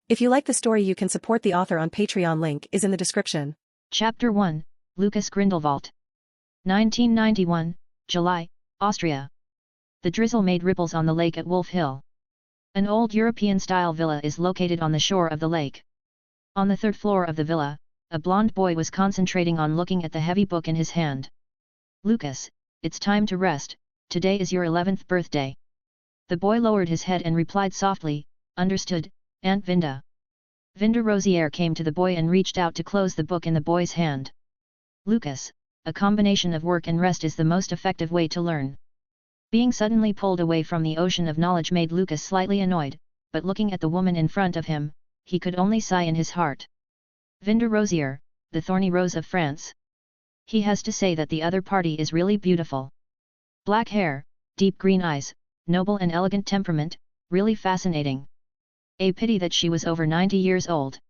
If you like the story, you can support the author on Patreon. Link is in the description. Chapter 1, Lucas Grindelwald. 1991, July, Austria. The drizzle made ripples on the lake at Wolf Hill. An old European-style villa is located on the shore of the lake. On the third floor of the villa, a blond boy was concentrating on looking at the heavy book in his hand. "Lucas, it's time to rest, today is your 11th birthday." The boy lowered his head and replied softly, "Understood, Aunt Vinda." Vinda Rosier came to the boy and reached out to close the book in the boy's hand. "Lucas, a combination of work and rest is the most effective way to learn." Being suddenly pulled away from the ocean of knowledge made Lucas slightly annoyed, but looking at the woman in front of him, he could only sigh in his heart. Vinda Rosier, the thorny rose of France. He has to say that the other party is really beautiful. Black hair, deep green eyes, noble and elegant temperament, really fascinating. A pity that she was over 90 years old.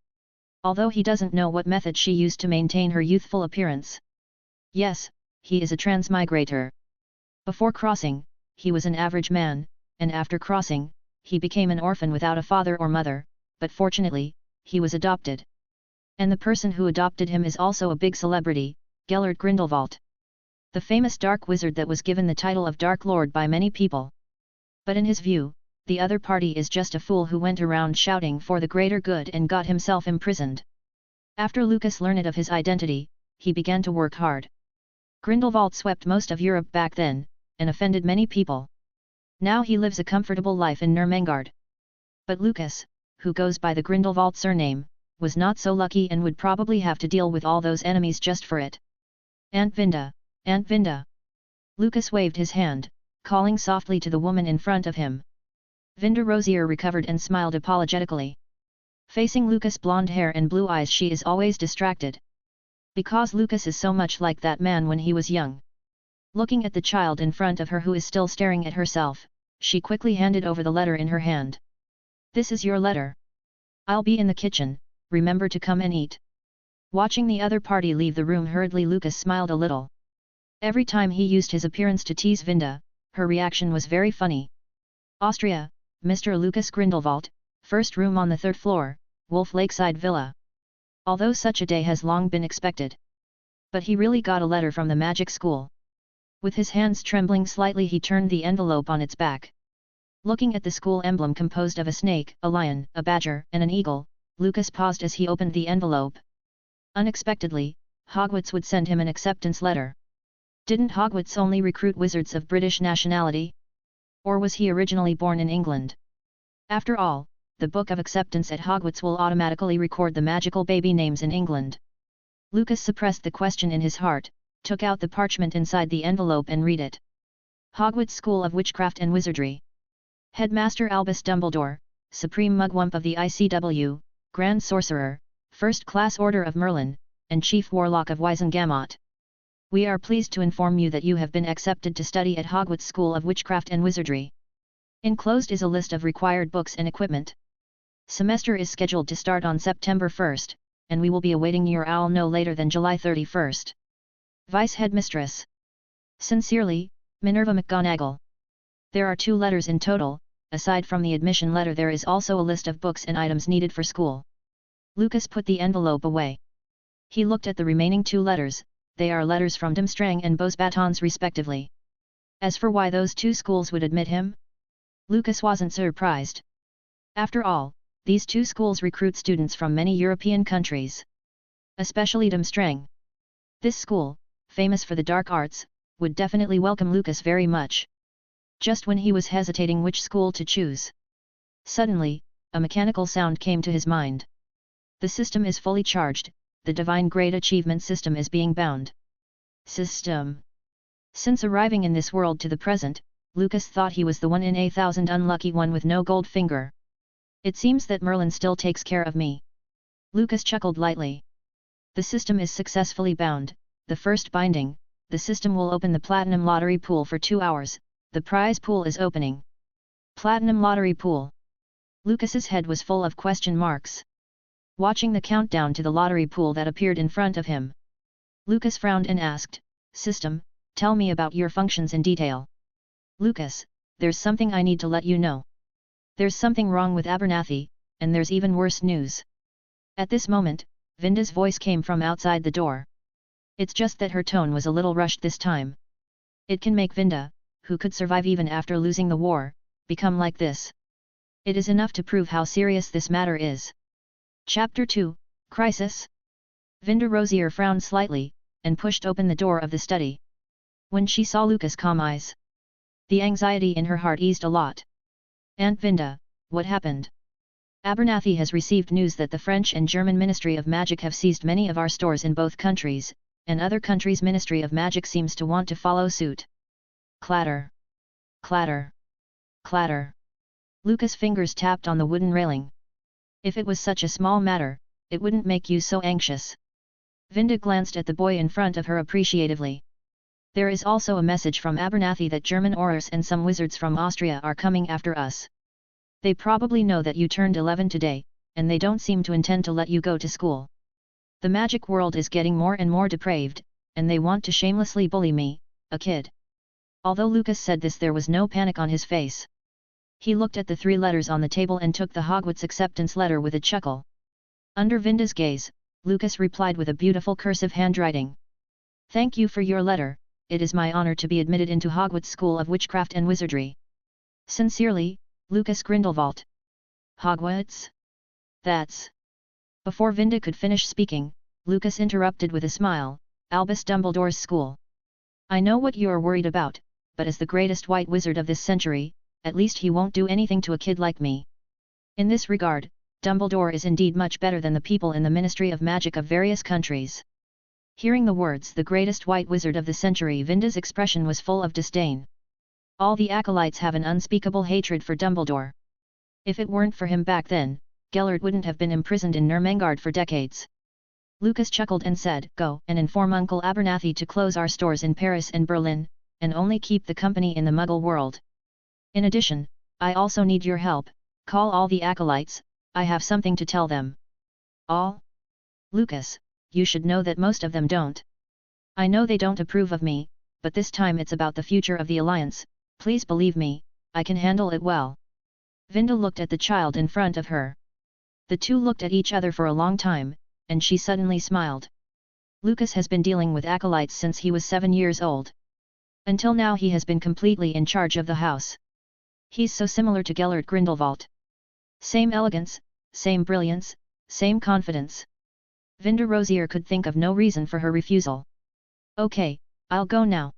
Although he doesn't know what method she used to maintain her youthful appearance. Yes, he is a transmigrator. Before crossing, he was an average man, and after crossing, he became an orphan without a father or mother, but fortunately, he was adopted. And the person who adopted him is also a big celebrity, Gellert Grindelwald. The famous dark wizard that was given the title of Dark Lord by many people. But in his view, the other party is just a fool who went around shouting for the greater good and got himself imprisoned. After Lucas learned of his identity, he began to work hard. Grindelwald swept most of Europe back then, and offended many people. Now he lives a comfortable life in Nurmengard. But Lucas, who goes by the Grindelwald surname, was not so lucky and would probably have to deal with all those enemies just for it. "Aunt Vinda, Aunt Vinda." Lucas waved his hand, calling softly to the woman in front of him. Vinda Rosier recovered and smiled apologetically. Facing Lucas' blonde hair and blue eyes, she is always distracted. Because Lucas is so much like that man when he was young. Looking at the child in front of her who is still staring at herself, she quickly handed over the letter in her hand. "This is your letter. I'll be in the kitchen, remember to come and eat." Watching the other party leave the room hurriedly, Lucas smiled a little. Every time he used his appearance to tease Vinda, her reaction was very funny. Austria, Mr. Lucas Grindelwald, first room on the third floor, Wolf Lakeside Villa. Although such a day has long been expected. But he really got a letter from the magic school. With his hands trembling slightly, he turned the envelope on its back. Looking at the school emblem composed of a snake, a lion, a badger, and an eagle, Lucas paused as he opened the envelope. Unexpectedly, Hogwarts would send him an acceptance letter. Didn't Hogwarts only recruit wizards of British nationality? Or was he originally born in England? After all, the Book of Acceptance at Hogwarts will automatically record the magical baby names in England. Lucas suppressed the question in his heart, took out the parchment inside the envelope and read it. Hogwarts School of Witchcraft and Wizardry. Headmaster Albus Dumbledore, Supreme Mugwump of the ICW, Grand Sorcerer, First Class Order of Merlin, and Chief Warlock of Wizengamot. We are pleased to inform you that you have been accepted to study at Hogwarts School of Witchcraft and Wizardry. Enclosed is a list of required books and equipment. Semester is scheduled to start on September 1st, and we will be awaiting your owl no later than July 31st. Vice Headmistress. Sincerely, Minerva McGonagall. There are 2 letters in total. Aside from the admission letter, there is also a list of books and items needed for school. Lucas put the envelope away. He looked at the remaining 2 letters. They are letters from Durmstrang and Beauxbatons respectively. As for why those 2 schools would admit him, Lucas wasn't surprised. After all, these 2 schools recruit students from many European countries. Especially Durmstrang. This school, famous for the dark arts, would definitely welcome Lucas very much. Just when he was hesitating which school to choose, suddenly, a mechanical sound came to his mind. The system is fully charged. The Divine Grade Achievement System is being bound. System. Since arriving in this world to the present, Lucas thought he was the 1 in a thousand unlucky one with no gold finger. It seems that Merlin still takes care of me. Lucas chuckled lightly. The system is successfully bound. The first binding, the system will open the Platinum Lottery Pool for 2 hours. The prize pool is opening. Platinum Lottery Pool. Lucas's head was full of question marks. Watching the countdown to the lottery pool that appeared in front of him, Lucas frowned and asked, "System, tell me about your functions in detail." "Lucas, there's something I need to let you know. There's something wrong with Abernathy, and there's even worse news. At this moment, Vinda's voice came from outside the door. It's just that her tone was a little rushed this time. It can make Vinda, who could survive even after losing the war, become like this. It is enough to prove how serious this matter is. Chapter 2, Crisis. Vinda Rosier frowned slightly, and pushed open the door of the study. When she saw Lucas' calm eyes, the anxiety in her heart eased a lot. Aunt Vinda, what happened? Abernathy has received news that the French and German Ministry of Magic have seized many of our stores in both countries, and other countries' Ministry of Magic seems to want to follow suit. Clatter. Clatter. Clatter. Lucas' fingers tapped on the wooden railing. If it was such a small matter, it wouldn't make you so anxious. Vinda glanced at the boy in front of her appreciatively. There is also a message from Abernathy that German Aurors and some wizards from Austria are coming after us. They probably know that you turned 11 today, and they don't seem to intend to let you go to school. The magic world is getting more and more depraved, and they want to shamelessly bully me, a kid. Although Lucas said this, there was no panic on his face. He looked at the 3 letters on the table and took the Hogwarts acceptance letter with a chuckle. Under Vinda's gaze, Lucas replied with a beautiful cursive handwriting. Thank you for your letter, it is my honor to be admitted into Hogwarts School of Witchcraft and Wizardry. Sincerely, Lucas Grindelwald. Hogwarts? That's... Before Vinda could finish speaking, Lucas interrupted with a smile, Albus Dumbledore's school. I know what you're worried about, but as the greatest white wizard of this century, at least he won't do anything to a kid like me. In this regard, Dumbledore is indeed much better than the people in the Ministry of Magic of various countries. Hearing the words the greatest white wizard of the century, Vinda's expression was full of disdain. All the acolytes have an unspeakable hatred for Dumbledore. If it weren't for him back then, Gellert wouldn't have been imprisoned in Nurmengard for decades. Lucas chuckled and said, Go and inform Uncle Abernathy to close our stores in Paris and Berlin, and only keep the company in the Muggle world. In addition, I also need your help, call all the acolytes, I have something to tell them. All? Lucas, you should know that most of them don't. I know they don't approve of me, but this time it's about the future of the Alliance, please believe me, I can handle it well. Vinda looked at the child in front of her. The two looked at each other for a long time, and she suddenly smiled. Lucas has been dealing with acolytes since he was 7 years old. Until now he has been completely in charge of the house. He's so similar to Gellert Grindelwald. Same elegance, same brilliance, same confidence. Vinda Rosier could think of no reason for her refusal. Okay, I'll go now.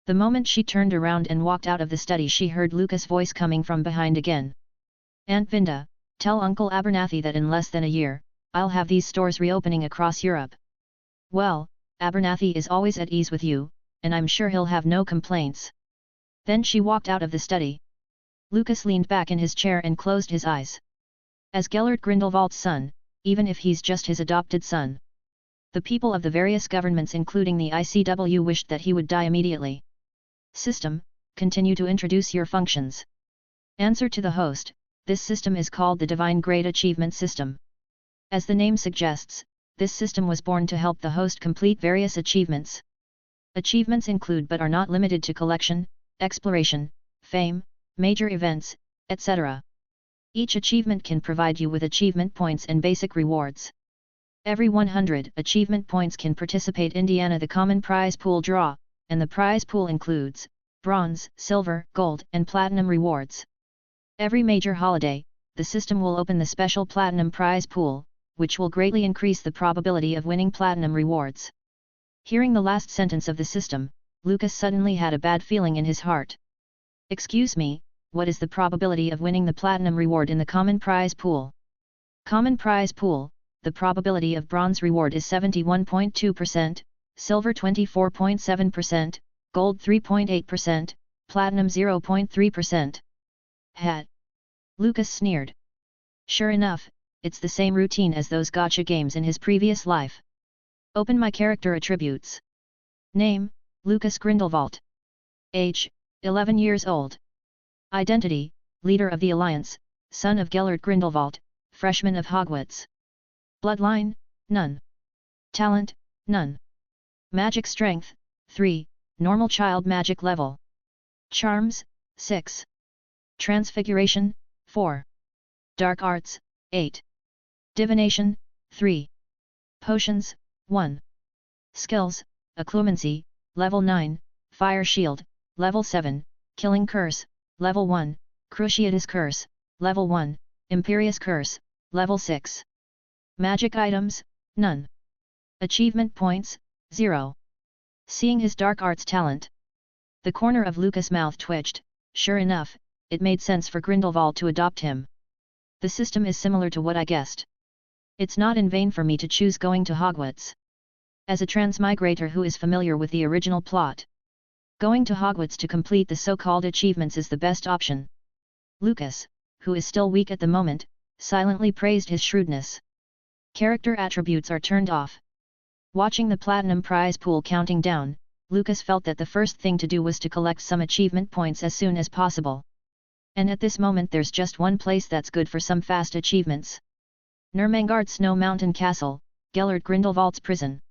The moment she turned around and walked out of the study, she heard Lucas' voice coming from behind again. Aunt Vinda, tell Uncle Abernathy that in less than a year, I'll have these stores reopening across Europe. Well, Abernathy is always at ease with you, and I'm sure he'll have no complaints. Then she walked out of the study. Lucas leaned back in his chair and closed his eyes. As Gellert Grindelwald's son, even if he's just his adopted son, the people of the various governments including the ICW wished that he would die immediately. System, continue to introduce your functions. Answer to the host, this system is called the Divine Grade Achievement System. As the name suggests, this system was born to help the host complete various achievements. Achievements include but are not limited to collection, exploration, fame, major events, etc. Each achievement can provide you with achievement points and basic rewards. Every 100 achievement points can participate in the common prize pool draw, and the prize pool includes bronze, silver, gold, and platinum rewards. Every major holiday, the system will open the special platinum prize pool, which will greatly increase the probability of winning platinum rewards. Hearing the last sentence of the system, Lucas suddenly had a bad feeling in his heart. Excuse me, what is the probability of winning the platinum reward in the common prize pool? Common prize pool, the probability of bronze reward is 71.2%, silver 24.7%, gold 3.8%, platinum 0.3%. Hat. Lucas sneered. Sure enough, it's the same routine as those gacha games in his previous life. Open my character attributes. Name, Lucas Grindelwald. Age, 11 years old. Identity, leader of the Alliance, son of Gellert Grindelwald, freshman of Hogwarts. Bloodline, none. Talent, none. Magic strength, 3, normal child magic level. Charms, 6. Transfiguration, 4. Dark Arts, 8. Divination, 3. Potions, 1. Skills, Occlumency, Level 9, Fire Shield, Level 7, Killing Curse, Level 1, Cruciatus Curse, Level 1, Imperious Curse, Level 6. Magic items, none. Achievement points, 0. Seeing his dark arts talent, the corner of Lucas' mouth twitched. Sure enough, it made sense for Grindelwald to adopt him. The system is similar to what I guessed. It's not in vain for me to choose going to Hogwarts. As a transmigrator who is familiar with the original plot, going to Hogwarts to complete the so-called achievements is the best option. Lucas, who is still weak at the moment, silently praised his shrewdness. Character attributes are turned off. Watching the platinum prize pool counting down, Lucas felt that the first thing to do was to collect some achievement points as soon as possible. And at this moment there's just one place that's good for some fast achievements. Nurmengard Snow Mountain Castle, Gellert Grindelwald's prison.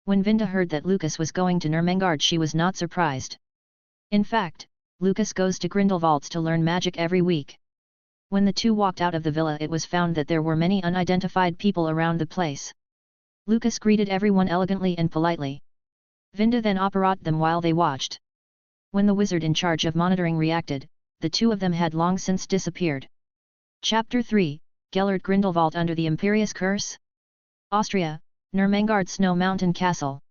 When Vinda heard that Lucas was going to Nurmengard, she was not surprised. In fact, Lucas goes to Grindelwald's to learn magic every week. When the two walked out of the villa, it was found that there were many unidentified people around the place. Lucas greeted everyone elegantly and politely. Vinda then apparat them while they watched. When the wizard in charge of monitoring reacted, the two of them had long since disappeared. Chapter 3, Gellert Grindelwald under the Imperious Curse? Austria, Nurmengard Snow Mountain Castle.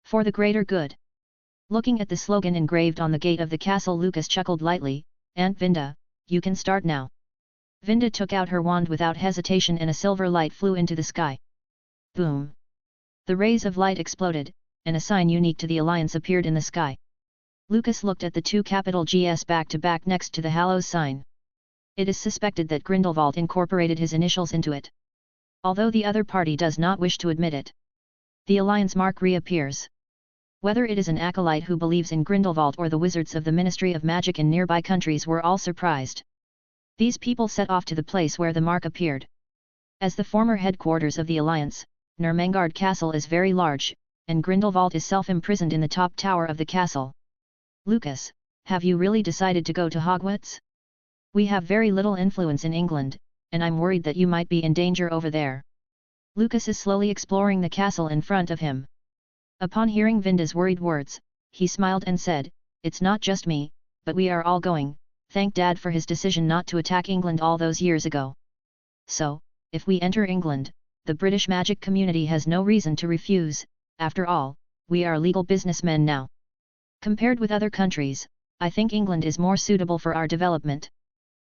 For the greater good. Looking at the slogan engraved on the gate of the castle, Lucas chuckled lightly. Aunt Vinda, you can start now. Vinda took out her wand without hesitation and a silver light flew into the sky. Boom! The rays of light exploded, and a sign unique to the Alliance appeared in the sky. Lucas looked at the two capital Gs back to back next to the Hallows sign. It is suspected that Grindelwald incorporated his initials into it. Although the other party does not wish to admit it. The Alliance mark reappears. Whether it is an acolyte who believes in Grindelwald or the wizards of the Ministry of Magic in nearby countries were all surprised. These people set off to the place where the mark appeared. As the former headquarters of the Alliance, Nurmengard Castle is very large, and Grindelwald is self-imprisoned in the top tower of the castle. Lucas, have you really decided to go to Hogwarts? We have very little influence in England, and I'm worried that you might be in danger over there. Lucas is slowly exploring the castle in front of him. Upon hearing Vinda's worried words, he smiled and said, "It's not just me, but we are all going. Thank Dad for his decision not to attack England all those years ago. So, if we enter England, the British magic community has no reason to refuse. After all, we are legal businessmen now. Compared with other countries, I think England is more suitable for our development."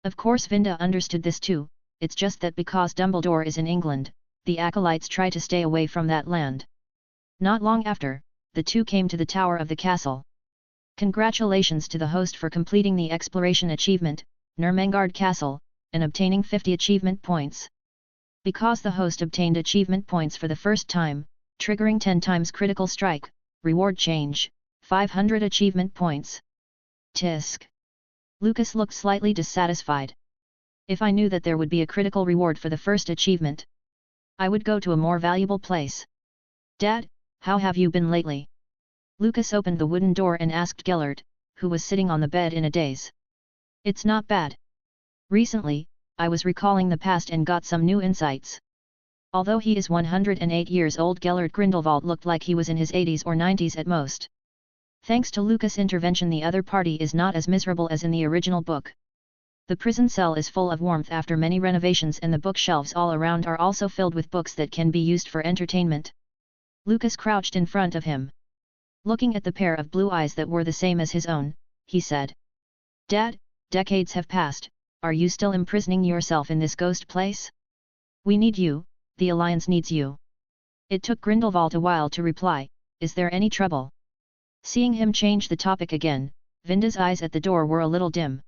Of course Vinda understood this too. It's just that because Dumbledore is in England, the acolytes try to stay away from that land. Not long after, the two came to the tower of the castle. Congratulations to the host for completing the exploration achievement, Nurmengard Castle, and obtaining 50 achievement points. Because the host obtained achievement points for the first time, triggering 10 times critical strike, reward change, 500 achievement points. Tisk. Lucas looked slightly dissatisfied. If I knew that there would be a critical reward for the first achievement, I would go to a more valuable place. Dad, how have you been lately? Lucas opened the wooden door and asked Gellert, who was sitting on the bed in a daze. It's not bad. Recently, I was recalling the past and got some new insights. Although he is 108 years old, Gellert Grindelwald looked like he was in his 80s or 90s at most. Thanks to Lucas' intervention, the other party is not as miserable as in the original book. The prison cell is full of warmth after many renovations, and the bookshelves all around are also filled with books that can be used for entertainment. Lucas crouched in front of him. Looking at the pair of blue eyes that were the same as his own, he said, "Dad, decades have passed, are you still imprisoning yourself in this ghost place? We need you, the Alliance needs you." It took Grindelwald a while to reply, "Is there any trouble?" Seeing him change the topic again, Vinda's eyes at the door were a little dim.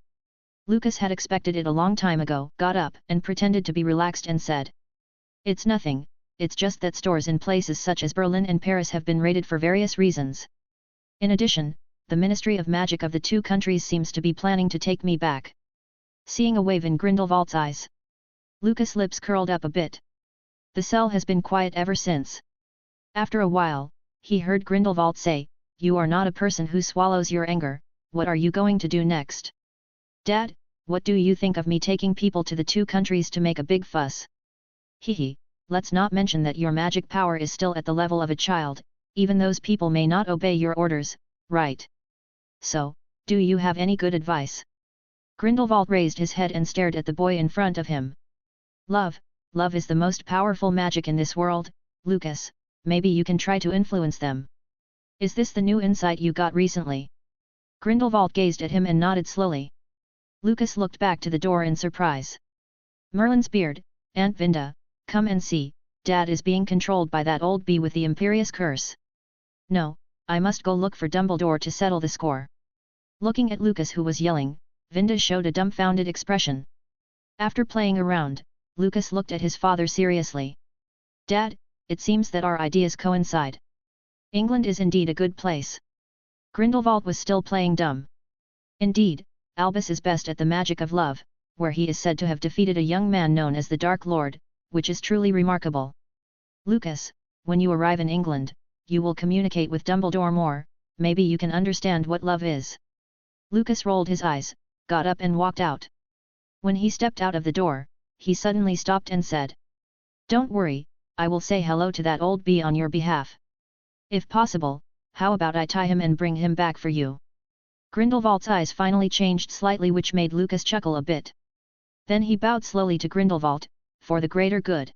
Lucas had expected it a long time ago, got up and pretended to be relaxed and said, "It's nothing, it's just that stores in places such as Berlin and Paris have been raided for various reasons. In addition, the Ministry of Magic of the two countries seems to be planning to take me back." Seeing a wave in Grindelwald's eyes, Lucas' lips curled up a bit. The cell has been quiet ever since. After a while, he heard Grindelwald say, "You are not a person who swallows your anger, what are you going to do next?" "Dad, what do you think of me taking people to the 2 countries to make a big fuss? Hehe, let's not mention that your magic power is still at the level of a child, even those people may not obey your orders, right? So, do you have any good advice? Grindelwald raised his head and stared at the boy in front of him. Love is the most powerful magic in this world, Lucas, maybe you can try to influence them. Is this the new insight you got recently? Grindelwald gazed at him and nodded slowly. Lucas looked back to the door in surprise. Merlin's beard, Aunt Vinda, come and see, Dad is being controlled by that old bee with the Imperious curse. No, I must go look for Dumbledore to settle the score. Looking at Lucas who was yelling, Vinda showed a dumbfounded expression. After playing around, Lucas looked at his father seriously. Dad, it seems that our ideas coincide. England is indeed a good place. Grindelwald was still playing dumb. Indeed, Albus is best at the magic of love, where he is said to have defeated a young man known as the Dark Lord, which is truly remarkable. Lucas, when you arrive in England, you will communicate with Dumbledore more, maybe you can understand what love is. Lucas rolled his eyes, got up and walked out. When he stepped out of the door, he suddenly stopped and said, Don't worry, I will say hello to that old bee on your behalf. If possible, how about I tie him and bring him back for you? Grindelwald's eyes finally changed slightly, which made Lucas chuckle a bit. Then he bowed slowly to Grindelwald, for the greater good.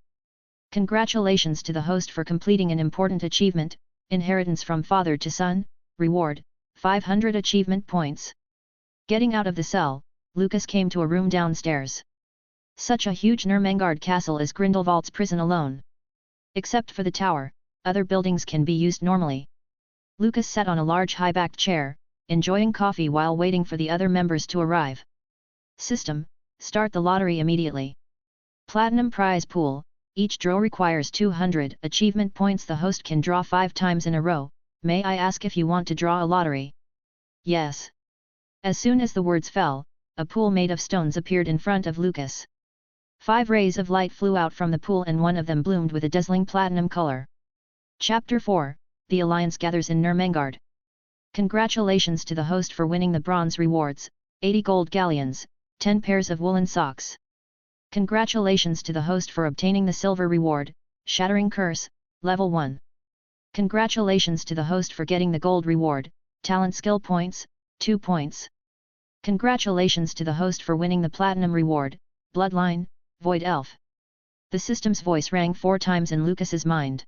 Congratulations to the host for completing an important achievement, inheritance from father to son, reward, 500 achievement points. Getting out of the cell, Lucas came to a room downstairs. Such a huge Nurmengard castle is Grindelwald's prison alone. Except for the tower, other buildings can be used normally. Lucas sat on a large high-backed chair, enjoying coffee while waiting for the other members to arrive. System, start the lottery immediately. Platinum prize pool, each draw requires 200 achievement points. The host can draw 5 times in a row. May I ask if you want to draw a lottery? Yes. As soon as the words fell, a pool made of stones appeared in front of Lucas. 5 rays of light flew out from the pool and one of them bloomed with a dazzling platinum color. Chapter 4, The Alliance gathers in Nurmengard. Congratulations to the host for winning the bronze rewards, 80 gold galleons, 10 pairs of woolen socks. Congratulations to the host for obtaining the silver reward, Shattering Curse, level 1. Congratulations to the host for getting the gold reward, Talent Skill Points, 2 points. Congratulations to the host for winning the platinum reward, Bloodline, Void Elf. The system's voice rang 4 times in Lucas's mind.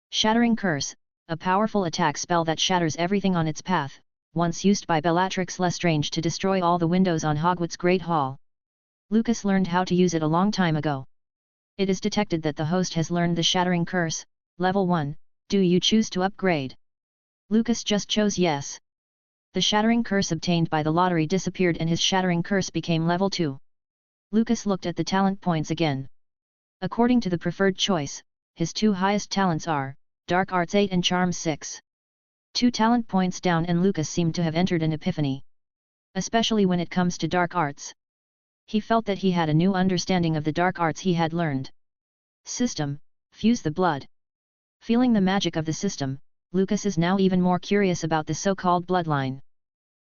Shattering Curse, a powerful attack spell that shatters everything on its path, once used by Bellatrix Lestrange to destroy all the windows on Hogwarts Great Hall. Lucas learned how to use it a long time ago. It is detected that the host has learned the Shattering Curse, level 1, do you choose to upgrade? Lucas just chose yes. The Shattering Curse obtained by the lottery disappeared and his Shattering Curse became level 2. Lucas looked at the talent points again. According to the preferred choice, his 2 highest talents are, Dark Arts 8 and Charms 6. 2 talent points down and Lucas seemed to have entered an epiphany. Especially when it comes to Dark Arts. He felt that he had a new understanding of the Dark Arts he had learned. System, fuse the blood. Feeling the magic of the system, Lucas is now even more curious about the so-called bloodline.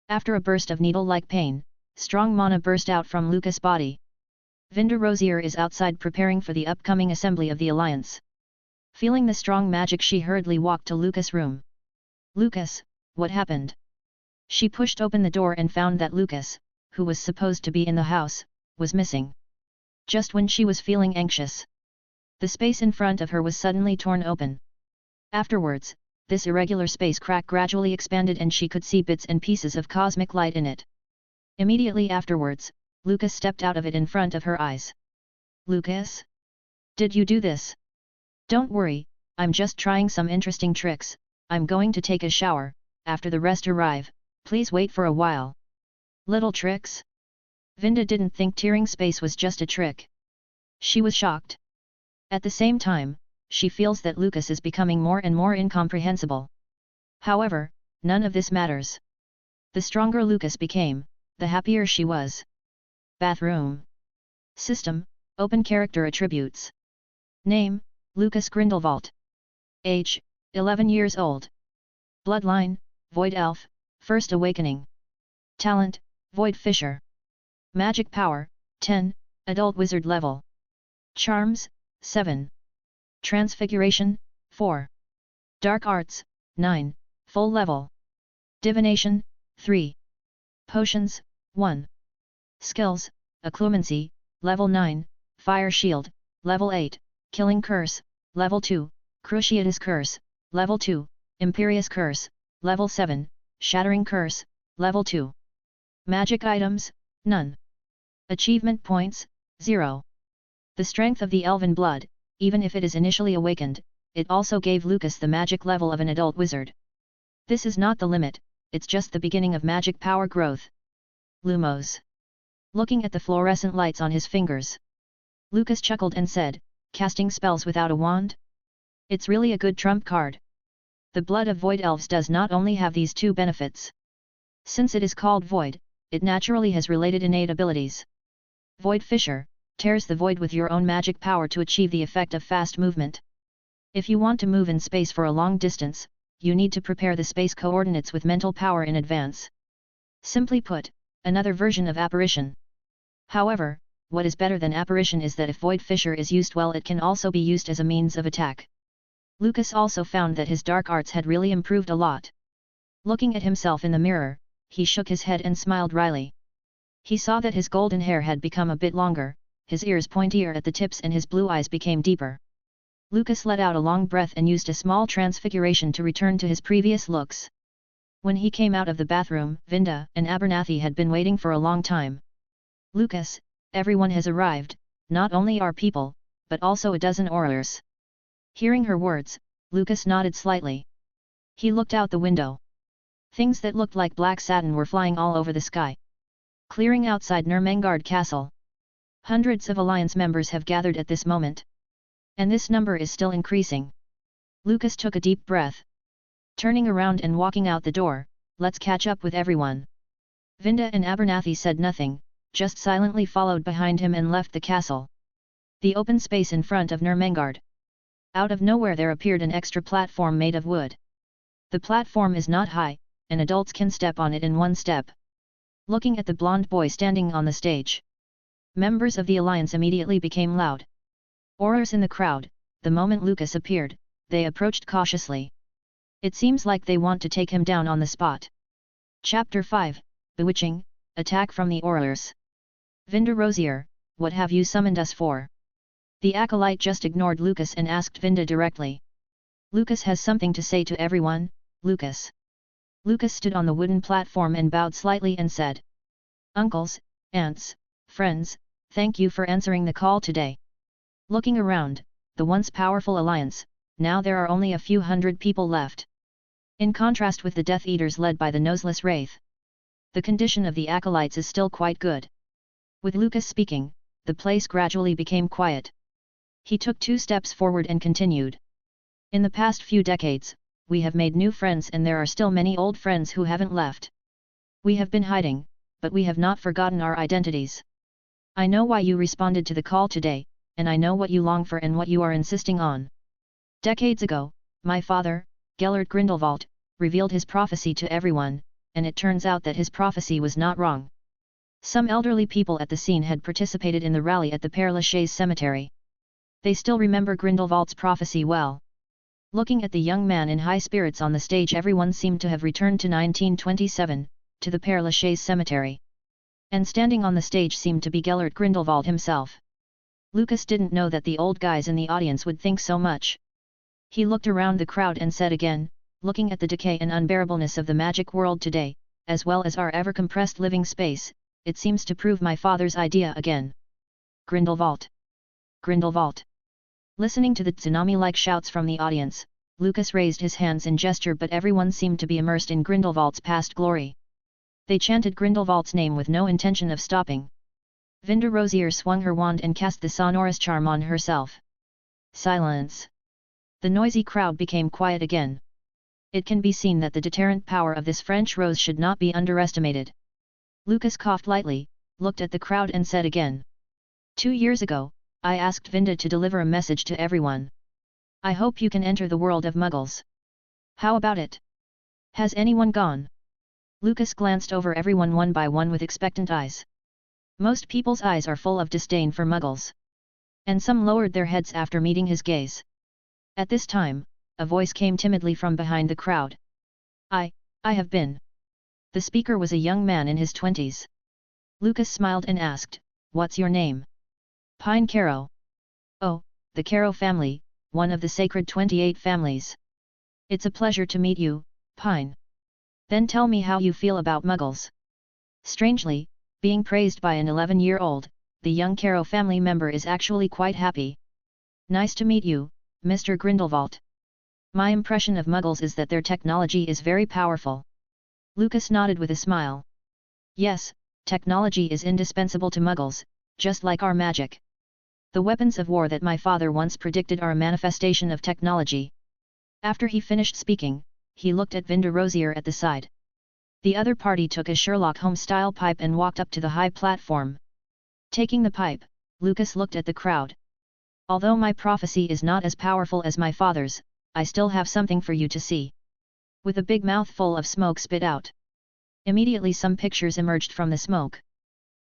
After a burst of needle-like pain, strong mana burst out from Lucas' body. Vinda Rosier is outside preparing for the upcoming assembly of the Alliance. Feeling the strong magic, she hurriedly walked to Lucas' room. Lucas, what happened? She pushed open the door and found that Lucas, who was supposed to be in the house, was missing. Just when she was feeling anxious, the space in front of her was suddenly torn open. Afterwards, this irregular space crack gradually expanded and she could see bits and pieces of cosmic light in it. Immediately afterwards, Lucas stepped out of it in front of her eyes. Lucas? Did you do this? Don't worry, I'm just trying some interesting tricks. I'm going to take a shower, after the rest arrive, please wait for a while. Little tricks? Vinda didn't think tearing space was just a trick. She was shocked. At the same time, she feels that Lucas is becoming more and more incomprehensible. However, none of this matters. The stronger Lucas became, the happier she was. Bathroom. System, open character attributes. Name, Lucas Grindelwald. Age, 11 years old. Bloodline, Void Elf, First Awakening. Talent, Void Fisher. Magic power, 10, adult wizard level. Charms, 7. Transfiguration, 4. Dark arts, 9, full level. Divination, 3. Potions, 1. Skills, Occlumency, level 9, Fire Shield, level 8, Killing Curse, level 2, Cruciatus Curse, level 2, Imperious Curse, level 7, Shattering Curse, level 2. Magic items, none. Achievement points, 0. The strength of the elven blood, even if it is initially awakened, it also gave Lucas the magic level of an adult wizard. This is not the limit, it's just the beginning of magic power growth. Lumos. Looking at the fluorescent lights on his fingers, Lucas chuckled and said, casting spells without a wand? It's really a good trump card. The blood of void elves does not only have these two benefits. Since it is called void, it naturally has related innate abilities. Void Fisher, tears the void with your own magic power to achieve the effect of fast movement. If you want to move in space for a long distance, you need to prepare the space coordinates with mental power in advance. Simply put, another version of apparition. However, what is better than apparition is that if Void Fisher is used well, it can also be used as a means of attack. Lucas also found that his dark arts had really improved a lot. Looking at himself in the mirror, he shook his head and smiled wryly. He saw that his golden hair had become a bit longer, his ears pointier at the tips and his blue eyes became deeper. Lucas let out a long breath and used a small transfiguration to return to his previous looks. When he came out of the bathroom, Vinda and Abernathy had been waiting for a long time. Lucas, everyone has arrived, not only our people, but also a dozen Aurors. Hearing her words, Lucas nodded slightly. He looked out the window. Things that looked like black satin were flying all over the sky. Clearing outside Nurmengard Castle. Hundreds of Alliance members have gathered at this moment. And this number is still increasing. Lucas took a deep breath. Turning around and walking out the door, let's catch up with everyone. Vinda and Abernathy said nothing, just silently followed behind him and left the castle. The open space in front of Nurmengard. Out of nowhere there appeared an extra platform made of wood. The platform is not high, and adults can step on it in one step. Looking at the blonde boy standing on the stage, members of the Alliance immediately became loud. Aurors in the crowd, the moment Lucas appeared, they approached cautiously. It seems like they want to take him down on the spot. Chapter 5, Bewitching, Attack from the Aurors. Vinda Rosier, what have you summoned us for? The acolyte just ignored Lucas and asked Vinda directly. Lucas has something to say to everyone, Lucas. Lucas stood on the wooden platform and bowed slightly and said, Uncles, aunts, friends, thank you for answering the call today. Looking around, the once powerful Alliance, now there are only a few hundred people left. In contrast with the Death Eaters led by the Noseless Wraith, the condition of the acolytes is still quite good. With Lucas speaking, the place gradually became quiet. He took 2 steps forward and continued. In the past few decades, we have made new friends and there are still many old friends who haven't left. We have been hiding, but we have not forgotten our identities. I know why you responded to the call today, and I know what you long for and what you are insisting on. Decades ago, my father, Gellert Grindelwald, revealed his prophecy to everyone, and it turns out that his prophecy was not wrong. Some elderly people at the scene had participated in the rally at the Père Lachaise cemetery. They still remember Grindelwald's prophecy well. Looking at the young man in high spirits on the stage, everyone seemed to have returned to 1927, to the Père Lachaise cemetery. And standing on the stage seemed to be Gellert Grindelwald himself. Lucas didn't know that the old guys in the audience would think so much. He looked around the crowd and said again, looking at the decay and unbearableness of the magic world today, as well as our ever-compressed living space, it seems to prove my father's idea again. Grindelwald! Grindelwald! Listening to the tsunami-like shouts from the audience, Lucas raised his hands in gesture, but everyone seemed to be immersed in Grindelwald's past glory. They chanted Grindelwald's name with no intention of stopping. Vinda Rosier swung her wand and cast the sonorous charm on herself. Silence! The noisy crowd became quiet again. It can be seen that the deterrent power of this French rose should not be underestimated. Lucas coughed lightly, looked at the crowd and said again. 2 years ago, I asked Vinda to deliver a message to everyone. I hope you can enter the world of Muggles. How about it? Has anyone gone? Lucas glanced over everyone one by one with expectant eyes. Most people's eyes are full of disdain for muggles. And some lowered their heads after meeting his gaze. At this time, a voice came timidly from behind the crowd. I have been. The speaker was a young man in his 20s. Lucas smiled and asked, "What's your name?" "Pine Caro." "Oh, the Caro family, one of the sacred 28 families. It's a pleasure to meet you, Pine. Then tell me how you feel about muggles." Strangely, being praised by an 11-year-old, the young Caro family member is actually quite happy. "Nice to meet you, Mr. Grindelwald. My impression of muggles is that their technology is very powerful." Lucas nodded with a smile. "Yes, technology is indispensable to muggles, just like our magic. The weapons of war that my father once predicted are a manifestation of technology." After he finished speaking, he looked at Vinda Rosier at the side. The other party took a Sherlock Holmes-style pipe and walked up to the high platform. Taking the pipe, Lucas looked at the crowd. "Although my prophecy is not as powerful as my father's, I still have something for you to see." With a big mouthful of smoke spit out. Immediately some pictures emerged from the smoke.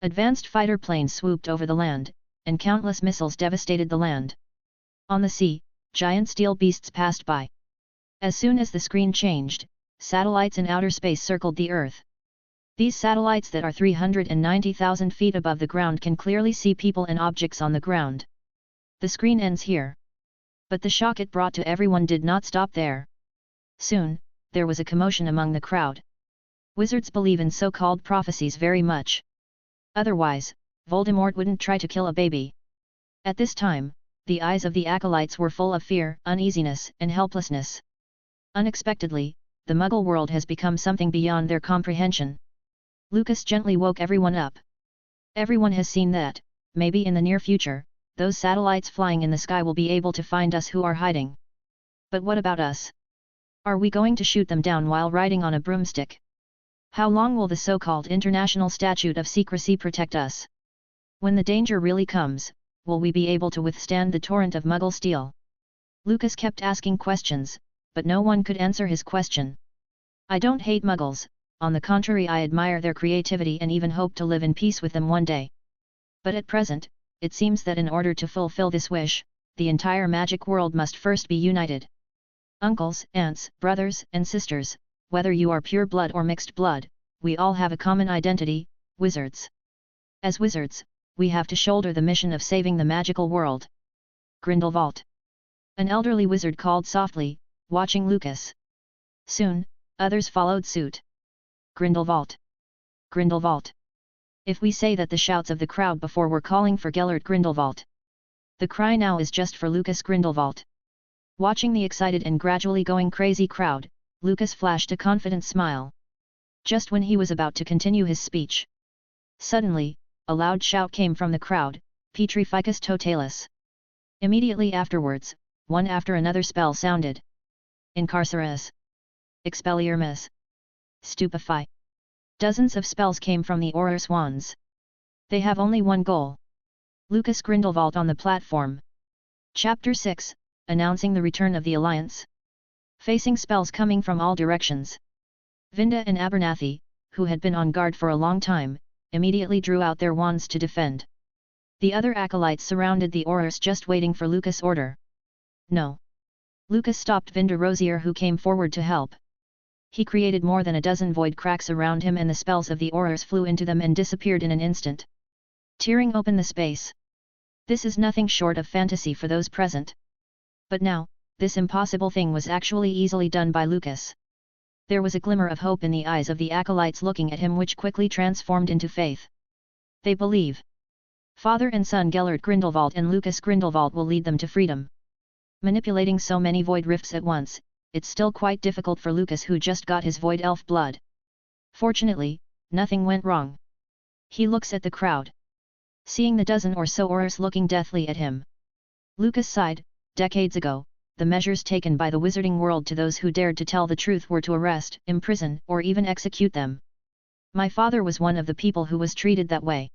Advanced fighter planes swooped over the land, and countless missiles devastated the land. On the sea, giant steel beasts passed by. As soon as the screen changed, satellites in outer space circled the Earth. These satellites that are 390,000 feet above the ground can clearly see people and objects on the ground. The screen ends here. But the shock it brought to everyone did not stop there. Soon, there was a commotion among the crowd. Wizards believe in so-called prophecies very much. Otherwise, Voldemort wouldn't try to kill a baby. At this time, the eyes of the acolytes were full of fear, uneasiness, and helplessness. Unexpectedly, the Muggle world has become something beyond their comprehension. Lucas gently woke everyone up. "Everyone has seen that, maybe in the near future, those satellites flying in the sky will be able to find us who are hiding. But what about us? Are we going to shoot them down while riding on a broomstick? How long will the so-called International Statute of Secrecy protect us? When the danger really comes, will we be able to withstand the torrent of Muggle steel?" Lucas kept asking questions, but no one could answer his question. "I don't hate Muggles, on the contrary I admire their creativity and even hope to live in peace with them one day. But at present, it seems that in order to fulfill this wish, the entire magic world must first be united. Uncles, aunts, brothers, and sisters, whether you are pure blood or mixed blood, we all have a common identity, wizards. As wizards, we have to shoulder the mission of saving the magical world." "Grindelwald." An elderly wizard called softly, watching Lucas. Soon, others followed suit. "Grindelwald. Grindelwald." If we say that the shouts of the crowd before were calling for Gellert Grindelwald, the cry now is just for Lucas Grindelwald. Watching the excited and gradually going crazy crowd, Lucas flashed a confident smile. Just when he was about to continue his speech, suddenly, a loud shout came from the crowd, "Petrificus totalis." Immediately afterwards, one after another spell sounded. "Incarcerus. Expelliarmus. Stupefy." Dozens of spells came from the Auror's wands. They have only one goal. Lucas Grindelwald on the platform. Chapter 6, announcing the return of the Alliance. Facing spells coming from all directions, Vinda and Abernathy, who had been on guard for a long time, immediately drew out their wands to defend. The other acolytes surrounded the Aurors just waiting for Lucas' order. "No." Lucas stopped Vinda Rosier, who came forward to help. He created more than a dozen void cracks around him and the spells of the Aurors flew into them and disappeared in an instant, tearing open the space. This is nothing short of fantasy for those present. But now, this impossible thing was actually easily done by Lucas. There was a glimmer of hope in the eyes of the acolytes looking at him, which quickly transformed into faith. They believe. Father and son Gellert Grindelwald and Lucas Grindelwald will lead them to freedom. Manipulating so many void rifts at once, it's still quite difficult for Lucas, who just got his void elf blood. Fortunately, nothing went wrong. He looks at the crowd, seeing the dozen or so Aurors looking deathly at him. Lucas sighed. Decades ago, the measures taken by the wizarding world to those who dared to tell the truth were to arrest, imprison, or even execute them. My father was one of the people who was treated that way.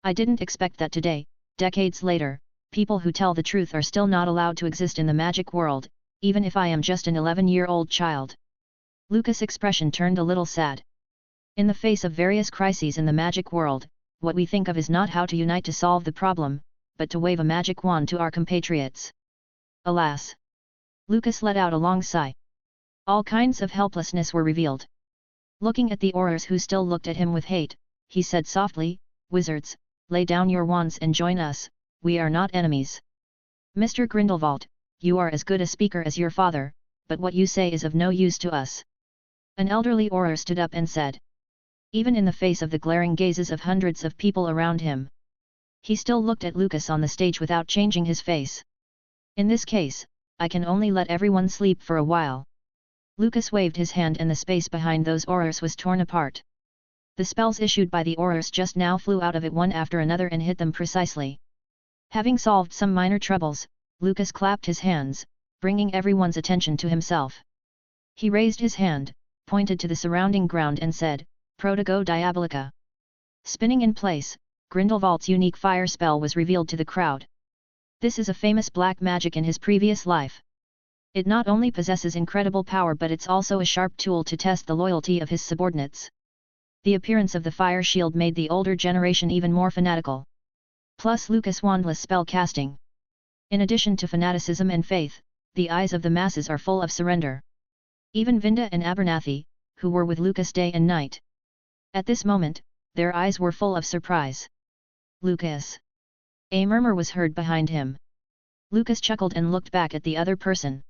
I didn't expect that today, decades later, people who tell the truth are still not allowed to exist in the magic world, even if I am just an 11-year-old child. Lucas' expression turned a little sad. In the face of various crises in the magic world, what we think of is not how to unite to solve the problem, but to wave a magic wand to our compatriots. Alas! Lucas let out a long sigh. All kinds of helplessness were revealed. Looking at the Aurors who still looked at him with hate, he said softly, "Wizards, lay down your wands and join us, we are not enemies. Mr. Grindelwald, you are as good a speaker as your father, but what you say is of no use to us." An elderly Auror stood up and said. Even in the face of the glaring gazes of hundreds of people around him, he still looked at Lucas on the stage without changing his face. "In this case, I can only let everyone sleep for a while." Lucas waved his hand and the space behind those Aurors was torn apart. The spells issued by the Aurors just now flew out of it one after another and hit them precisely. Having solved some minor troubles, Lucas clapped his hands, bringing everyone's attention to himself. He raised his hand, pointed to the surrounding ground and said, "Protego Diabolica." Spinning in place, Grindelwald's unique fire spell was revealed to the crowd. This is a famous black magic in his previous life. It not only possesses incredible power but it's also a sharp tool to test the loyalty of his subordinates. The appearance of the fire shield made the older generation even more fanatical. Plus Lucas' wandless spell casting. In addition to fanaticism and faith, the eyes of the masses are full of surrender. Even Vinda and Abernathy, who were with Lucas day and night. At this moment, their eyes were full of surprise. "Lucas!" A murmur was heard behind him. Lucas chuckled and looked back at the other person.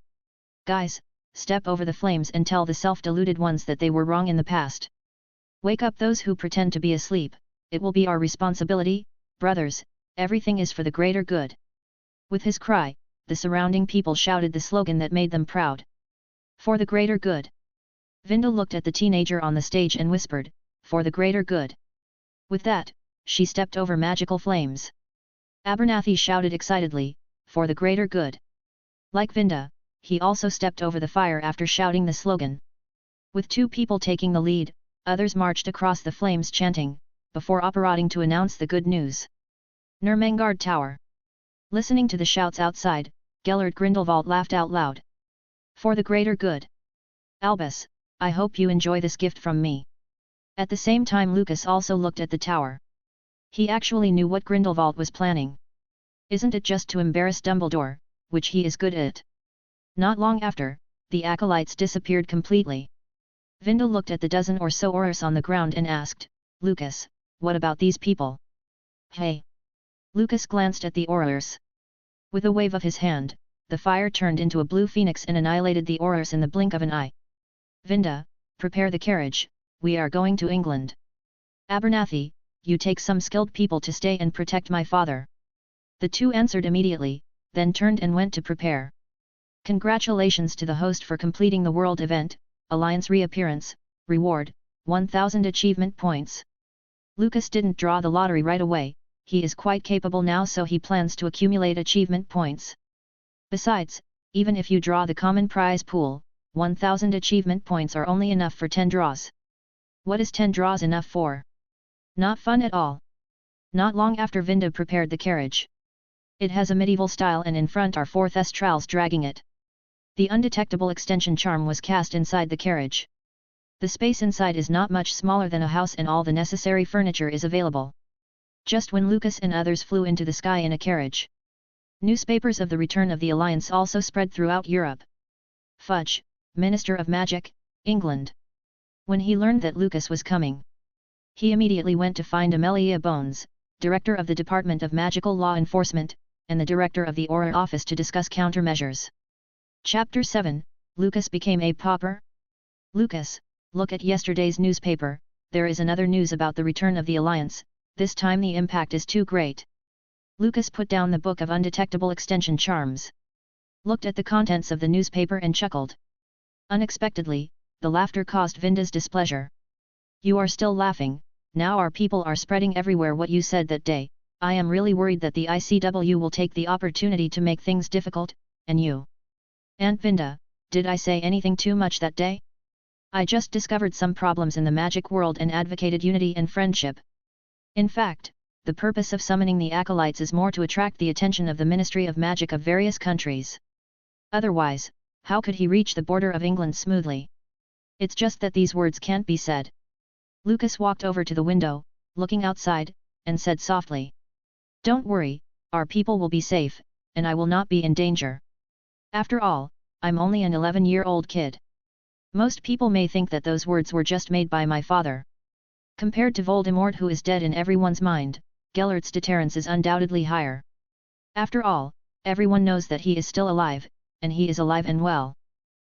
"Guys, step over the flames and tell the self-deluded ones that they were wrong in the past. Wake up those who pretend to be asleep, it will be our responsibility, brothers, everything is for the greater good." With his cry, the surrounding people shouted the slogan that made them proud. "For the greater good." Vinda looked at the teenager on the stage and whispered, "For the greater good." With that, she stepped over magical flames. Abernathy shouted excitedly, "For the greater good." Like Vinda, he also stepped over the fire after shouting the slogan. With two people taking the lead, others marched across the flames chanting, before operating to announce the good news. Nurmengard Tower. Listening to the shouts outside, Gellert Grindelwald laughed out loud. "For the greater good. Albus, I hope you enjoy this gift from me." At the same time Lucas also looked at the tower. He actually knew what Grindelwald was planning. Isn't it just to embarrass Dumbledore, which he is good at? Not long after, the acolytes disappeared completely. Vinda looked at the dozen or so Aurors on the ground and asked, "Lucas, what about these people?" "Hey!" Lucas glanced at the Aurors. With a wave of his hand, the fire turned into a blue phoenix and annihilated the Aurors in the blink of an eye. "Vinda, prepare the carriage, we are going to England. Abernathy, you take some skilled people to stay and protect my father." The two answered immediately, then turned and went to prepare. Congratulations to the host for completing the world event, Alliance reappearance, reward, 1000 achievement points. Lucas didn't draw the lottery right away, he is quite capable now so he plans to accumulate achievement points. Besides, even if you draw the common prize pool, 1000 achievement points are only enough for 10 draws. What is 10 draws enough for? Not fun at all. Not long after Vinda prepared the carriage. It has a medieval style and in front are 4 thestrals dragging it. The undetectable extension charm was cast inside the carriage. The space inside is not much smaller than a house and all the necessary furniture is available. Just when Lucas and others flew into the sky in a carriage. Newspapers of the return of the Alliance also spread throughout Europe. Fudge, Minister of Magic, England. When he learned that Lucas was coming, he immediately went to find Amelia Bones, Director of the Department of Magical Law Enforcement, and the Director of the Auror Office to discuss countermeasures. Chapter 7, Lucas became a pauper? "Lucas, look at yesterday's newspaper, there is another news about the return of the Alliance, this time the impact is too great." Lucas put down the book of undetectable extension charms. Looked at the contents of the newspaper and chuckled. Unexpectedly, the laughter caused Vinda's displeasure. "You are still laughing, now our people are spreading everywhere what you said that day. I am really worried that the ICW will take the opportunity to make things difficult, and you." "Aunt Vinda, did I say anything too much that day? I just discovered some problems in the magic world and advocated unity and friendship. In fact, the purpose of summoning the acolytes is more to attract the attention of the Ministry of Magic of various countries. Otherwise, how could he reach the border of England smoothly? It's just that these words can't be said." Lucas walked over to the window, looking outside, and said softly. Don't worry, our people will be safe, and I will not be in danger. After all, I'm only an 11-year-old kid. Most people may think that those words were just made by my father. Compared to Voldemort, who is dead in everyone's mind, Gellert's deterrence is undoubtedly higher. After all, everyone knows that he is still alive, and he is alive and well.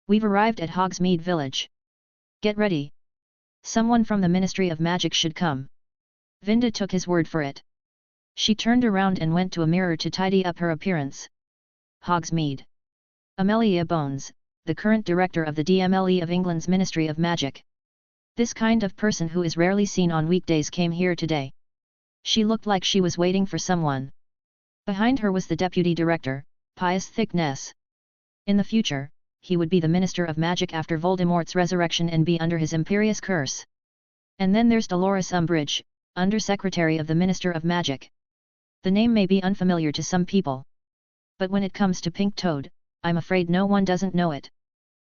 We've arrived at Hogsmeade Village. Get ready. Someone from the Ministry of Magic should come. Vinda took his word for it. She turned around and went to a mirror to tidy up her appearance. Hogsmeade. Amelia Bones, the current director of the DMLE of England's Ministry of Magic. This kind of person who is rarely seen on weekdays came here today. She looked like she was waiting for someone. Behind her was the deputy director, Pius Thickness. In the future, he would be the Minister of Magic after Voldemort's resurrection and be under his imperious curse. And then there's Dolores Umbridge, Under-Secretary of the Minister of Magic. The name may be unfamiliar to some people. But when it comes to Pink Toad, I'm afraid no one doesn't know it.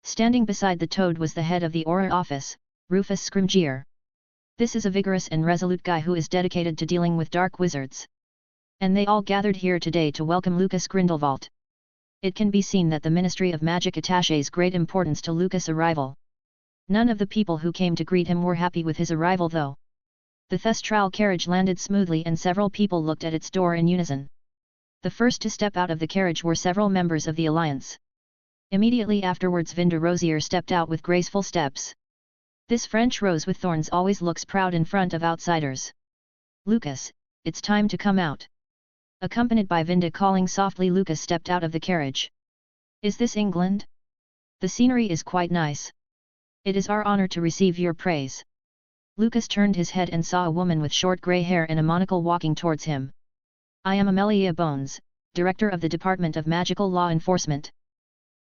Standing beside the Toad was the head of the Auror Office, Rufus Scrimgeour. This is a vigorous and resolute guy who is dedicated to dealing with dark wizards. And they all gathered here today to welcome Lucas Grindelwald. It can be seen that the Ministry of Magic attaches great importance to Lucas' arrival. None of the people who came to greet him were happy with his arrival though. The Thestral carriage landed smoothly and several people looked at its door in unison. The first to step out of the carriage were several members of the Alliance. Immediately afterwards Vinda Rosier stepped out with graceful steps. This French rose with thorns always looks proud in front of outsiders. Lucas, it's time to come out. Accompanied by Vinda calling softly, Lucas stepped out of the carriage. Is this England? The scenery is quite nice. It is our honor to receive your praise. Lucas turned his head and saw a woman with short grey hair and a monocle walking towards him. I am Amelia Bones, Director of the Department of Magical Law Enforcement.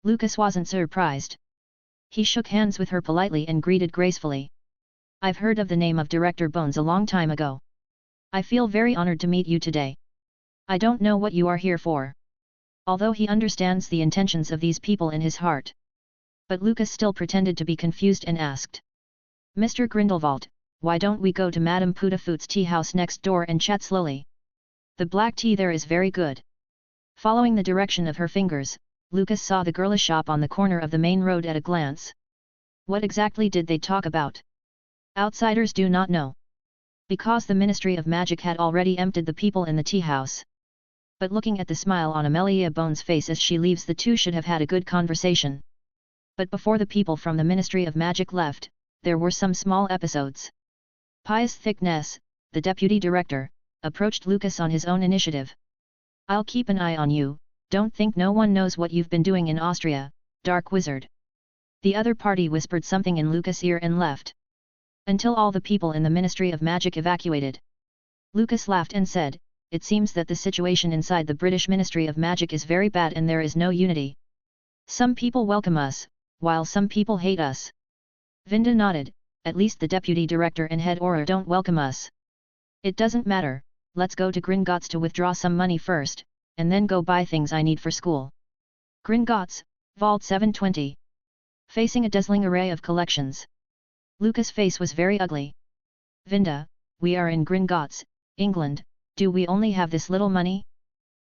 Lucas wasn't surprised. He shook hands with her politely and greeted gracefully. I've heard of the name of Director Bones a long time ago. I feel very honored to meet you today. I don't know what you are here for. Although he understands the intentions of these people in his heart. But Lucas still pretended to be confused and asked. Mr. Grindelwald, why don't we go to Madame Putafoot's tea house next door and chat slowly? The black tea there is very good. Following the direction of her fingers, Lucas saw the girlish shop on the corner of the main road at a glance. What exactly did they talk about? Outsiders do not know. Because the Ministry of Magic had already emptied the people in the tea house. But looking at the smile on Amelia Bones' face as she leaves, the two should have had a good conversation. But before the people from the Ministry of Magic left, there were some small episodes. Pius Thickness, the deputy director, approached Lucas on his own initiative. I'll keep an eye on you, don't think no one knows what you've been doing in Austria, dark wizard. The other party whispered something in Lucas' ear and left. Until all the people in the Ministry of Magic evacuated. Lucas laughed and said, it seems that the situation inside the British Ministry of Magic is very bad and there is no unity. Some people welcome us, while some people hate us. Vinda nodded, at least the deputy director and head Auror don't welcome us. It doesn't matter, let's go to Gringotts to withdraw some money first, and then go buy things I need for school. Gringotts, Vault 720. Facing a dazzling array of collections. Lucas' face was very ugly. Vinda, we are in Gringotts, England, do we only have this little money?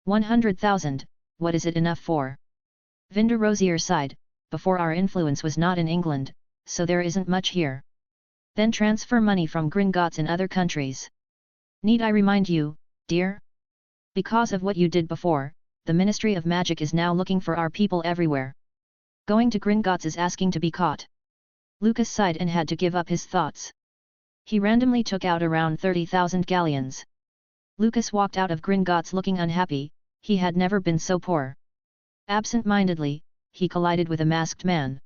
100,000, what is it enough for? Vinda Rosier sighed, before our influence was not in England, so there isn't much here. Then transfer money from Gringotts in other countries. Need I remind you, dear? Because of what you did before, the Ministry of Magic is now looking for our people everywhere. Going to Gringotts is asking to be caught. Lucas sighed and had to give up his thoughts. He randomly took out around 30,000 galleons. Lucas walked out of Gringotts looking unhappy, he had never been so poor. Absent-mindedly, he collided with a masked man.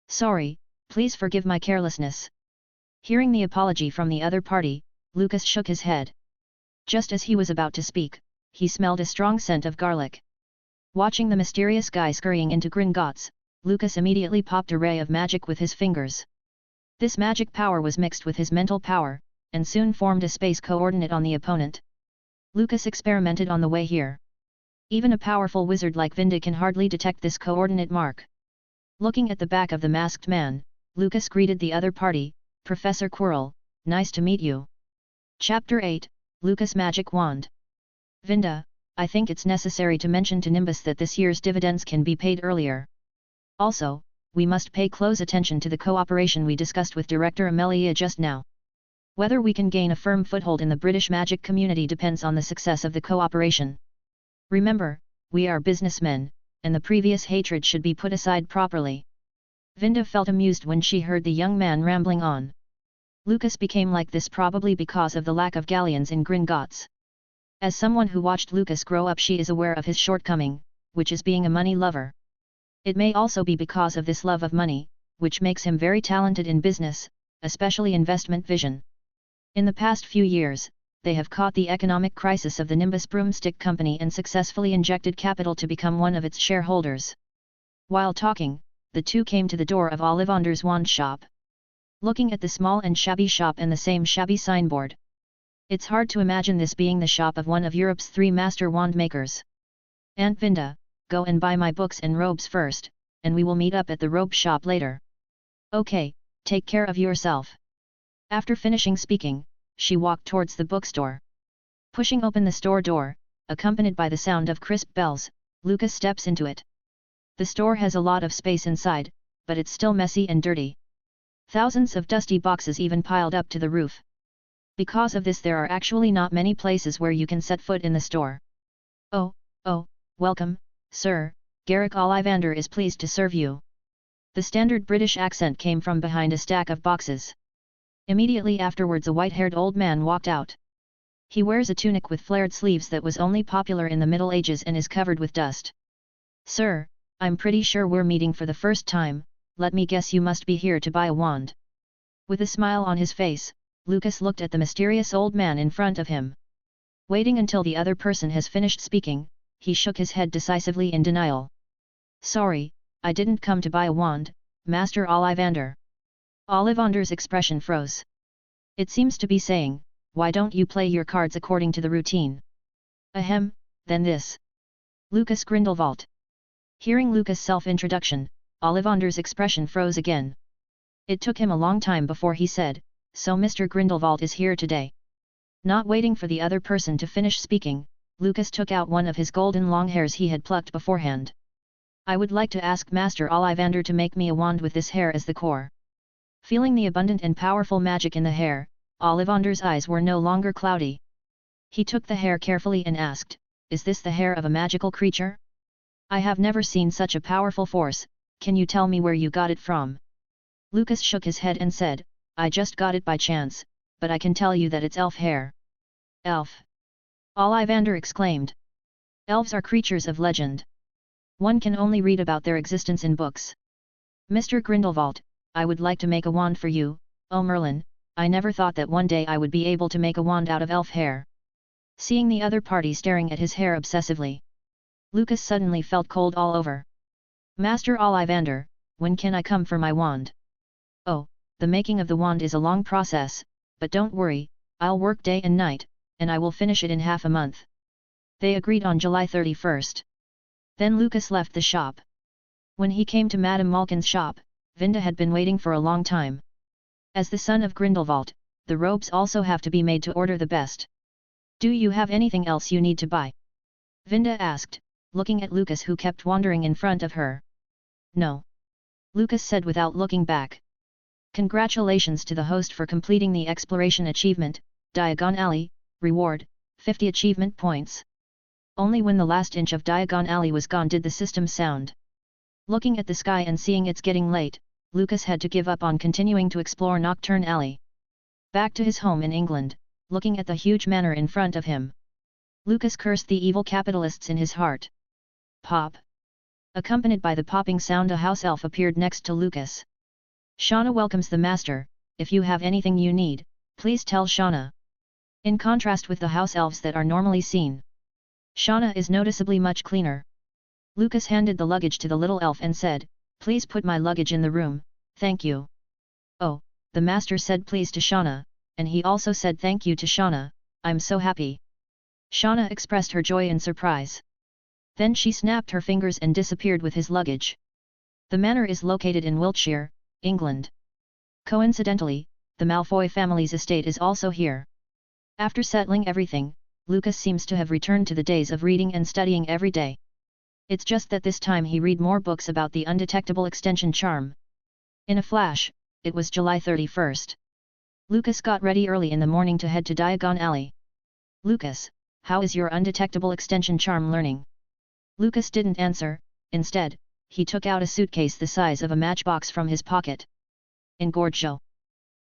Sorry, please forgive my carelessness. Hearing the apology from the other party, Lucas shook his head. Just as he was about to speak, he smelled a strong scent of garlic. Watching the mysterious guy scurrying into Gringotts, Lucas immediately popped a ray of magic with his fingers. This magic power was mixed with his mental power, and soon formed a space coordinate on the opponent. Lucas experimented on the way here. Even a powerful wizard like Vinda can hardly detect this coordinate mark. Looking at the back of the masked man, Lucas greeted the other party, Professor Quirrell, nice to meet you. Chapter 8, Lucas Magic Wand. Vinda, I think it's necessary to mention to Nimbus that this year's dividends can be paid earlier. Also, we must pay close attention to the cooperation we discussed with Director Amelia just now. Whether we can gain a firm foothold in the British magic community depends on the success of the cooperation. Remember, we are businessmen, and the previous hatred should be put aside properly. Vinda felt amused when she heard the young man rambling on. Lucas became like this probably because of the lack of galleons in Gringotts. As someone who watched Lucas grow up, she is aware of his shortcoming, which is being a money lover. It may also be because of this love of money, which makes him very talented in business, especially investment vision. In the past few years, they have caught the economic crisis of the Nimbus Broomstick Company and successfully injected capital to become one of its shareholders. While talking, the two came to the door of Ollivander's wand shop. Looking at the small and shabby shop and the same shabby signboard, it's hard to imagine this being the shop of one of Europe's 3 master wand makers. Aunt Vinda, go and buy my books and robes first, and we will meet up at the robe shop later. Okay, take care of yourself. After finishing speaking, she walked towards the bookstore. Pushing open the store door, accompanied by the sound of crisp bells, Lucas steps into it. The store has a lot of space inside, but it's still messy and dirty. Thousands of dusty boxes even piled up to the roof. Because of this, there are actually not many places where you can set foot in the store. Oh, welcome, sir, Garrick Ollivander is pleased to serve you. The standard British accent came from behind a stack of boxes. Immediately afterwards a white-haired old man walked out. He wears a tunic with flared sleeves that was only popular in the Middle Ages and is covered with dust. Sir, I'm pretty sure we're meeting for the first time, let me guess you must be here to buy a wand. With a smile on his face, Lucas looked at the mysterious old man in front of him. Waiting until the other person has finished speaking, he shook his head decisively in denial. Sorry, I didn't come to buy a wand, Master Ollivander. Ollivander's expression froze. It seems to be saying, why don't you play your cards according to the routine? Ahem, then this. Lucas Grindelwald. Hearing Lucas' self-introduction, Ollivander's expression froze again. It took him a long time before he said, so Mr. Grindelwald is here today. Not waiting for the other person to finish speaking, Lucas took out one of his golden long hairs he had plucked beforehand. I would like to ask Master Ollivander to make me a wand with this hair as the core. Feeling the abundant and powerful magic in the hair, Ollivander's eyes were no longer cloudy. He took the hair carefully and asked, is this the hair of a magical creature? I have never seen such a powerful force, can you tell me where you got it from? Lucas shook his head and said, I just got it by chance, but I can tell you that it's elf hair. Elf! Ollivander exclaimed. Elves are creatures of legend. One can only read about their existence in books. Mr. Grindelwald, I would like to make a wand for you, oh Merlin, I never thought that one day I would be able to make a wand out of elf hair. Seeing the other party staring at his hair obsessively, Lucas suddenly felt cold all over. Master Ollivander, when can I come for my wand? Oh, the making of the wand is a long process, but don't worry, I'll work day and night, and I will finish it in half a month. They agreed on July 31st. Then Lucas left the shop. When he came to Madame Malkin's shop, Vinda had been waiting for a long time. As the son of Grindelwald, the robes also have to be made to order the best. Do you have anything else you need to buy? Vinda asked, looking at Lucas who kept wandering in front of her. No. Lucas said without looking back. Congratulations to the host for completing the exploration achievement, Diagon Alley, reward, 50 achievement points. Only when the last inch of Diagon Alley was gone did the system sound. Looking at the sky and seeing it's getting late, Lucas had to give up on continuing to explore Nocturne Alley. Back to his home in England, looking at the huge manor in front of him, Lucas cursed the evil capitalists in his heart. Pop! Accompanied by the popping sound, a house elf appeared next to Lucas. Shauna welcomes the master, if you have anything you need, please tell Shauna. In contrast with the house elves that are normally seen, Shauna is noticeably much cleaner. Lucas handed the luggage to the little elf and said, please put my luggage in the room, thank you. Oh, the master said please to Shauna, and he also said thank you to Shauna, I'm so happy. Shauna expressed her joy and surprise. Then she snapped her fingers and disappeared with his luggage. The manor is located in Wiltshire, England. Coincidentally, the Malfoy family's estate is also here. After settling everything, Lucas seems to have returned to the days of reading and studying every day. It's just that this time he read more books about the undetectable extension charm. In a flash, it was July 31st. Lucas got ready early in the morning to head to Diagon Alley. Lucas, how is your undetectable extension charm learning? Lucas didn't answer, instead, he took out a suitcase the size of a matchbox from his pocket. Engorgio.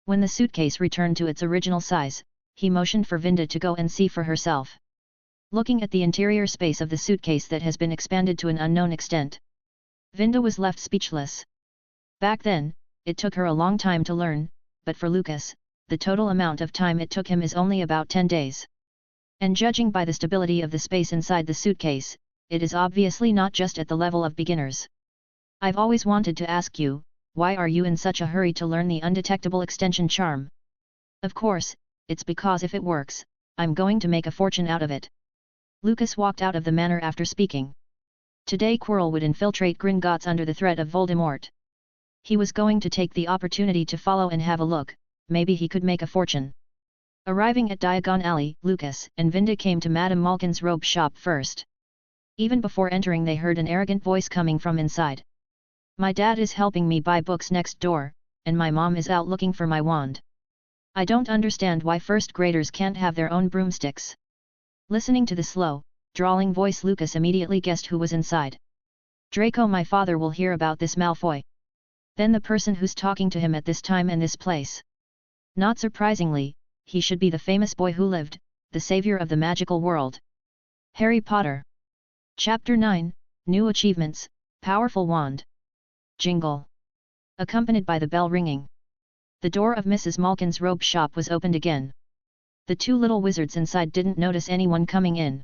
When the suitcase returned to its original size, he motioned for Vinda to go and see for herself. Looking at the interior space of the suitcase that has been expanded to an unknown extent, Vinda was left speechless. Back then, it took her a long time to learn, but for Lucas, the total amount of time it took him is only about 10 days. And judging by the stability of the space inside the suitcase, it is obviously not just at the level of beginners. I've always wanted to ask you, why are you in such a hurry to learn the undetectable extension charm? Of course, it's because if it works, I'm going to make a fortune out of it. Lucas walked out of the manor after speaking. Today Quirrell would infiltrate Gringotts under the threat of Voldemort. He was going to take the opportunity to follow and have a look, maybe he could make a fortune. Arriving at Diagon Alley, Lucas and Vinda came to Madame Malkin's robe shop first. Even before entering they heard an arrogant voice coming from inside. My dad is helping me buy books next door, and my mom is out looking for my wand. I don't understand why first graders can't have their own broomsticks. Listening to the slow, drawling voice, Lucas immediately guessed who was inside. Draco, my father will hear about this, Malfoy. Then the person who's talking to him at this time and this place. Not surprisingly, he should be the famous boy who lived, the savior of the magical world. Harry Potter. Chapter 9, New Achievements, Powerful Wand. Jingle. Accompanied by the bell ringing, the door of Mrs. Malkin's robe shop was opened again. The two little wizards inside didn't notice anyone coming in.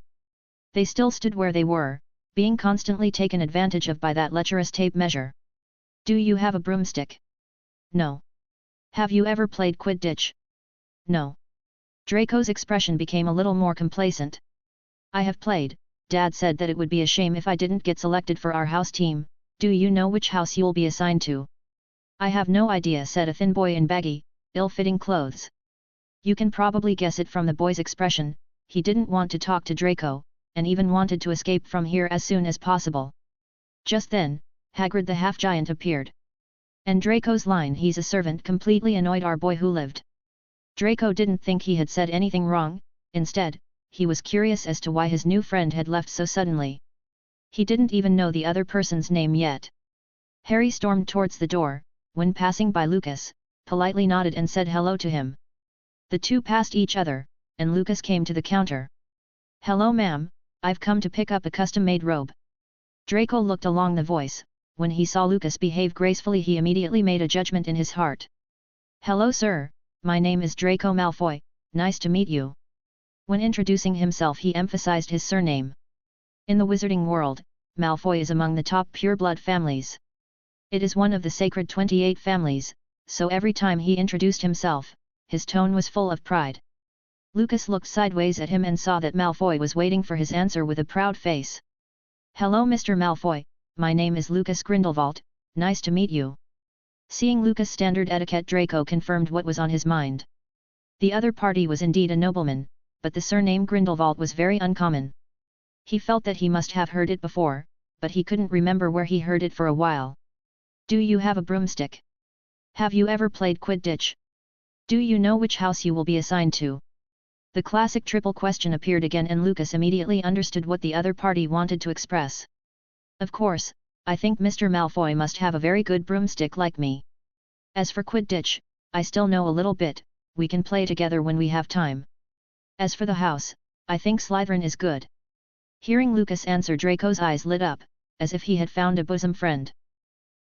They still stood where they were, being constantly taken advantage of by that lecherous tape measure. Do you have a broomstick? No. Have you ever played Quidditch? No. Draco's expression became a little more complacent. I have played. Dad said that it would be a shame if I didn't get selected for our house team. Do you know which house you'll be assigned to? I have no idea, said a thin boy in baggy, ill-fitting clothes. You can probably guess it from the boy's expression. He didn't want to talk to Draco, and even wanted to escape from here as soon as possible. Just then, Hagrid the half-giant appeared. And Draco's line, "He's a servant," completely annoyed our boy who lived. Draco didn't think he had said anything wrong, instead, he was curious as to why his new friend had left so suddenly. He didn't even know the other person's name yet. Harry stormed towards the door, when passing by Lucas, politely nodded and said hello to him. The two passed each other, and Lucas came to the counter. Hello ma'am, I've come to pick up a custom-made robe. Draco looked along the voice. When he saw Lucas behave gracefully, he immediately made a judgment in his heart. Hello sir, my name is Draco Malfoy, nice to meet you. When introducing himself he emphasized his surname. In the wizarding world, Malfoy is among the top pureblood families. It is one of the sacred 28 families, so every time he introduced himself, his tone was full of pride. Lucas looked sideways at him and saw that Malfoy was waiting for his answer with a proud face. Hello Mr. Malfoy, my name is Lucas Grindelwald, nice to meet you. Seeing Lucas' standard etiquette, Draco confirmed what was on his mind. The other party was indeed a nobleman, but the surname Grindelwald was very uncommon. He felt that he must have heard it before, but he couldn't remember where he heard it for a while. Do you have a broomstick? Have you ever played Quidditch? Do you know which house you will be assigned to? The classic triple question appeared again, and Lucas immediately understood what the other party wanted to express. Of course, I think Mr. Malfoy must have a very good broomstick like me. As for Quidditch, I still know a little bit, we can play together when we have time. As for the house, I think Slytherin is good. Hearing Lucas answer, Draco's eyes lit up, as if he had found a bosom friend.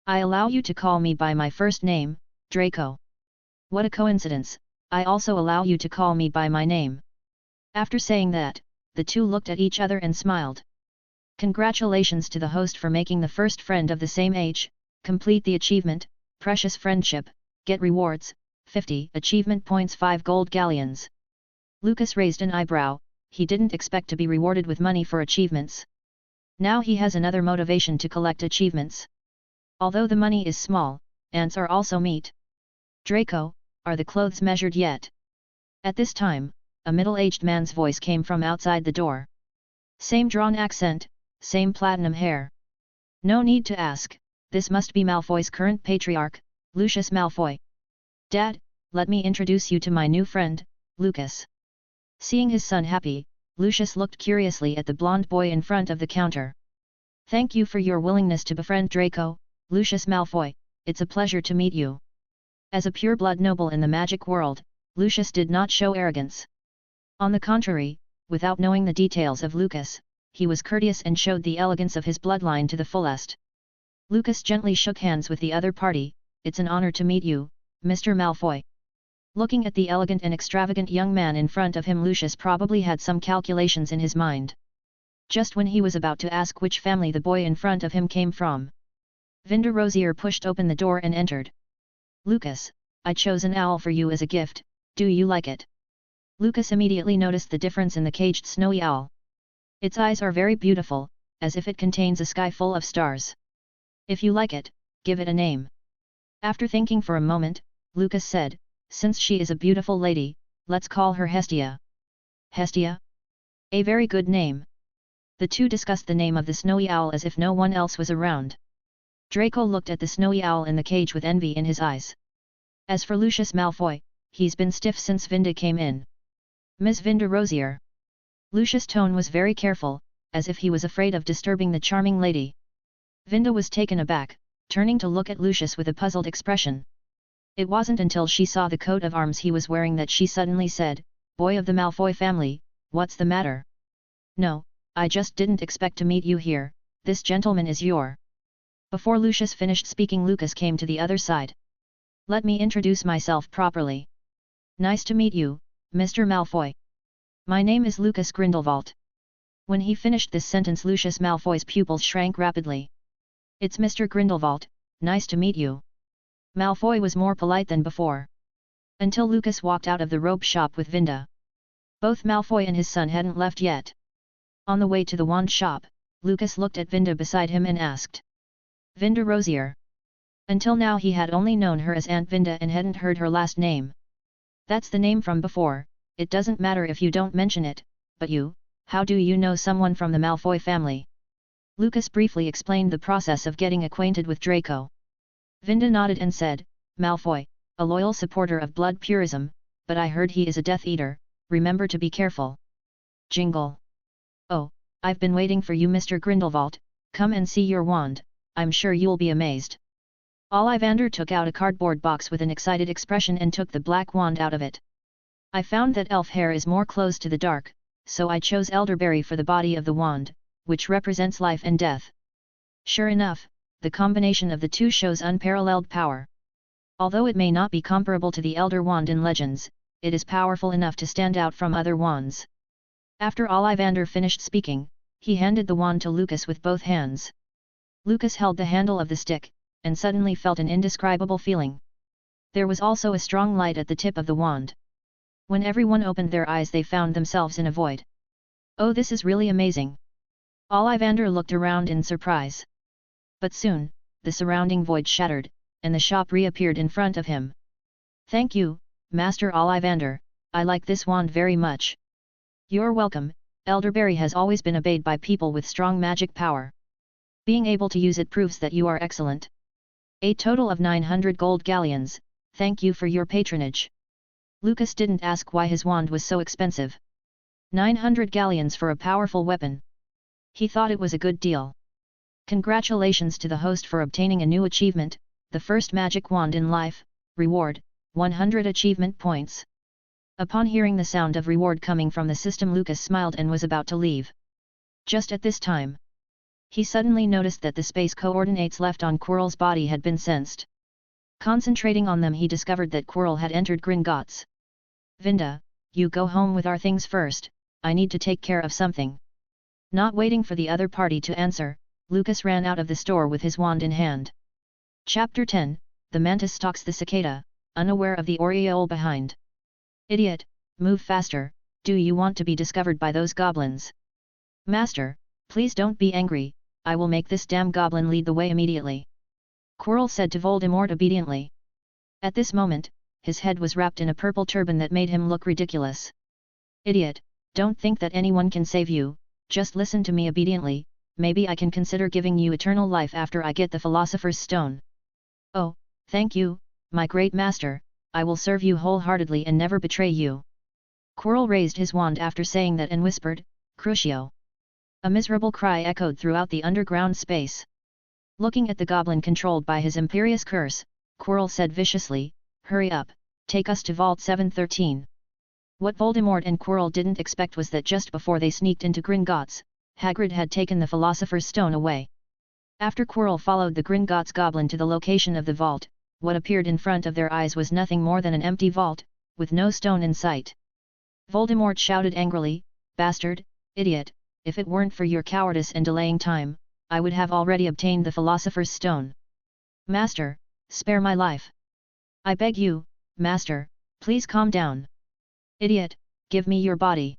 I allow you to call me by my first name, Draco. What a coincidence, I also allow you to call me by my name. After saying that, the two looked at each other and smiled. Congratulations to the host for making the first friend of the same age. Complete the achievement, Precious Friendship, get rewards, 50 achievement points, 5 gold galleons. Lucas raised an eyebrow, he didn't expect to be rewarded with money for achievements. Now he has another motivation to collect achievements. Although the money is small, ants are also meat. Draco, are the clothes measured yet? At this time, a middle-aged man's voice came from outside the door. Same drawn accent, same platinum hair. No need to ask, this must be Malfoy's current patriarch, Lucius Malfoy. Dad, let me introduce you to my new friend, Lucas. Seeing his son happy, Lucius looked curiously at the blonde boy in front of the counter. Thank you for your willingness to befriend Draco, Lucius Malfoy, it's a pleasure to meet you. As a pure-blood noble in the magic world, Lucius did not show arrogance. On the contrary, without knowing the details of Lucas, he was courteous and showed the elegance of his bloodline to the fullest. Lucas gently shook hands with the other party. It's an honor to meet you, Mr. Malfoy. Looking at the elegant and extravagant young man in front of him, Lucius probably had some calculations in his mind. Just when he was about to ask which family the boy in front of him came from, Vinda Rosier pushed open the door and entered. Lucas, I chose an owl for you as a gift, do you like it? Lucas immediately noticed the difference in the caged snowy owl. Its eyes are very beautiful, as if it contains a sky full of stars. If you like it, give it a name. After thinking for a moment, Lucas said, since she is a beautiful lady, let's call her Hestia. Hestia? A very good name. The two discussed the name of the snowy owl as if no one else was around. Draco looked at the snowy owl in the cage with envy in his eyes. As for Lucius Malfoy, he's been stiff since Vinda came in. Ms. Vinda Rosier. Lucius' tone was very careful, as if he was afraid of disturbing the charming lady. Vinda was taken aback, turning to look at Lucius with a puzzled expression. It wasn't until she saw the coat of arms he was wearing that she suddenly said, Boy of the Malfoy family, what's the matter? No, I just didn't expect to meet you here, this gentleman is your... Before Lucius finished speaking, Lucas came to the other side. Let me introduce myself properly. Nice to meet you, Mr. Malfoy. My name is Lucas Grindelwald. When he finished this sentence, Lucius Malfoy's pupils shrank rapidly. It's Mr. Grindelwald, nice to meet you. Malfoy was more polite than before. Until Lucas walked out of the robe shop with Vinda. Both Malfoy and his son hadn't left yet. On the way to the wand shop, Lucas looked at Vinda beside him and asked. Vinda Rosier. Until now he had only known her as Aunt Vinda and hadn't heard her last name. That's the name from before, it doesn't matter if you don't mention it, but you, how do you know someone from the Malfoy family? Lucas briefly explained the process of getting acquainted with Draco. Vinda nodded and said, Malfoy, a loyal supporter of blood purism, but I heard he is a Death Eater, remember to be careful. Jingle. Oh, I've been waiting for you, Mr. Grindelwald, come and see your wand, I'm sure you'll be amazed. Ollivander took out a cardboard box with an excited expression and took the black wand out of it. I found that elf hair is more close to the dark, so I chose elderberry for the body of the wand, which represents life and death. Sure enough, the combination of the two shows unparalleled power. Although it may not be comparable to the Elder Wand in Legends, it is powerful enough to stand out from other wands. After Ollivander finished speaking, he handed the wand to Lucas with both hands. Lucas held the handle of the stick, and suddenly felt an indescribable feeling. There was also a strong light at the tip of the wand. When everyone opened their eyes, they found themselves in a void. Oh, this is really amazing! Ollivander looked around in surprise. But soon, the surrounding void shattered, and the shop reappeared in front of him. Thank you, Master Ollivander, I like this wand very much. You're welcome, elderberry has always been obeyed by people with strong magic power. Being able to use it proves that you are excellent. A total of 900 gold galleons, thank you for your patronage. Lucas didn't ask why his wand was so expensive. 900 galleons for a powerful weapon. He thought it was a good deal. Congratulations to the host for obtaining a new achievement, the first magic wand in life, reward, 100 achievement points. Upon hearing the sound of reward coming from the system, Lucas smiled and was about to leave. Just at this time, he suddenly noticed that the space coordinates left on Quirrell's body had been sensed. Concentrating on them, he discovered that Quirrell had entered Gringotts. Vinda, you go home with our things first, I need to take care of something. Not waiting for the other party to answer, Lucas ran out of the store with his wand in hand. Chapter 10, The Mantis stalks the cicada, unaware of the aureole behind. Idiot, move faster, do you want to be discovered by those goblins? Master, please don't be angry, I will make this damn goblin lead the way immediately. Quirrell said to Voldemort obediently. At this moment, his head was wrapped in a purple turban that made him look ridiculous. Idiot, don't think that anyone can save you, just listen to me obediently, maybe I can consider giving you eternal life after I get the Philosopher's Stone. Oh, thank you, my great master, I will serve you wholeheartedly and never betray you. Quirrell raised his wand after saying that and whispered, Crucio. A miserable cry echoed throughout the underground space. Looking at the goblin controlled by his imperious curse, Quirrell said viciously, hurry up, take us to Vault 713. What Voldemort and Quirrell didn't expect was that just before they sneaked into Gringotts, Hagrid had taken the Philosopher's Stone away. After Quirrell followed the Gringotts goblin to the location of the vault, what appeared in front of their eyes was nothing more than an empty vault, with no stone in sight. Voldemort shouted angrily, bastard, idiot, if it weren't for your cowardice and delaying time, I would have already obtained the Philosopher's Stone. Master, spare my life. I beg you, Master, please calm down. Idiot, give me your body.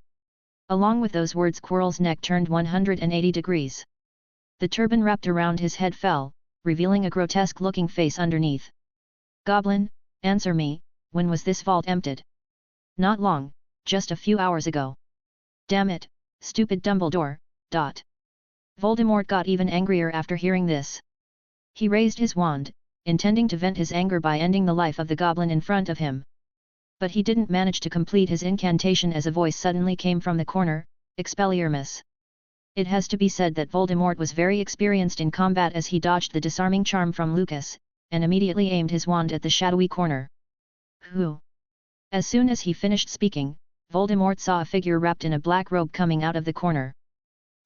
Along with those words Quirrell's neck turned 180 degrees. The turban wrapped around his head fell, revealing a grotesque-looking face underneath. Goblin, answer me, when was this vault emptied? Not long, just a few hours ago. Damn it, stupid Dumbledore, ... Voldemort got even angrier after hearing this. He raised his wand, intending to vent his anger by ending the life of the goblin in front of him. But he didn't manage to complete his incantation as a voice suddenly came from the corner, Expelliarmus. It has to be said that Voldemort was very experienced in combat as he dodged the disarming charm from Lucas, and immediately aimed his wand at the shadowy corner. Who? As soon as he finished speaking, Voldemort saw a figure wrapped in a black robe coming out of the corner.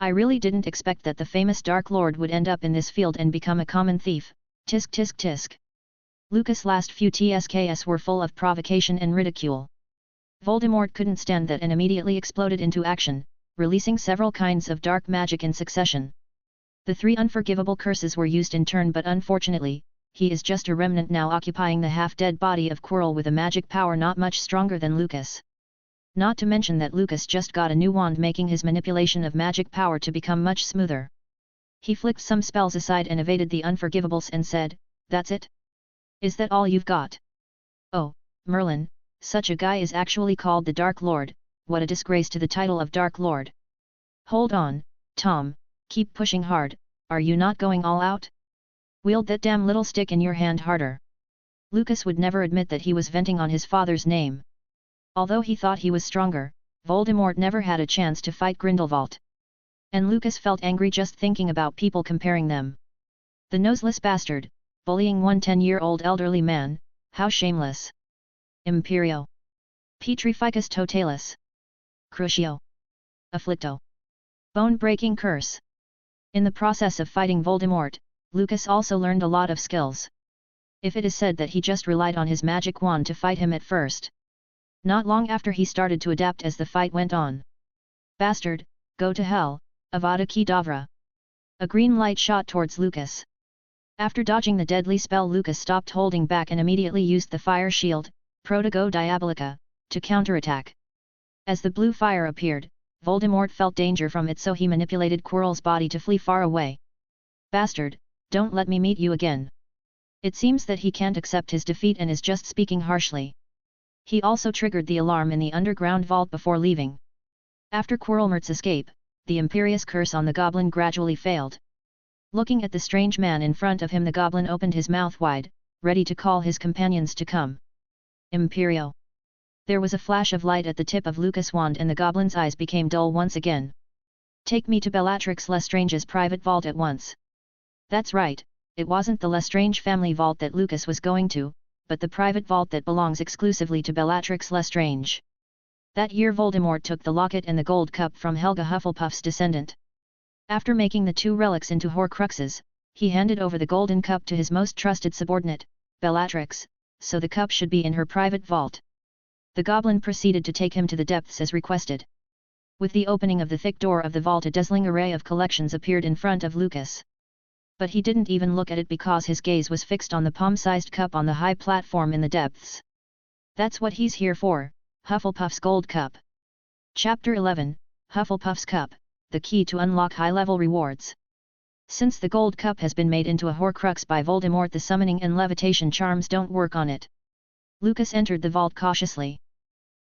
I really didn't expect that the famous Dark Lord would end up in this field and become a common thief, tisk tisk tisk. Lucas' last few TSKs were full of provocation and ridicule. Voldemort couldn't stand that and immediately exploded into action, releasing several kinds of dark magic in succession. The 3 unforgivable curses were used in turn, but unfortunately, he is just a remnant now occupying the half-dead body of Quirrell with a magic power not much stronger than Lucas. Not to mention that Lucas just got a new wand, making his manipulation of magic power to become much smoother. He flicked some spells aside and evaded the unforgivables and said, that's it? Is that all you've got? Oh, Merlin, such a guy is actually called the Dark Lord, what a disgrace to the title of Dark Lord. Hold on, Tom, keep pushing hard, are you not going all out? Wield that damn little stick in your hand harder. Lucas would never admit that he was venting on his father's name. Although he thought he was stronger, Voldemort never had a chance to fight Grindelwald. And Lucas felt angry just thinking about people comparing them. The noseless bastard, bullying one 10-year-old elderly man, how shameless. Imperio. Petrificus totalis. Crucio. Afflicto. Bone-breaking curse. In the process of fighting Voldemort, Lucas also learned a lot of skills. If it is said that he just relied on his magic wand to fight him at first. Not long after he started to adapt as the fight went on. Bastard, go to hell, Avada Kedavra. A green light shot towards Lucas. After dodging the deadly spell, Lucas stopped holding back and immediately used the fire shield, Protego Diabolica, to counterattack. As the blue fire appeared, Voldemort felt danger from it, so he manipulated Quirrell's body to flee far away. Bastard, don't let me meet you again. It seems that he can't accept his defeat and is just speaking harshly. He also triggered the alarm in the underground vault before leaving. After Quirrellmort's escape, the imperious curse on the goblin gradually failed. Looking at the strange man in front of him, the goblin opened his mouth wide, ready to call his companions to come. Imperio. There was a flash of light at the tip of Lucas' wand and the goblin's eyes became dull once again. Take me to Bellatrix Lestrange's private vault at once. That's right, it wasn't the Lestrange family vault that Lucas was going to, but the private vault that belongs exclusively to Bellatrix Lestrange. That year Voldemort took the locket and the gold cup from Helga Hufflepuff's descendant. After making the 2 relics into Horcruxes, he handed over the golden cup to his most trusted subordinate, Bellatrix, so the cup should be in her private vault. The goblin proceeded to take him to the depths as requested. With the opening of the thick door of the vault, a dazzling array of collections appeared in front of Lucas. But he didn't even look at it because his gaze was fixed on the palm-sized cup on the high platform in the depths. That's what he's here for, Hufflepuff's Gold Cup. Chapter 11, Hufflepuff's Cup, the key to unlock high-level rewards. Since the Gold Cup has been made into a Horcrux by Voldemort, the summoning and levitation charms don't work on it. Lucas entered the vault cautiously.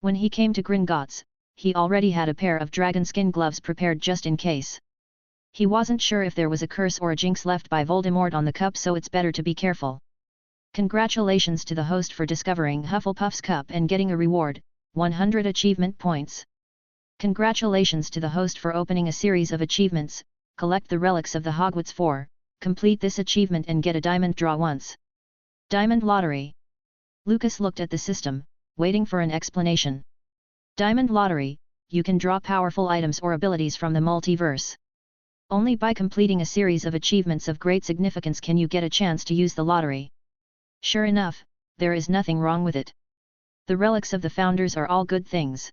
When he came to Gringotts, he already had a pair of dragon skin gloves prepared just in case. He wasn't sure if there was a curse or a jinx left by Voldemort on the cup, so it's better to be careful. Congratulations to the host for discovering Hufflepuff's cup and getting a reward, 100 achievement points. Congratulations to the host for opening a series of achievements, collect the relics of the Hogwarts 4, complete this achievement and get a diamond draw once. Diamond Lottery. Lucas looked at the system, waiting for an explanation. Diamond Lottery, you can draw powerful items or abilities from the multiverse. Only by completing a series of achievements of great significance can you get a chance to use the lottery. Sure enough, there is nothing wrong with it. The relics of the founders are all good things.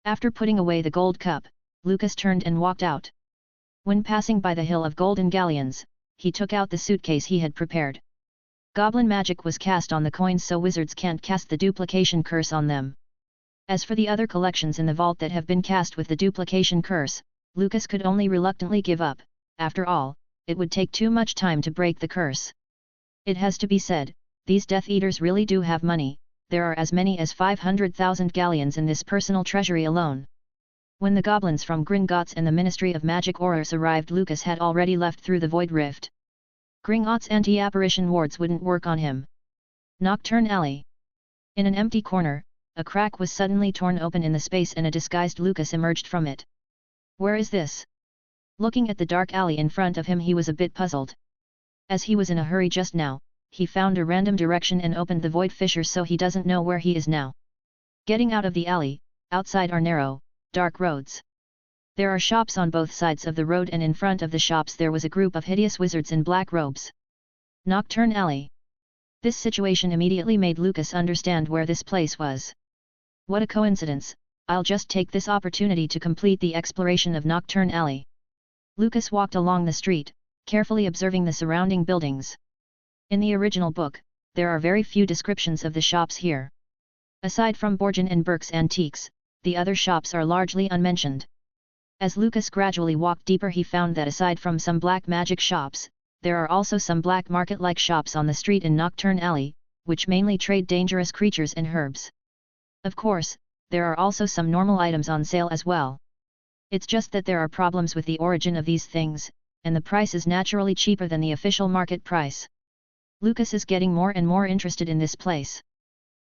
After putting away the gold cup, Lucas turned and walked out. When passing by the hill of golden galleons, he took out the suitcase he had prepared. Goblin magic was cast on the coins, so wizards can't cast the duplication curse on them. As for the other collections in the vault that have been cast with the duplication curse, Lucas could only reluctantly give up. After all, it would take too much time to break the curse. It has to be said, these Death Eaters really do have money. There are as many as 500,000 galleons in this personal treasury alone. When the goblins from Gringotts and the Ministry of Magic Horrors arrived, Lucas had already left through the Void Rift. Gringotts' anti-apparition wards wouldn't work on him. Nocturne Alley. In an empty corner, a crack was suddenly torn open in the space and a disguised Lucas emerged from it. Where is this? Looking at the dark alley in front of him, he was a bit puzzled. As he was in a hurry just now, he found a random direction and opened the void fissure, so he doesn't know where he is now. Getting out of the alley, outside are narrow, dark roads. There are shops on both sides of the road, and in front of the shops there was a group of hideous wizards in black robes. Nocturne Alley. This situation immediately made Lucas understand where this place was. What a coincidence, I'll just take this opportunity to complete the exploration of Nocturne Alley. Lucas walked along the street, carefully observing the surrounding buildings. In the original book, there are very few descriptions of the shops here. Aside from Borgin and Burke's Antiques, the other shops are largely unmentioned. As Lucas gradually walked deeper, he found that aside from some black magic shops, there are also some black market-like shops on the street in Nocturne Alley, which mainly trade dangerous creatures and herbs. Of course, there are also some normal items on sale as well. It's just that there are problems with the origin of these things, and the price is naturally cheaper than the official market price. Lucas is getting more and more interested in this place.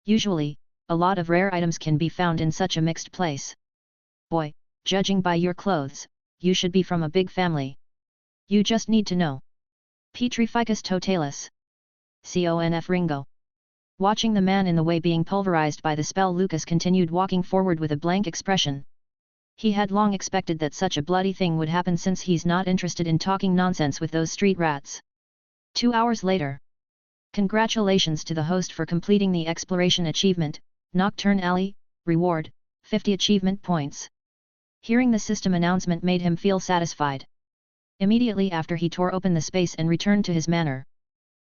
Usually, a lot of rare items can be found in such a mixed place. Boy, judging by your clothes, you should be from a big family. You just need to know. Petrificus totalis. Conf Ringo. Watching the man in the way being pulverized by the spell, Lucas continued walking forward with a blank expression. He had long expected that such a bloody thing would happen, since he's not interested in talking nonsense with those street rats. 2 hours later. Congratulations to the host for completing the exploration achievement, Nocturne Alley, reward, 50 achievement points. Hearing the system announcement made him feel satisfied. Immediately after, he tore open the space and returned to his manor.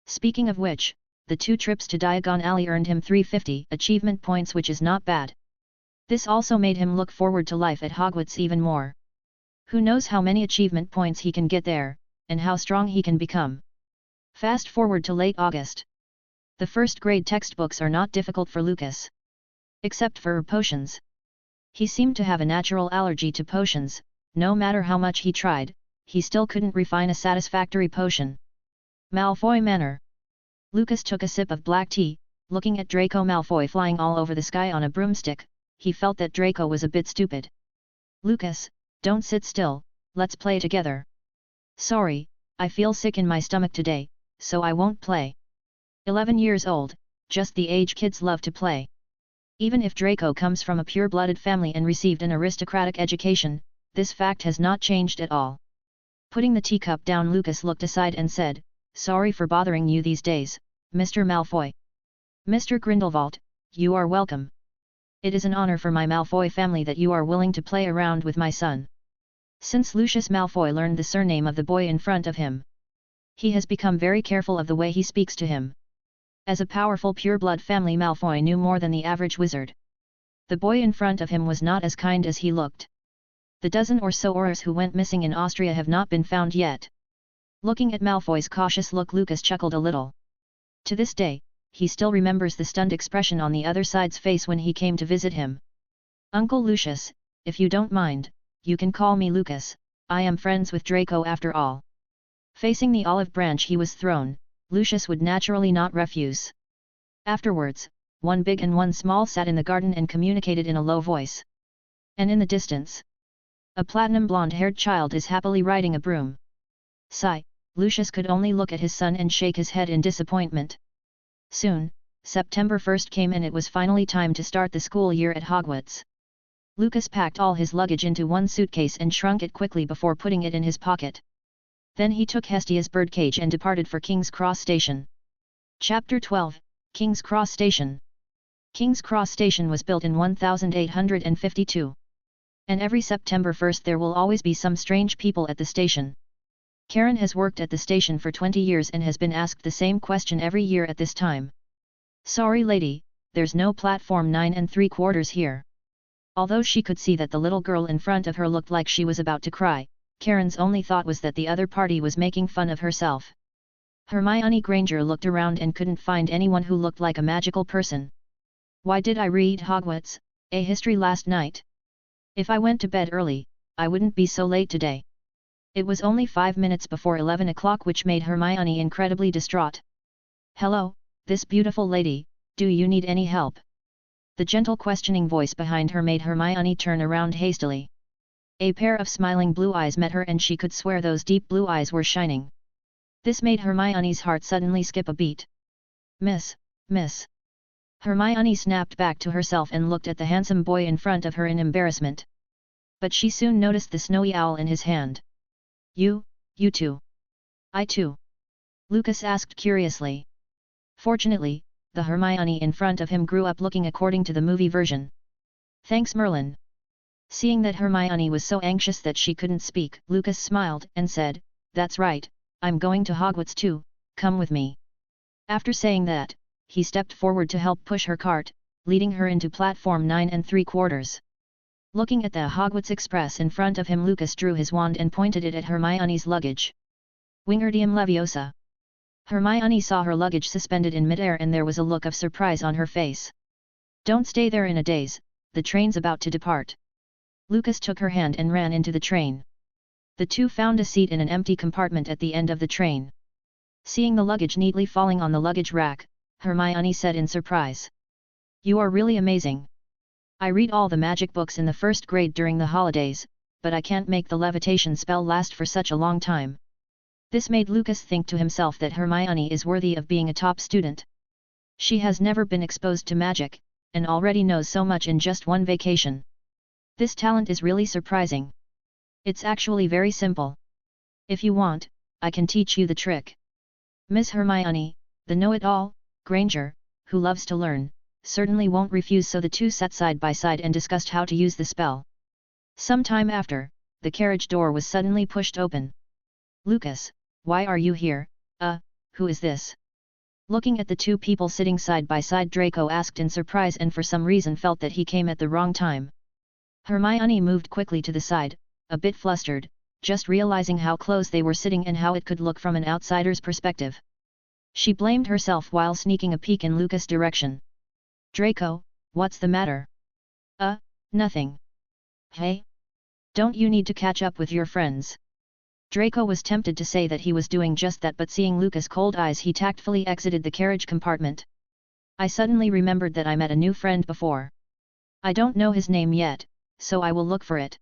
Speaking of which, the 2 trips to Diagon Alley earned him 350 achievement points, which is not bad. This also made him look forward to life at Hogwarts even more. Who knows how many achievement points he can get there, and how strong he can become. Fast forward to late August. The first grade textbooks are not difficult for Lucas. Except for potions. He seemed to have a natural allergy to potions. No matter how much he tried, he still couldn't refine a satisfactory potion. Malfoy Manor. Lucas took a sip of black tea, looking at Draco Malfoy flying all over the sky on a broomstick. He felt that Draco was a bit stupid. Lucas, don't sit still, let's play together. Sorry, I feel sick in my stomach today, so I won't play. 11 years old, just the age kids love to play. Even if Draco comes from a pure-blooded family and received an aristocratic education, this fact has not changed at all. Putting the teacup down, Lucas looked aside and said, "Sorry for bothering you these days, Mr. Malfoy." "Mr. Grindelwald, you are welcome. It is an honor for my Malfoy family that you are willing to play around with my son." Since Lucius Malfoy learned the surname of the boy in front of him, he has become very careful of the way he speaks to him. As a powerful pure-blood family, Malfoy knew more than the average wizard. The boy in front of him was not as kind as he looked. The dozen or so Aurors who went missing in Austria have not been found yet. Looking at Malfoy's cautious look, Lucas chuckled a little. To this day, he still remembers the stunned expression on the other side's face when he came to visit him. "Uncle Lucius, if you don't mind, you can call me Lucas, I am friends with Draco after all. Facing the olive branch he was thrown, Lucius would naturally not refuse. Afterwards, one big and one small sat in the garden and communicated in a low voice. And in the distance, a platinum blonde-haired child is happily riding a broom. Sigh, Lucius could only look at his son and shake his head in disappointment. Soon, September 1st came and it was finally time to start the school year at Hogwarts. Lucas packed all his luggage into one suitcase and shrunk it quickly before putting it in his pocket. Then he took Hestia's birdcage and departed for King's Cross Station. Chapter 12, King's Cross Station. King's Cross Station was built in 1852. And every September 1st there will always be some strange people at the station. Karen has worked at the station for 20 years and has been asked the same question every year at this time. Sorry lady, there's no platform 9 3/4 here. Although she could see that the little girl in front of her looked like she was about to cry, Karen's only thought was that the other party was making fun of herself. Hermione Granger looked around and couldn't find anyone who looked like a magical person. Why did I read Hogwarts, a history last night? If I went to bed early, I wouldn't be so late today. It was only 5 minutes before 11 o'clock, which made Hermione incredibly distraught. Hello, this beautiful lady, do you need any help? The gentle questioning voice behind her made Hermione turn around hastily. A pair of smiling blue eyes met her and she could swear those deep blue eyes were shining. This made Hermione's heart suddenly skip a beat. Miss. Hermione snapped back to herself and looked at the handsome boy in front of her in embarrassment. But she soon noticed the snowy owl in his hand. You too? I too? Lucas asked curiously. Fortunately, the Hermione in front of him grew up looking according to the movie version. Thanks Merlin. Seeing that Hermione was so anxious that she couldn't speak, Lucas smiled and said, That's right, I'm going to Hogwarts too, come with me. After saying that, he stepped forward to help push her cart, leading her into platform 9 3/4. Looking at the Hogwarts Express in front of him, Lucas drew his wand and pointed it at Hermione's luggage. Wingardium Leviosa. Hermione saw her luggage suspended in midair and there was a look of surprise on her face. Don't stay there in a daze, the train's about to depart. Lucas took her hand and ran into the train. The two found a seat in an empty compartment at the end of the train. Seeing the luggage neatly falling on the luggage rack, Hermione said in surprise. You are really amazing. I read all the magic books in the first grade during the holidays, but I can't make the levitation spell last for such a long time. This made Lucas think to himself that Hermione is worthy of being a top student. She has never been exposed to magic, and already knows so much in just one vacation. This talent is really surprising. It's actually very simple. If you want, I can teach you the trick. Miss Hermione, the know-it-all, Granger, who loves to learn, certainly won't refuse, so the two sat side by side and discussed how to use the spell. Some time after, the carriage door was suddenly pushed open. Lucas, why are you here? Who is this? Looking at the two people sitting side by side, Draco asked in surprise and for some reason felt that he came at the wrong time. Hermione moved quickly to the side, a bit flustered, just realizing how close they were sitting and how it could look from an outsider's perspective. She blamed herself while sneaking a peek in Lucas' direction. Draco, what's the matter? Nothing. Hey? Don't you need to catch up with your friends? Draco was tempted to say that he was doing just that, but seeing Lucas' cold eyes he tactfully exited the carriage compartment. I suddenly remembered that I met a new friend before. I don't know his name yet, so I will look for it.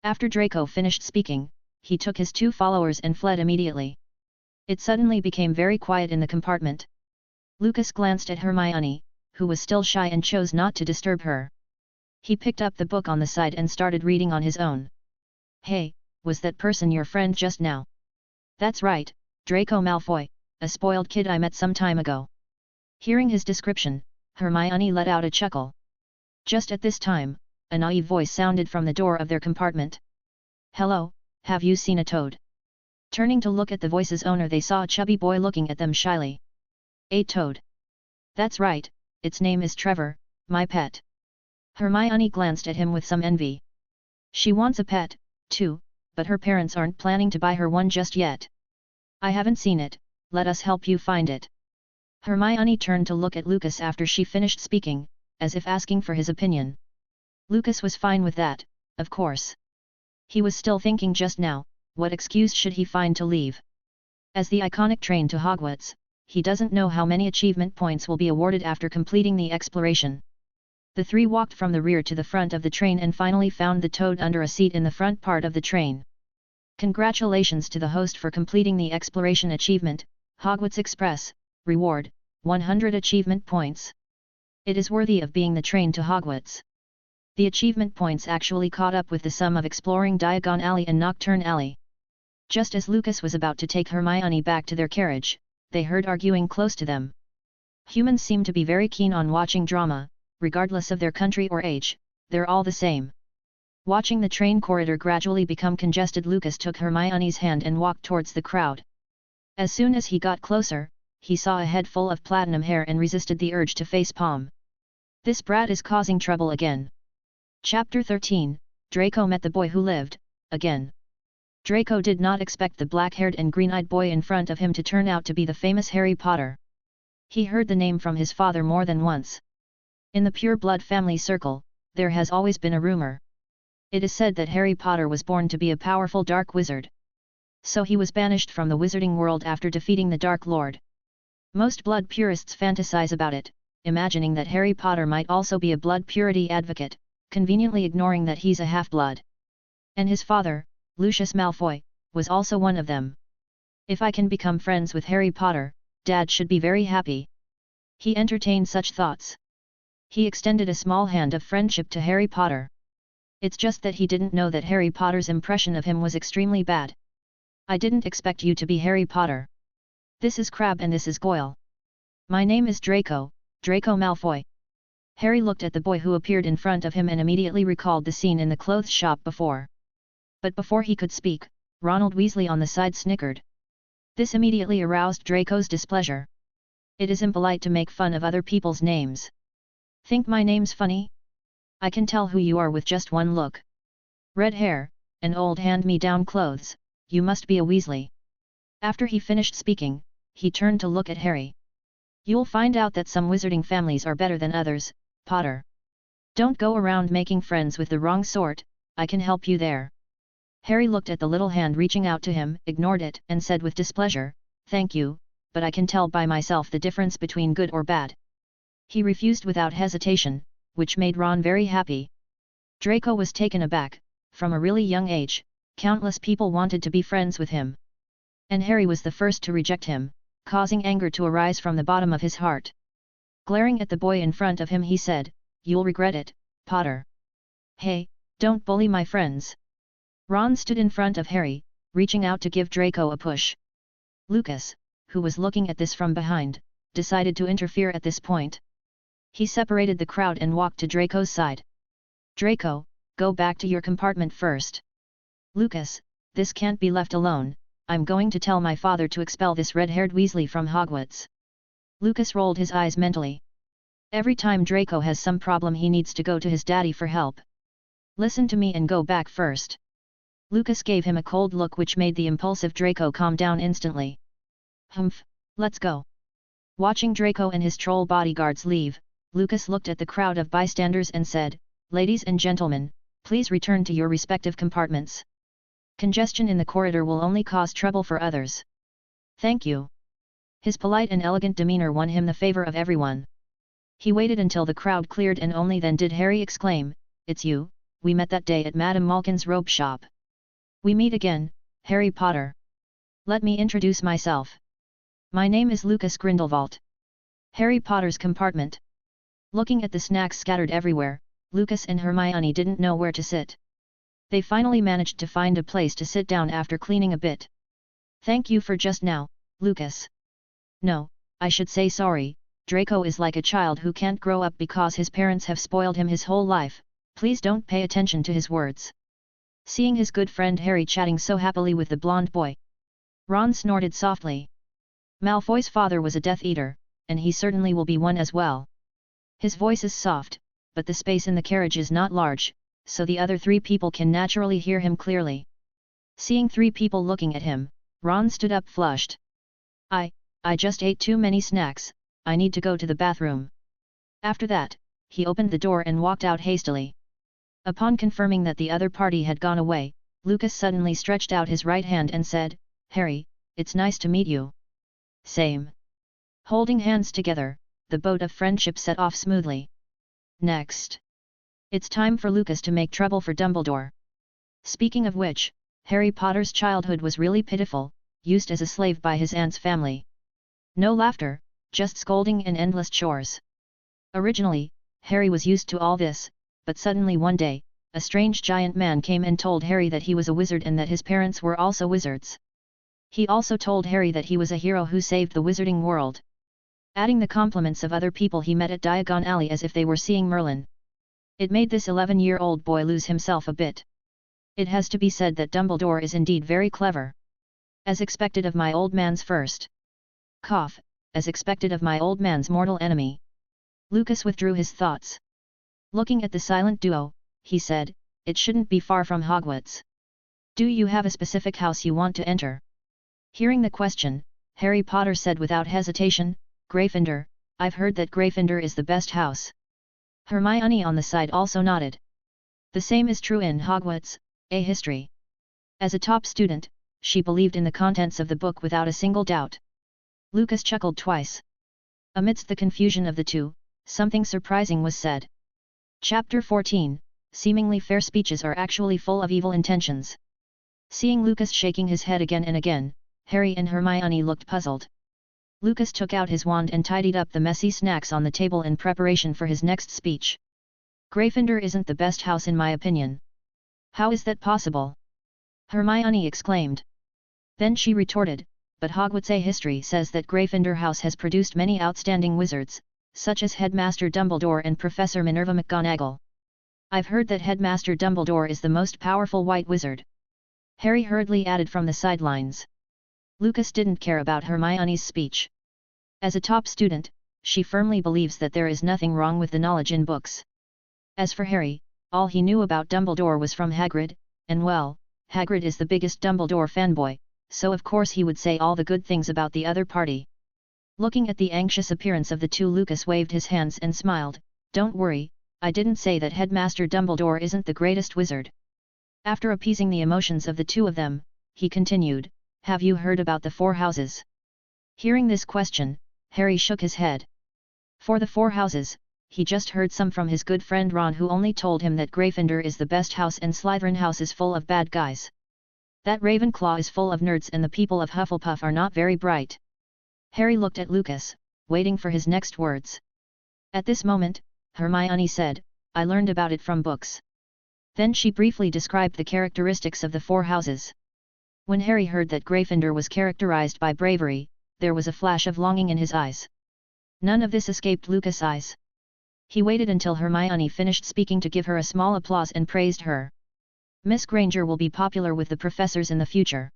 After Draco finished speaking, he took his two followers and fled immediately. It suddenly became very quiet in the compartment. Lucas glanced at Hermione, who was still shy and chose not to disturb her. He picked up the book on the side and started reading on his own. Hey, was that person your friend just now? That's right, Draco Malfoy, a spoiled kid I met some time ago. Hearing his description, Hermione let out a chuckle. Just at this time, a naive voice sounded from the door of their compartment. Hello, have you seen a toad? Turning to look at the voice's owner, they saw a chubby boy looking at them shyly. A toad? That's right, its name is Trevor, my pet. Hermione glanced at him with some envy. She wants a pet, too, but her parents aren't planning to buy her one just yet. I haven't seen it, let us help you find it. Hermione turned to look at Lucas after she finished speaking, as if asking for his opinion. Lucas was fine with that, of course. He was still thinking just now, what excuse should he find to leave? As the iconic train to Hogwarts, he doesn't know how many achievement points will be awarded after completing the exploration. The three walked from the rear to the front of the train and finally found the toad under a seat in the front part of the train. Congratulations to the host for completing the exploration achievement, Hogwarts Express, reward, 100 achievement points. It is worthy of being the train to Hogwarts. The achievement points actually caught up with the sum of exploring Diagon Alley and Nocturne Alley. Just as Lucas was about to take Hermione back to their carriage, they heard arguing close to them. Humans seem to be very keen on watching drama, regardless of their country or age, they're all the same. Watching the train corridor gradually become congested, Lucas took Hermione's hand and walked towards the crowd. As soon as he got closer, he saw a head full of platinum hair and resisted the urge to face-palm. This brat is causing trouble again. Chapter 13, Draco met the boy who lived, again. Draco did not expect the black-haired and green-eyed boy in front of him to turn out to be the famous Harry Potter. He heard the name from his father more than once. In the pure-blood family circle, there has always been a rumor. It is said that Harry Potter was born to be a powerful dark wizard. So he was banished from the wizarding world after defeating the Dark Lord. Most blood purists fantasize about it, imagining that Harry Potter might also be a blood purity advocate, conveniently ignoring that he's a half-blood. And his father, Lucius Malfoy, was also one of them. If I can become friends with Harry Potter, Dad should be very happy. He entertained such thoughts. He extended a small hand of friendship to Harry Potter. It's just that he didn't know that Harry Potter's impression of him was extremely bad. I didn't expect you to be Harry Potter. This is Crabbe and this is Goyle. My name is Draco, Draco Malfoy. Harry looked at the boy who appeared in front of him and immediately recalled the scene in the clothes shop before. But before he could speak, Ronald Weasley on the side snickered. This immediately aroused Draco's displeasure. It is impolite to make fun of other people's names. Think my name's funny? I can tell who you are with just one look. Red hair, and old hand-me-down clothes, you must be a Weasley. After he finished speaking, he turned to look at Harry. You'll find out that some wizarding families are better than others, Potter. Don't go around making friends with the wrong sort, I can help you there. Harry looked at the little hand reaching out to him, ignored it, and said with displeasure, Thank you, but I can tell by myself the difference between good or bad. He refused without hesitation, which made Ron very happy. Draco was taken aback. From a really young age, countless people wanted to be friends with him. And Harry was the first to reject him, causing anger to arise from the bottom of his heart. Glaring at the boy in front of him, he said, You'll regret it, Potter. Hey, don't bully my friends. Ron stood in front of Harry, reaching out to give Draco a push. Lucas, who was looking at this from behind, decided to interfere at this point. He separated the crowd and walked to Draco's side. Draco, go back to your compartment first. Lucas, this can't be left alone, I'm going to tell my father to expel this red-haired Weasley from Hogwarts. Lucas rolled his eyes mentally. Every time Draco has some problem he needs to go to his daddy for help. Listen to me and go back first. Lucas gave him a cold look which made the impulsive Draco calm down instantly. Humph, let's go. Watching Draco and his troll bodyguards leave, Lucas looked at the crowd of bystanders and said, Ladies and gentlemen, please return to your respective compartments. Congestion in the corridor will only cause trouble for others. Thank you. His polite and elegant demeanor won him the favor of everyone. He waited until the crowd cleared and only then did Harry exclaim, It's you, we met that day at Madame Malkin's robe shop. We meet again, Harry Potter. Let me introduce myself. My name is Lucas Grindelwald. Harry Potter's compartment. Looking at the snacks scattered everywhere, Lucas and Hermione didn't know where to sit. They finally managed to find a place to sit down after cleaning a bit. Thank you for just now, Lucas. No, I should say sorry, Draco is like a child who can't grow up because his parents have spoiled him his whole life, please don't pay attention to his words. Seeing his good friend Harry chatting so happily with the blonde boy, Ron snorted softly. Malfoy's father was a Death Eater, and he certainly will be one as well. His voice is soft, but the space in the carriage is not large, so the other three people can naturally hear him clearly. Seeing three people looking at him, Ron stood up flushed. I just ate too many snacks, I need to go to the bathroom. After that, he opened the door and walked out hastily. Upon confirming that the other party had gone away, Lucas suddenly stretched out his right hand and said, "Harry, it's nice to meet you." "Same." Holding hands together, the boat of friendship set off smoothly. Next. It's time for Lucas to make trouble for Dumbledore. Speaking of which, Harry Potter's childhood was really pitiful, used as a slave by his aunt's family. No laughter, just scolding and endless chores. Originally, Harry was used to all this, but suddenly one day, a strange giant man came and told Harry that he was a wizard and that his parents were also wizards. He also told Harry that he was a hero who saved the wizarding world. Adding the compliments of other people he met at Diagon Alley as if they were seeing Merlin. It made this 11-year-old boy lose himself a bit. It has to be said that Dumbledore is indeed very clever. As expected of my old man's first. Cough, as expected of my old man's mortal enemy. Lucas withdrew his thoughts. Looking at the silent duo, he said, "It shouldn't be far from Hogwarts. Do you have a specific house you want to enter?" Hearing the question, Harry Potter said without hesitation, "Gryffindor, I've heard that Gryffindor is the best house." Hermione on the side also nodded. The same is true in Hogwarts, a history. As a top student, she believed in the contents of the book without a single doubt. Lucas chuckled twice. Amidst the confusion of the two, something surprising was said. Chapter 14, Seemingly fair speeches are actually full of evil intentions. Seeing Lucas shaking his head again and again, Harry and Hermione looked puzzled. Lucas took out his wand and tidied up the messy snacks on the table in preparation for his next speech. "Gryffindor isn't the best house in my opinion." "How is that possible?" Hermione exclaimed. Then she retorted, "But Hogwarts A history says that Gryffindor House has produced many outstanding wizards, such as Headmaster Dumbledore and Professor Minerva McGonagall. I've heard that Headmaster Dumbledore is the most powerful white wizard." Harry hurriedly added from the sidelines. Lucas didn't care about Hermione's speech. As a top student, she firmly believes that there is nothing wrong with the knowledge in books. As for Harry, all he knew about Dumbledore was from Hagrid, and well, Hagrid is the biggest Dumbledore fanboy, so of course he would say all the good things about the other party. Looking at the anxious appearance of the two, Lucas waved his hands and smiled, "Don't worry, I didn't say that Headmaster Dumbledore isn't the greatest wizard." After appeasing the emotions of the two of them, he continued, "Have you heard about the Four Houses?" Hearing this question, Harry shook his head. For the Four Houses, he just heard some from his good friend Ron, who only told him that Gryffindor is the best house and Slytherin house is full of bad guys. That Ravenclaw is full of nerds and the people of Hufflepuff are not very bright. Harry looked at Lucas, waiting for his next words. At this moment, Hermione said, "I learned about it from books." Then she briefly described the characteristics of the Four Houses. When Harry heard that Gryffindor was characterized by bravery, there was a flash of longing in his eyes. None of this escaped Lucas' eyes. He waited until Hermione finished speaking to give her a small applause and praised her. "Miss Granger will be popular with the professors in the future."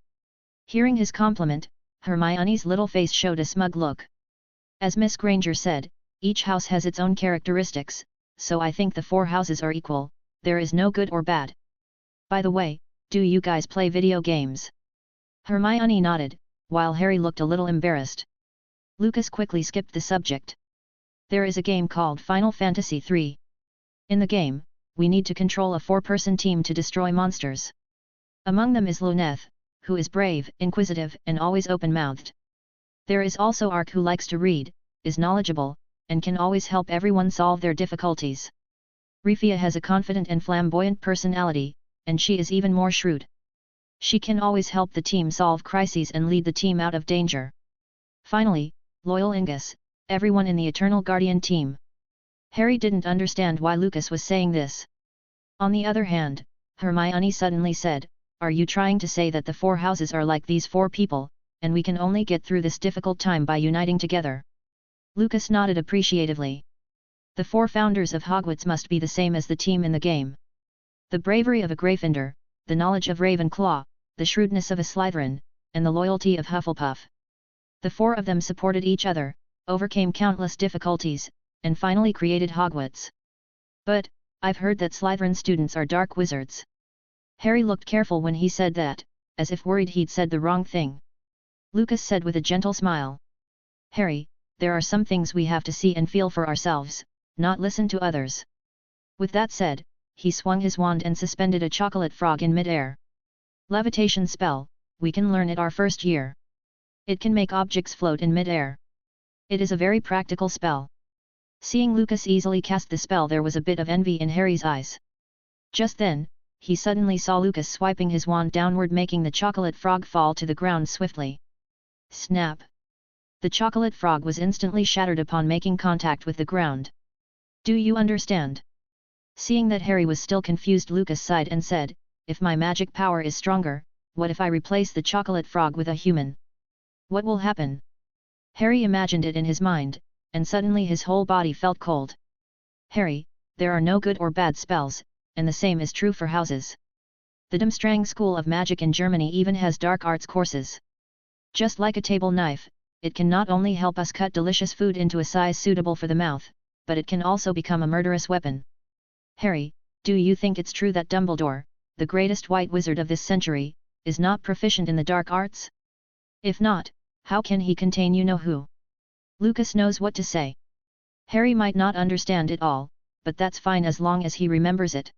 Hearing his compliment, Hermione's little face showed a smug look. "As Miss Granger said, each house has its own characteristics, so I think the Four Houses are equal, there is no good or bad. By the way, do you guys play video games?" Hermione nodded, while Harry looked a little embarrassed. Lucas quickly skipped the subject. "There is a game called Final Fantasy III. In the game, we need to control a four-person team to destroy monsters. Among them is Luneth, who is brave, inquisitive, and always open-mouthed. There is also Ark, who likes to read, is knowledgeable, and can always help everyone solve their difficulties. Rifia has a confident and flamboyant personality, and she is even more shrewd. She can always help the team solve crises and lead the team out of danger. Finally, loyal Ingus, everyone in the Eternal Guardian team." Harry didn't understand why Lucas was saying this. On the other hand, Hermione suddenly said, "Are you trying to say that the Four Houses are like these four people, and we can only get through this difficult time by uniting together?" Lucas nodded appreciatively. "The four founders of Hogwarts must be the same as the team in the game. The bravery of a Gryffindor, the knowledge of Ravenclaw, the shrewdness of a Slytherin, and the loyalty of Hufflepuff. The four of them supported each other, overcame countless difficulties, and finally created Hogwarts. But, I've heard that Slytherin students are dark wizards." Harry looked careful when he said that, as if worried he'd said the wrong thing. Lucas said with a gentle smile, "Harry, there are some things we have to see and feel for ourselves, not listen to others." With that said, he swung his wand and suspended a chocolate frog in mid-air. Levitation spell, we can learn it our first year. It can make objects float in mid-air. It is a very practical spell. Seeing Lucas easily cast the spell, there was a bit of envy in Harry's eyes. Just then, he suddenly saw Lucas swiping his wand downward, making the chocolate frog fall to the ground swiftly. Snap! The chocolate frog was instantly shattered upon making contact with the ground. Do you understand? Seeing that Harry was still confused, Lucas sighed and said, if my magic power is stronger, what if I replace the chocolate frog with a human? What will happen? Harry imagined it in his mind, and suddenly his whole body felt cold. Harry, there are no good or bad spells, and the same is true for houses. The Darmstrang School of Magic in Germany even has dark arts courses. Just like a table knife, it can not only help us cut delicious food into a size suitable for the mouth, but it can also become a murderous weapon. Harry, do you think it's true that Dumbledore, the greatest white wizard of this century, is not proficient in the dark arts? If not, how can he contain you-know-who? Lucas knows what to say. Harry might not understand it all, but that's fine as long as he remembers it.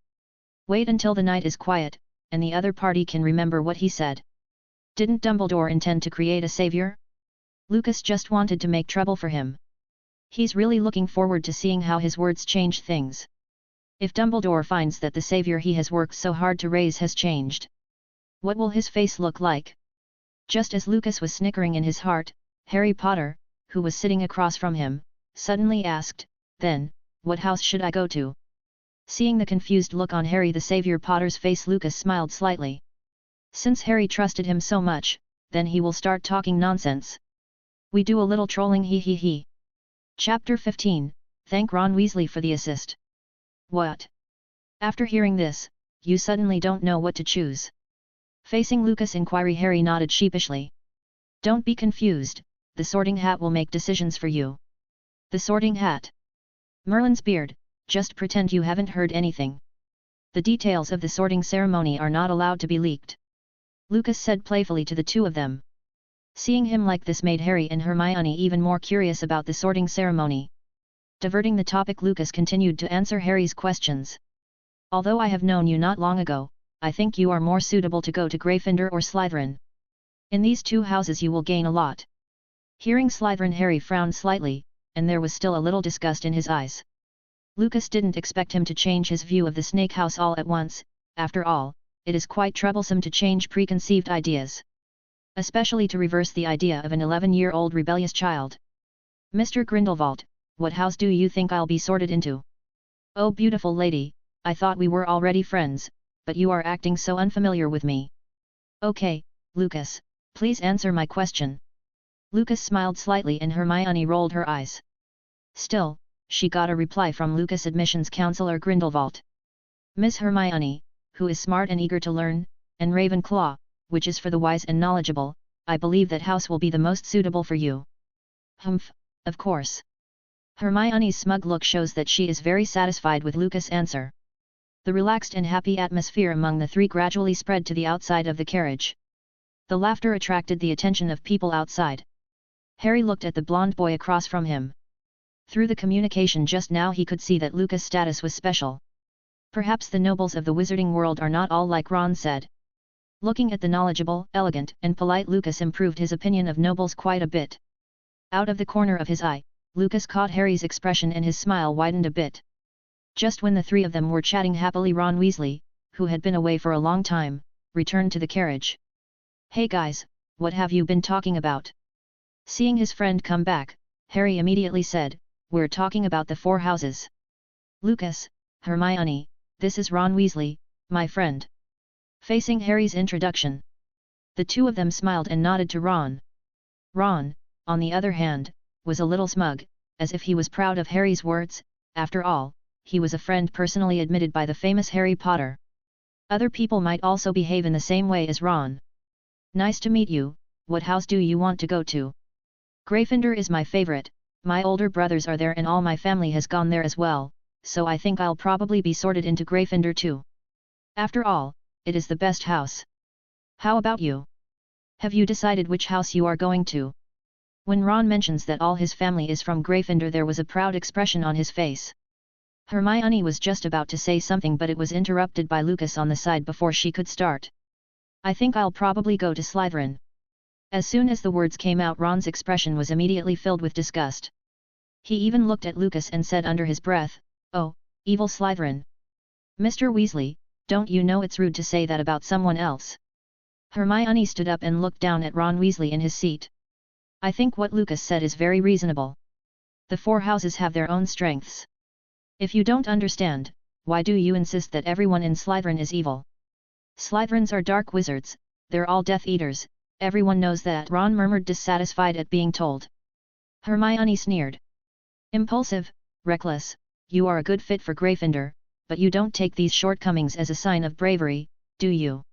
Wait until the night is quiet, and the other party can remember what he said. Didn't Dumbledore intend to create a savior? Lucas just wanted to make trouble for him. He's really looking forward to seeing how his words change things. If Dumbledore finds that the savior he has worked so hard to raise has changed, what will his face look like? Just as Lucas was snickering in his heart, Harry Potter, who was sitting across from him, suddenly asked, then, what house should I go to? Seeing the confused look on Harry the Savior Potter's face, Lucas smiled slightly. Since Harry trusted him so much, then he will start talking nonsense. We do a little trolling, he he he. Chapter 15, Thank Ron Weasley for the assist. What? After hearing this, you suddenly don't know what to choose? Facing Lucas' inquiry, Harry nodded sheepishly. Don't be confused, the Sorting Hat will make decisions for you. The Sorting Hat? Merlin's beard, just pretend you haven't heard anything. The details of the sorting ceremony are not allowed to be leaked. Lucas said playfully to the two of them. Seeing him like this made Harry and Hermione even more curious about the sorting ceremony. Diverting the topic, Lucas continued to answer Harry's questions. Although I have known you not long ago, I think you are more suitable to go to Gryffindor or Slytherin. In these two houses you will gain a lot. Hearing Slytherin, Harry frowned slightly, and there was still a little disgust in his eyes. Lucas didn't expect him to change his view of the Snake House all at once. After all, it is quite troublesome to change preconceived ideas. Especially to reverse the idea of an 11-year-old rebellious child. Mr. Grindelwald, what house do you think I'll be sorted into? Oh beautiful lady, I thought we were already friends, but you are acting so unfamiliar with me. Okay, Lucas, please answer my question. Lucas smiled slightly and Hermione rolled her eyes. Still, she got a reply from Lucas' admissions counselor Grindelwald. Miss Hermione, who is smart and eager to learn, and Ravenclaw, which is for the wise and knowledgeable, I believe that house will be the most suitable for you. Humph, of course. Hermione's smug look shows that she is very satisfied with Lucas' answer. The relaxed and happy atmosphere among the three gradually spread to the outside of the carriage. The laughter attracted the attention of people outside. Harry looked at the blonde boy across from him. Through the communication just now he could see that Lucas' status was special. Perhaps the nobles of the wizarding world are not all like Ron said. Looking at the knowledgeable, elegant and polite Lucas improved his opinion of nobles quite a bit. Out of the corner of his eye, Lucas caught Harry's expression and his smile widened a bit. Just when the three of them were chatting happily, Ron Weasley, who had been away for a long time, returned to the carriage. Hey guys, what have you been talking about? Seeing his friend come back, Harry immediately said, we're talking about the four houses. Lucas, Hermione, this is Ron Weasley, my friend. Facing Harry's introduction, the two of them smiled and nodded to Ron. Ron, on the other hand, was a little smug, as if he was proud of Harry's words. After all, he was a friend personally admitted by the famous Harry Potter. Other people might also behave in the same way as Ron. Nice to meet you, what house do you want to go to? Gryffindor is my favorite, my older brothers are there and all my family has gone there as well, so I think I'll probably be sorted into Gryffindor too. After all, it is the best house. How about you? Have you decided which house you are going to? When Ron mentions that all his family is from Gryffindor, there was a proud expression on his face. Hermione was just about to say something but it was interrupted by Lucas on the side before she could start. I think I'll probably go to Slytherin. As soon as the words came out, Ron's expression was immediately filled with disgust. He even looked at Lucas and said under his breath, "Oh, evil Slytherin. Mr. Weasley, don't you know it's rude to say that about someone else?" Hermione stood up and looked down at Ron Weasley in his seat. I think what Lucas said is very reasonable. The four houses have their own strengths. If you don't understand, why do you insist that everyone in Slytherin is evil? Slytherins are dark wizards, they're all Death Eaters, everyone knows that, Ron murmured, dissatisfied at being told. Hermione sneered. Impulsive, reckless, you are a good fit for Gryffindor, but you don't take these shortcomings as a sign of bravery, do you?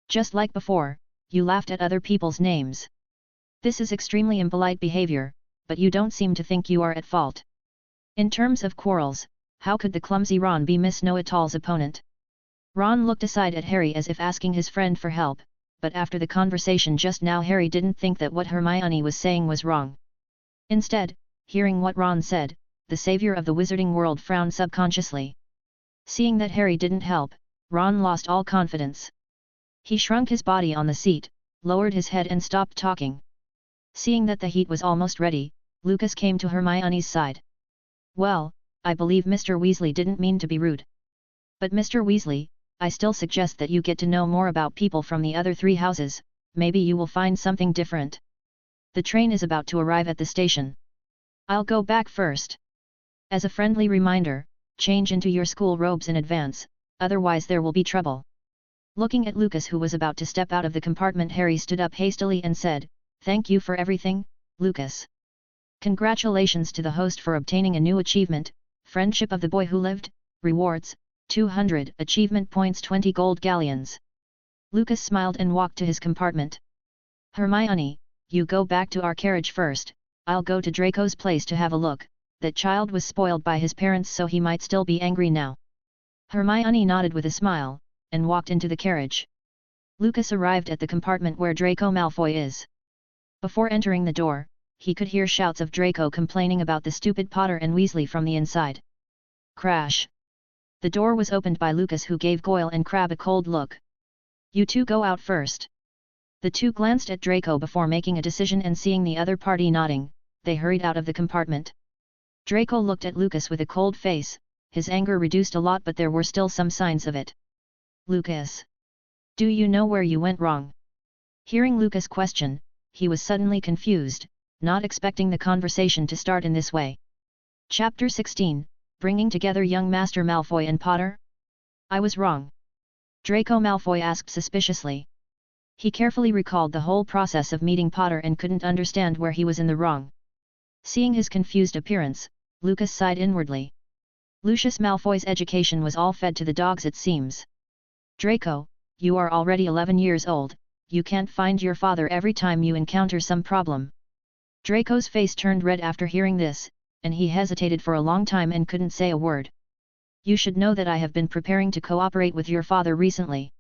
Just like before, you laughed at other people's names. This is extremely impolite behavior, but you don't seem to think you are at fault. In terms of quarrels, how could the clumsy Ron be Miss Know-It-All's opponent? Ron looked aside at Harry as if asking his friend for help, but after the conversation just now Harry didn't think that what Hermione was saying was wrong. Instead, hearing what Ron said, the savior of the wizarding world frowned subconsciously. Seeing that Harry didn't help, Ron lost all confidence. He shrunk his body on the seat, lowered his head and stopped talking. Seeing that the heat was almost ready, Lucas came to Hermione's side. Well, I believe Mr. Weasley didn't mean to be rude. But Mr. Weasley, I still suggest that you get to know more about people from the other three houses, maybe you will find something different. The train is about to arrive at the station. I'll go back first. As a friendly reminder, change into your school robes in advance, otherwise there will be trouble. Looking at Lucas, who was about to step out of the compartment, Harry stood up hastily and said, "Thank you for everything, Lucas. Congratulations to the host for obtaining a new achievement, Friendship of the Boy Who Lived, rewards, 200 achievement points, 20 gold galleons." Lucas smiled and walked to his compartment. Hermione, you go back to our carriage first, I'll go to Draco's place to have a look. That child was spoiled by his parents, so he might still be angry now. Hermione nodded with a smile, and walked into the carriage. Lucas arrived at the compartment where Draco Malfoy is. Before entering the door, he could hear shouts of Draco complaining about the stupid Potter and Weasley from the inside. Crash! The door was opened by Lucas, who gave Goyle and Crabbe a cold look. You two go out first. The two glanced at Draco before making a decision, and seeing the other party nodding, they hurried out of the compartment. Draco looked at Lucas with a cold face, his anger reduced a lot, but there were still some signs of it. Lucas! Do you know where you went wrong? Hearing Lucas' question, he was suddenly confused, not expecting the conversation to start in this way. Chapter 16, Bringing Together Young Master Malfoy and Potter? I was wrong. Draco Malfoy asked suspiciously. He carefully recalled the whole process of meeting Potter and couldn't understand where he was in the wrong. Seeing his confused appearance, Lucas sighed inwardly. Lucius Malfoy's education was all fed to the dogs, it seems. Draco, you are already 11 years old, you can't find your father every time you encounter some problem. Draco's face turned red after hearing this, and he hesitated for a long time and couldn't say a word. You should know that I have been preparing to cooperate with your father recently.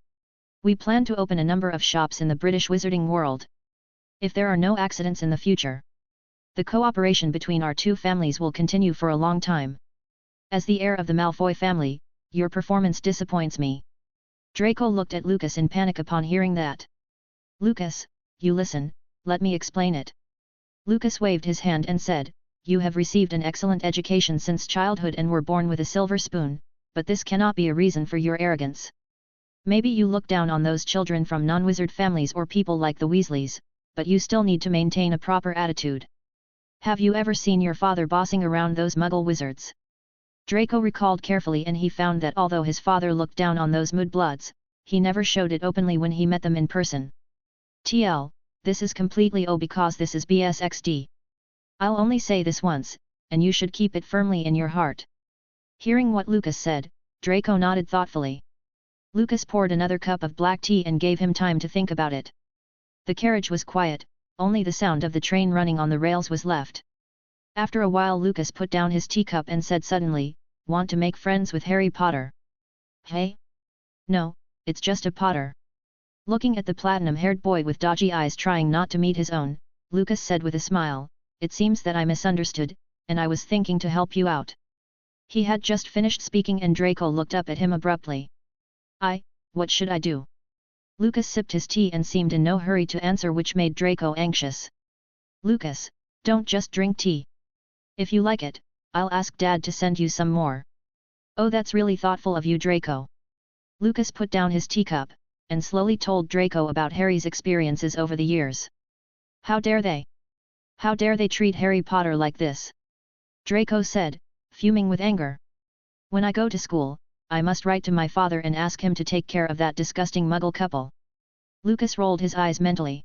We plan to open a number of shops in the British wizarding world. If there are no accidents in the future, the cooperation between our two families will continue for a long time. As the heir of the Malfoy family, your performance disappoints me. Draco looked at Lucas in panic upon hearing that. Lucas, you listen, let me explain it. Lucas waved his hand and said, you have received an excellent education since childhood and were born with a silver spoon, but this cannot be a reason for your arrogance. Maybe you look down on those children from non-wizard families or people like the Weasleys, but you still need to maintain a proper attitude. Have you ever seen your father bossing around those Muggle wizards? Draco recalled carefully, and he found that although his father looked down on those mudbloods, he never showed it openly when he met them in person. TL, this is completely because this is BSXD. I'll only say this once, and you should keep it firmly in your heart. Hearing what Lucas said, Draco nodded thoughtfully. Lucas poured another cup of black tea and gave him time to think about it. The carriage was quiet, only the sound of the train running on the rails was left. After a while Lucas put down his teacup and said suddenly, want to make friends with Harry Potter? Hey? No, it's just a Potter. Looking at the platinum-haired boy with dodgy eyes trying not to meet his own, Lucas said with a smile, it seems that I misunderstood, and I was thinking to help you out. He had just finished speaking and Draco looked up at him abruptly. What should I do? Lucas sipped his tea and seemed in no hurry to answer, which made Draco anxious. Lucas, don't just drink tea. If you like it, I'll ask Dad to send you some more. Oh, that's really thoughtful of you, Draco. Lucas put down his teacup, and slowly told Draco about Harry's experiences over the years. How dare they? How dare they treat Harry Potter like this? Draco said, fuming with anger. When I go to school, I must write to my father and ask him to take care of that disgusting Muggle couple. Lucas rolled his eyes mentally.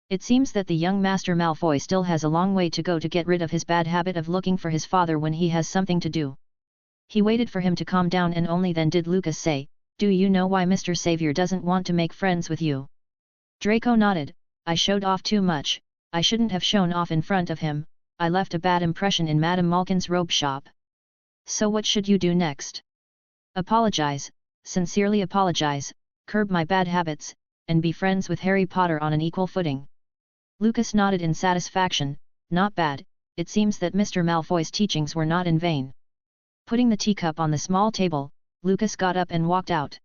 It seems that the young Master Malfoy still has a long way to go to get rid of his bad habit of looking for his father when he has something to do. He waited for him to calm down and only then did Lucas say, do you know why Mr. Xavier doesn't want to make friends with you? Draco nodded, I showed off too much, I shouldn't have shown off in front of him, I left a bad impression in Madame Malkin's robe shop. So what should you do next? Apologize, sincerely apologize, curb my bad habits, and be friends with Harry Potter on an equal footing. Lucas nodded in satisfaction, not bad, it seems that Mr. Malfoy's teachings were not in vain. Putting the teacup on the small table, Lucas got up and walked out.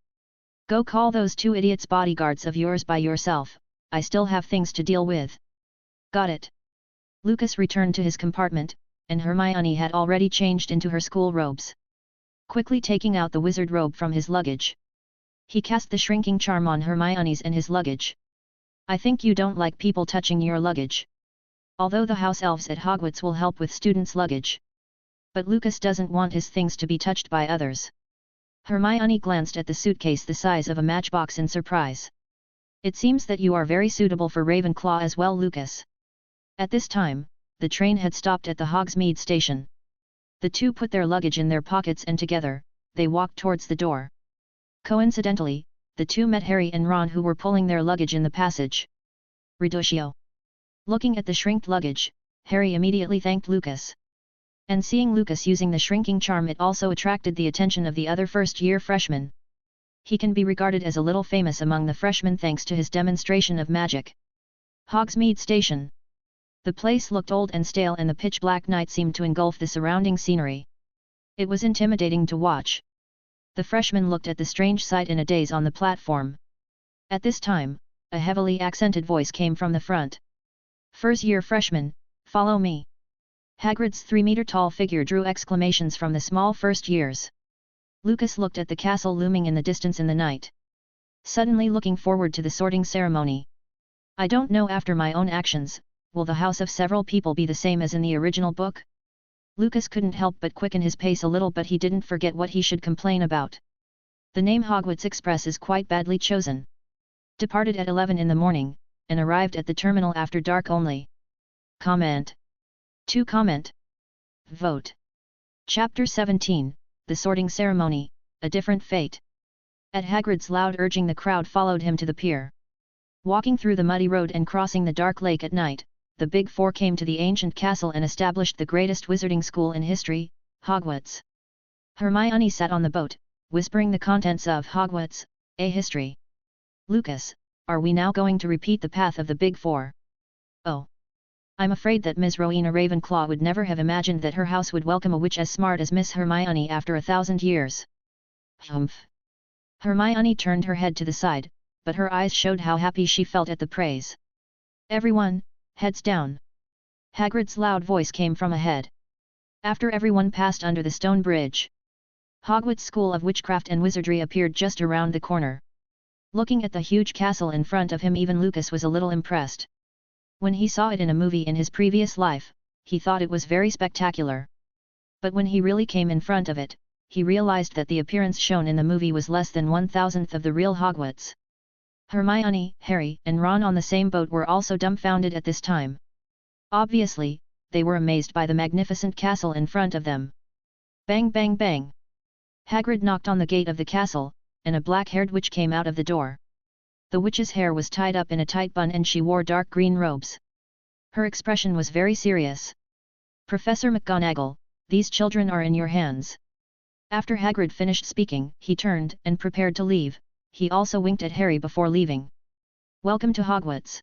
Go call those two idiots bodyguards of yours by yourself, I still have things to deal with. Got it. Lucas returned to his compartment, and Hermione had already changed into her school robes. Quickly taking out the wizard robe from his luggage, he cast the shrinking charm on Hermione's and his luggage. I think you don't like people touching your luggage. Although the house elves at Hogwarts will help with students' luggage. But Lucas doesn't want his things to be touched by others. Hermione glanced at the suitcase the size of a matchbox in surprise. It seems that you are very suitable for Ravenclaw as well, Lucas. At this time, the train had stopped at the Hogsmeade station. The two put their luggage in their pockets and together, they walked towards the door. Coincidentally, the two met Harry and Ron, who were pulling their luggage in the passage. Reductio. Looking at the shrinked luggage, Harry immediately thanked Lucas. And seeing Lucas using the shrinking charm, it also attracted the attention of the other first-year freshmen. He can be regarded as a little famous among the freshmen thanks to his demonstration of magic. Hogsmeade Station. The place looked old and stale, and the pitch-black night seemed to engulf the surrounding scenery. It was intimidating to watch. The freshmen looked at the strange sight in a daze on the platform. At this time, a heavily accented voice came from the front. First-year freshmen, follow me. Hagrid's 3-meter-tall figure drew exclamations from the small first years. Lucas looked at the castle looming in the distance in the night. Suddenly looking forward to the sorting ceremony. I don't know, after my own actions, will the house of several people be the same as in the original book? Lucas couldn't help but quicken his pace a little, but he didn't forget what he should complain about. The name Hogwarts Express is quite badly chosen. Departed at 11 in the morning, and arrived at the terminal after dark only. Comment. To comment. Vote. Chapter 17, The Sorting Ceremony, A Different Fate. At Hagrid's loud urging, the crowd followed him to the pier. Walking through the muddy road and crossing the dark lake at night, the Big Four came to the ancient castle and established the greatest wizarding school in history, Hogwarts. Hermione sat on the boat, whispering the contents of Hogwarts, a history. Lucas, are we now going to repeat the path of the Big Four? Oh. I'm afraid that Ms. Rowena Ravenclaw would never have imagined that her house would welcome a witch as smart as Miss Hermione after 1,000 years. Humph. Hermione turned her head to the side, but her eyes showed how happy she felt at the praise. Everyone, heads down. Hagrid's loud voice came from ahead. After everyone passed under the stone bridge, Hogwarts School of Witchcraft and Wizardry appeared just around the corner. Looking at the huge castle in front of him, even Lucas was a little impressed. When he saw it in a movie in his previous life, he thought it was very spectacular. But when he really came in front of it, he realized that the appearance shown in the movie was less than 1,000th of the real Hogwarts. Hermione, Harry, and Ron on the same boat were also dumbfounded at this time. Obviously, they were amazed by the magnificent castle in front of them. Bang bang bang! Hagrid knocked on the gate of the castle, and a black-haired witch came out of the door. The witch's hair was tied up in a tight bun and she wore dark green robes. Her expression was very serious. Professor McGonagall, these children are in your hands. After Hagrid finished speaking, he turned and prepared to leave. He also winked at Harry before leaving. Welcome to Hogwarts.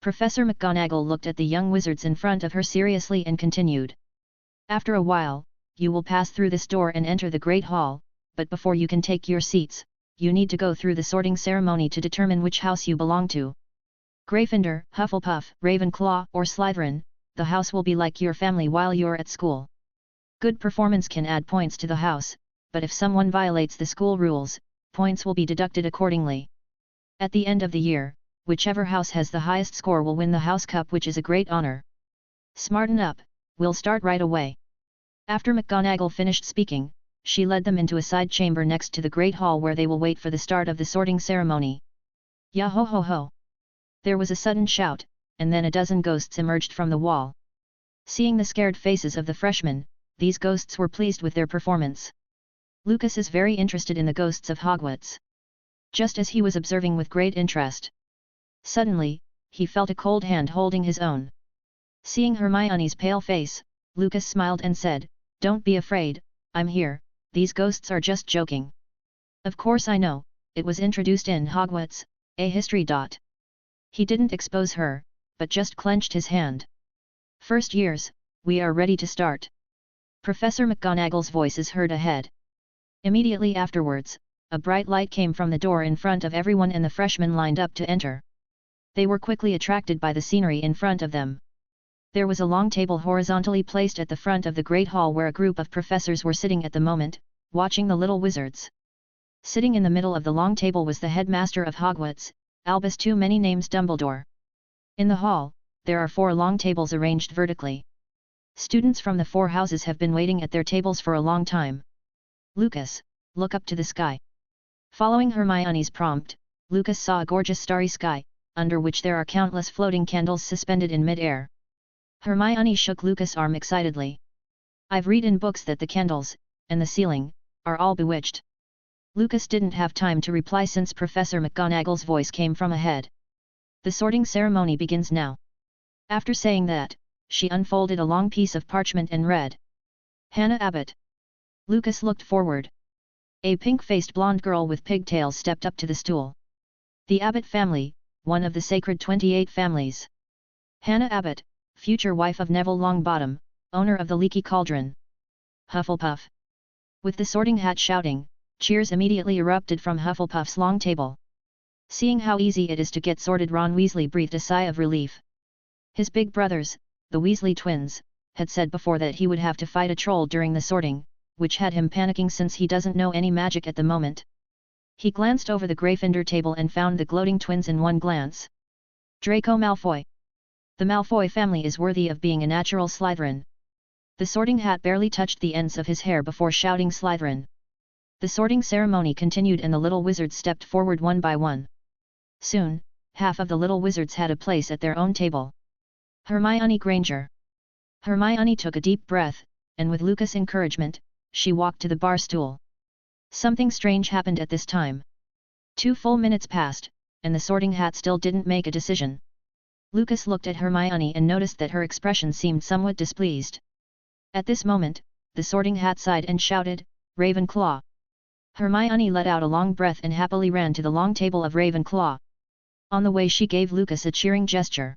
Professor McGonagall looked at the young wizards in front of her seriously and continued. After a while, you will pass through this door and enter the Great Hall, but before you can take your seats, you need to go through the sorting ceremony to determine which house you belong to. Gryffindor, Hufflepuff, Ravenclaw, or Slytherin, the house will be like your family while you're at school. Good performance can add points to the house, but if someone violates the school rules, points will be deducted accordingly. At the end of the year, whichever house has the highest score will win the House Cup, which is a great honor. Smarten up, we'll start right away. After McGonagall finished speaking, she led them into a side chamber next to the Great Hall where they will wait for the start of the sorting ceremony. Yah-ho-ho-ho! There was a sudden shout, and then a dozen ghosts emerged from the wall. Seeing the scared faces of the freshmen, these ghosts were pleased with their performance. Lucas is very interested in the ghosts of Hogwarts. Just as he was observing with great interest, suddenly, he felt a cold hand holding his own. Seeing Hermione's pale face, Lucas smiled and said, "Don't be afraid, I'm here, these ghosts are just joking." "Of course I know, it was introduced in Hogwarts, a history. He didn't expose her, but just clenched his hand. "First years, we are ready to start." Professor McGonagall's voice is heard ahead. Immediately afterwards, a bright light came from the door in front of everyone and the freshmen lined up to enter. They were quickly attracted by the scenery in front of them. There was a long table horizontally placed at the front of the Great Hall where a group of professors were sitting at the moment, watching the little wizards. Sitting in the middle of the long table was the headmaster of Hogwarts, Albus Too Many Names Dumbledore. In the hall, there are 4 long tables arranged vertically. Students from the 4 houses have been waiting at their tables for a long time. "Lucas, look up to the sky." Following Hermione's prompt, Lucas saw a gorgeous starry sky, under which there are countless floating candles suspended in mid-air. Hermione shook Lucas' arm excitedly. "I've read in books that the candles, and the ceiling, are all bewitched." Lucas didn't have time to reply since Professor McGonagall's voice came from ahead. "The sorting ceremony begins now." After saying that, she unfolded a long piece of parchment and read, "Hannah Abbott." Lucas looked forward. A pink-faced blonde girl with pigtails stepped up to the stool. "The Abbott family, one of the sacred 28 families. Hannah Abbott, future wife of Neville Longbottom, owner of the Leaky Cauldron." Hufflepuff. With the sorting hat shouting, cheers immediately erupted from Hufflepuff's long table. Seeing how easy it is to get sorted, Ron Weasley breathed a sigh of relief. His big brothers, the Weasley twins, had said before that he would have to fight a troll during the sorting, which had him panicking since he doesn't know any magic at the moment. He glanced over the Gryffindor table and found the gloating twins in one glance. Draco Malfoy. The Malfoy family is worthy of being a natural Slytherin. The sorting hat barely touched the ends of his hair before shouting Slytherin. The sorting ceremony continued and the little wizards stepped forward one by one. Soon, half of the little wizards had a place at their own table. Hermione Granger. Hermione took a deep breath, and with Lucas' encouragement, she walked to the bar stool. Something strange happened at this time. 2 full minutes passed, and the sorting hat still didn't make a decision. Lucas looked at Hermione and noticed that her expression seemed somewhat displeased. At this moment, the sorting hat sighed and shouted, "Ravenclaw." Hermione let out a long breath and happily ran to the long table of Ravenclaw. On the way she gave Lucas a cheering gesture.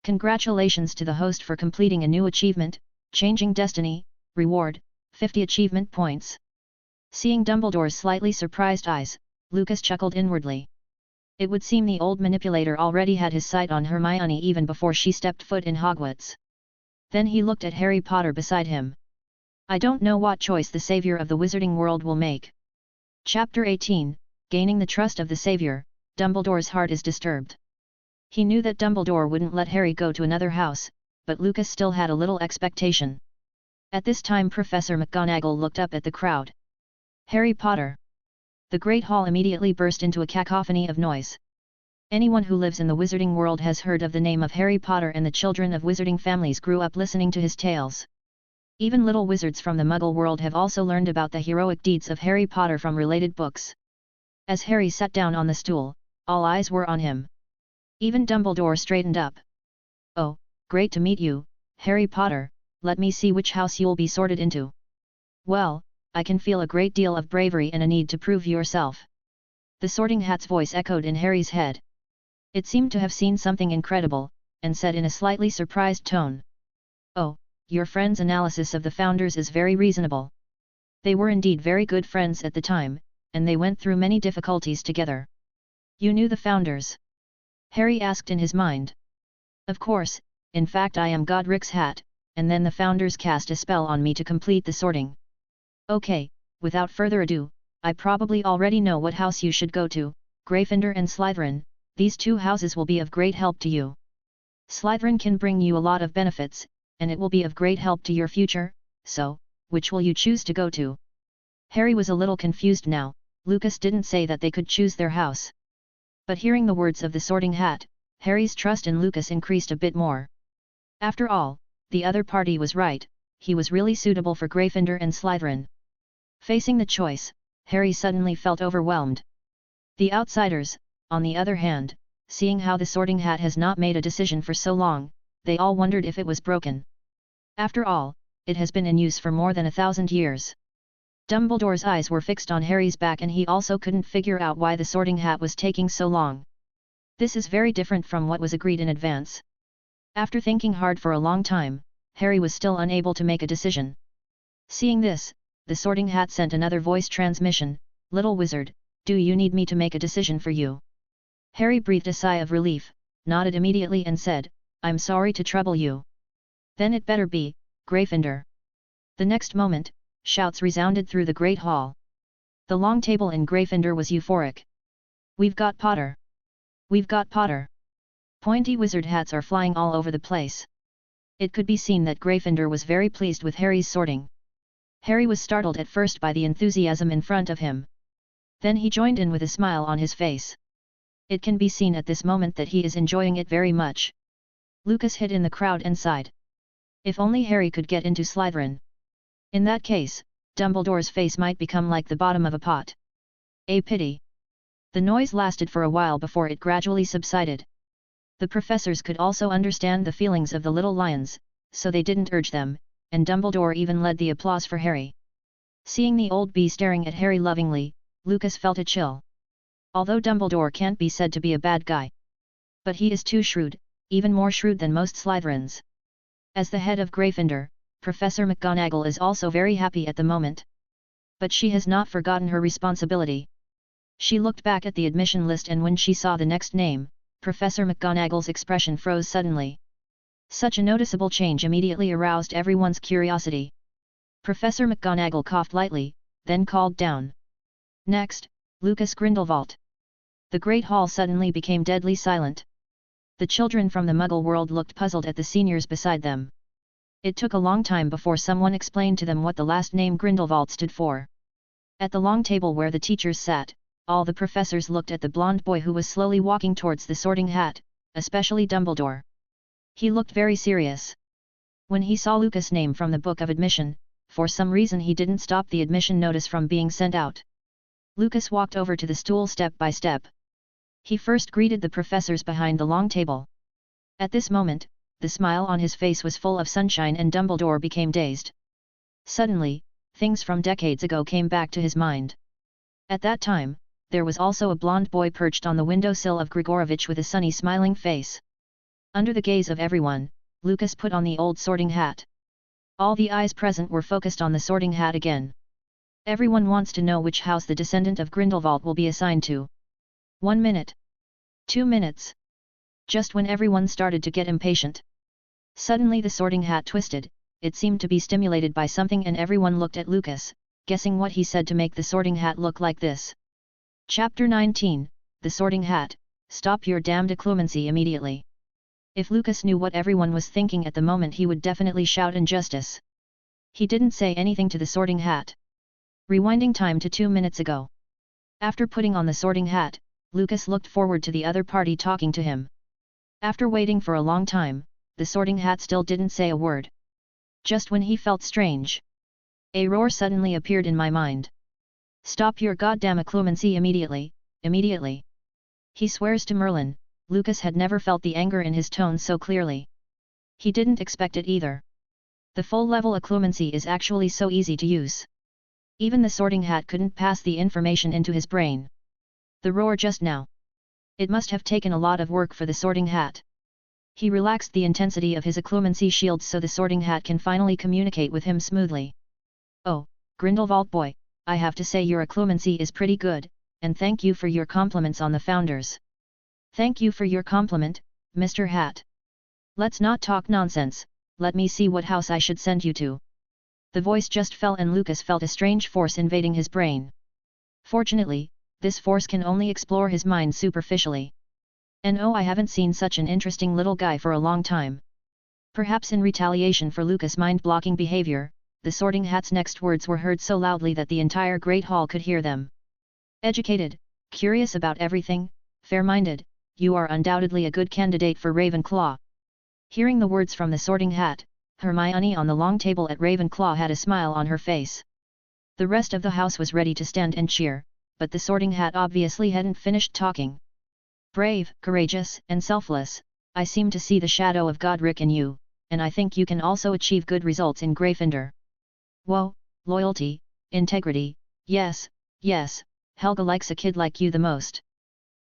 "Congratulations to the host for completing a new achievement, Changing Destiny, reward, 50 achievement points." Seeing Dumbledore's slightly surprised eyes, Lucas chuckled inwardly. It would seem the old manipulator already had his sight on Hermione even before she stepped foot in Hogwarts. Then he looked at Harry Potter beside him. "I don't know what choice the savior of the wizarding world will make." Chapter 18, Gaining the Trust of the Savior. Dumbledore's heart is disturbed. He knew that Dumbledore wouldn't let Harry go to another house, but Lucas still had a little expectation. At this time Professor McGonagall looked up at the crowd. "Harry Potter." The Great Hall immediately burst into a cacophony of noise. Anyone who lives in the wizarding world has heard of the name of Harry Potter, and the children of wizarding families grew up listening to his tales. Even little wizards from the Muggle world have also learned about the heroic deeds of Harry Potter from related books. As Harry sat down on the stool, all eyes were on him. Even Dumbledore straightened up. "Oh, great to meet you, Harry Potter, let me see which house you'll be sorted into." "Well, I can feel a great deal of bravery and a need to prove yourself." The sorting hat's voice echoed in Harry's head. It seemed to have seen something incredible, and said in a slightly surprised tone, "Oh, your friend's analysis of the founders is very reasonable. They were indeed very good friends at the time, and they went through many difficulties together. You knew the founders? Harry asked in his mind. Of course, in fact I am Godric's hat, and then the founders cast a spell on me to complete the sorting. Okay, without further ado, I probably already know what house you should go to, Gryffindor and Slytherin. These two houses will be of great help to you. Slytherin can bring you a lot of benefits, and it will be of great help to your future, so, which will you choose to go to? Harry was a little confused now. Lucas didn't say that they could choose their house. But hearing the words of the Sorting Hat, Harry's trust in Lucas increased a bit more. After all, the other party was right, he was really suitable for Gryffindor and Slytherin. Facing the choice, Harry suddenly felt overwhelmed. The outsiders, on the other hand, seeing how the Sorting Hat has not made a decision for so long, they all wondered if it was broken. After all, it has been in use for more than 1,000 years. Dumbledore's eyes were fixed on Harry's back and he also couldn't figure out why the Sorting Hat was taking so long. This is very different from what was agreed in advance. After thinking hard for a long time, Harry was still unable to make a decision. Seeing this, the Sorting Hat sent another voice transmission, "Little wizard, do you need me to make a decision for you?" Harry breathed a sigh of relief, nodded immediately and said, "I'm sorry to trouble you." "Then it better be, Gryffindor." The next moment, shouts resounded through the Great Hall. The long table in Gryffindor was euphoric. "We've got Potter! We've got Potter!" Pointy wizard hats are flying all over the place. It could be seen that Gryffindor was very pleased with Harry's sorting. Harry was startled at first by the enthusiasm in front of him. Then he joined in with a smile on his face. It can be seen at this moment that he is enjoying it very much. Lucas hid in the crowd and sighed. If only Harry could get into Slytherin. In that case, Dumbledore's face might become like the bottom of a pot. A pity. The noise lasted for a while before it gradually subsided. The professors could also understand the feelings of the little lions, so they didn't urge them, and Dumbledore even led the applause for Harry. Seeing the old bee staring at Harry lovingly, Lucas felt a chill. Although Dumbledore can't be said to be a bad guy. But he is too shrewd, even more shrewd than most Slytherins. As the head of Gryffindor, Professor McGonagall is also very happy at the moment. But she has not forgotten her responsibility. She looked back at the admission list and when she saw the next name, Professor McGonagall's expression froze suddenly. Such a noticeable change immediately aroused everyone's curiosity. Professor McGonagall coughed lightly, then called down. "Next, Lucas Grindelwald." The Great Hall suddenly became deadly silent. The children from the Muggle world looked puzzled at the seniors beside them. It took a long time before someone explained to them what the last name Grindelwald stood for. At the long table where the teachers sat, all the professors looked at the blonde boy who was slowly walking towards the Sorting Hat, especially Dumbledore. He looked very serious. When he saw Lucas' name from the book of admission, for some reason he didn't stop the admission notice from being sent out. Lucas walked over to the stool step by step. He first greeted the professors behind the long table. At this moment, the smile on his face was full of sunshine and Dumbledore became dazed. Suddenly, things from decades ago came back to his mind. At that time, there was also a blonde boy perched on the windowsill of Grigorovich with a sunny smiling face. Under the gaze of everyone, Lucas put on the old Sorting Hat. All the eyes present were focused on the Sorting Hat again. Everyone wants to know which house the descendant of Grindelwald will be assigned to. 1 minute. 2 minutes. Just when everyone started to get impatient. Suddenly the Sorting Hat twisted, it seemed to be stimulated by something and everyone looked at Lucas, guessing what he said to make the Sorting Hat look like this. Chapter 19, The Sorting Hat, Stop your damned occlumency immediately. If Lucas knew what everyone was thinking at the moment he would definitely shout injustice. He didn't say anything to the Sorting Hat. Rewinding time to 2 minutes ago. After putting on the Sorting Hat, Lucas looked forward to the other party talking to him. After waiting for a long time, the Sorting Hat still didn't say a word. Just when he felt strange. A roar suddenly appeared in my mind. Stop your goddamn occlumency immediately, immediately. He swears to Merlin, Lucas had never felt the anger in his tone so clearly. He didn't expect it either. The full level occlumency is actually so easy to use. Even the Sorting Hat couldn't pass the information into his brain. The roar just now. It must have taken a lot of work for the Sorting Hat. He relaxed the intensity of his occlumency shields so the Sorting Hat can finally communicate with him smoothly. Oh, Grindelwald boy, I have to say your occlumency is pretty good, and thank you for your compliments on the founders. Thank you for your compliment, Mr. Hat. Let's not talk nonsense, let me see what house I should send you to. The voice just fell and Lucas felt a strange force invading his brain. Fortunately, this force can only explore his mind superficially. And oh, I haven't seen such an interesting little guy for a long time. Perhaps in retaliation for Lucas' mind-blocking behavior, the Sorting Hat's next words were heard so loudly that the entire Great Hall could hear them. Educated, curious about everything, fair-minded, you are undoubtedly a good candidate for Ravenclaw. Hearing the words from the Sorting Hat, Hermione on the long table at Ravenclaw had a smile on her face. The rest of the house was ready to stand and cheer, but the Sorting Hat obviously hadn't finished talking. Brave, courageous, and selfless, I seem to see the shadow of Godric in you, and I think you can also achieve good results in Gryffindor. Whoa, loyalty, integrity, yes, yes, Helga likes a kid like you the most.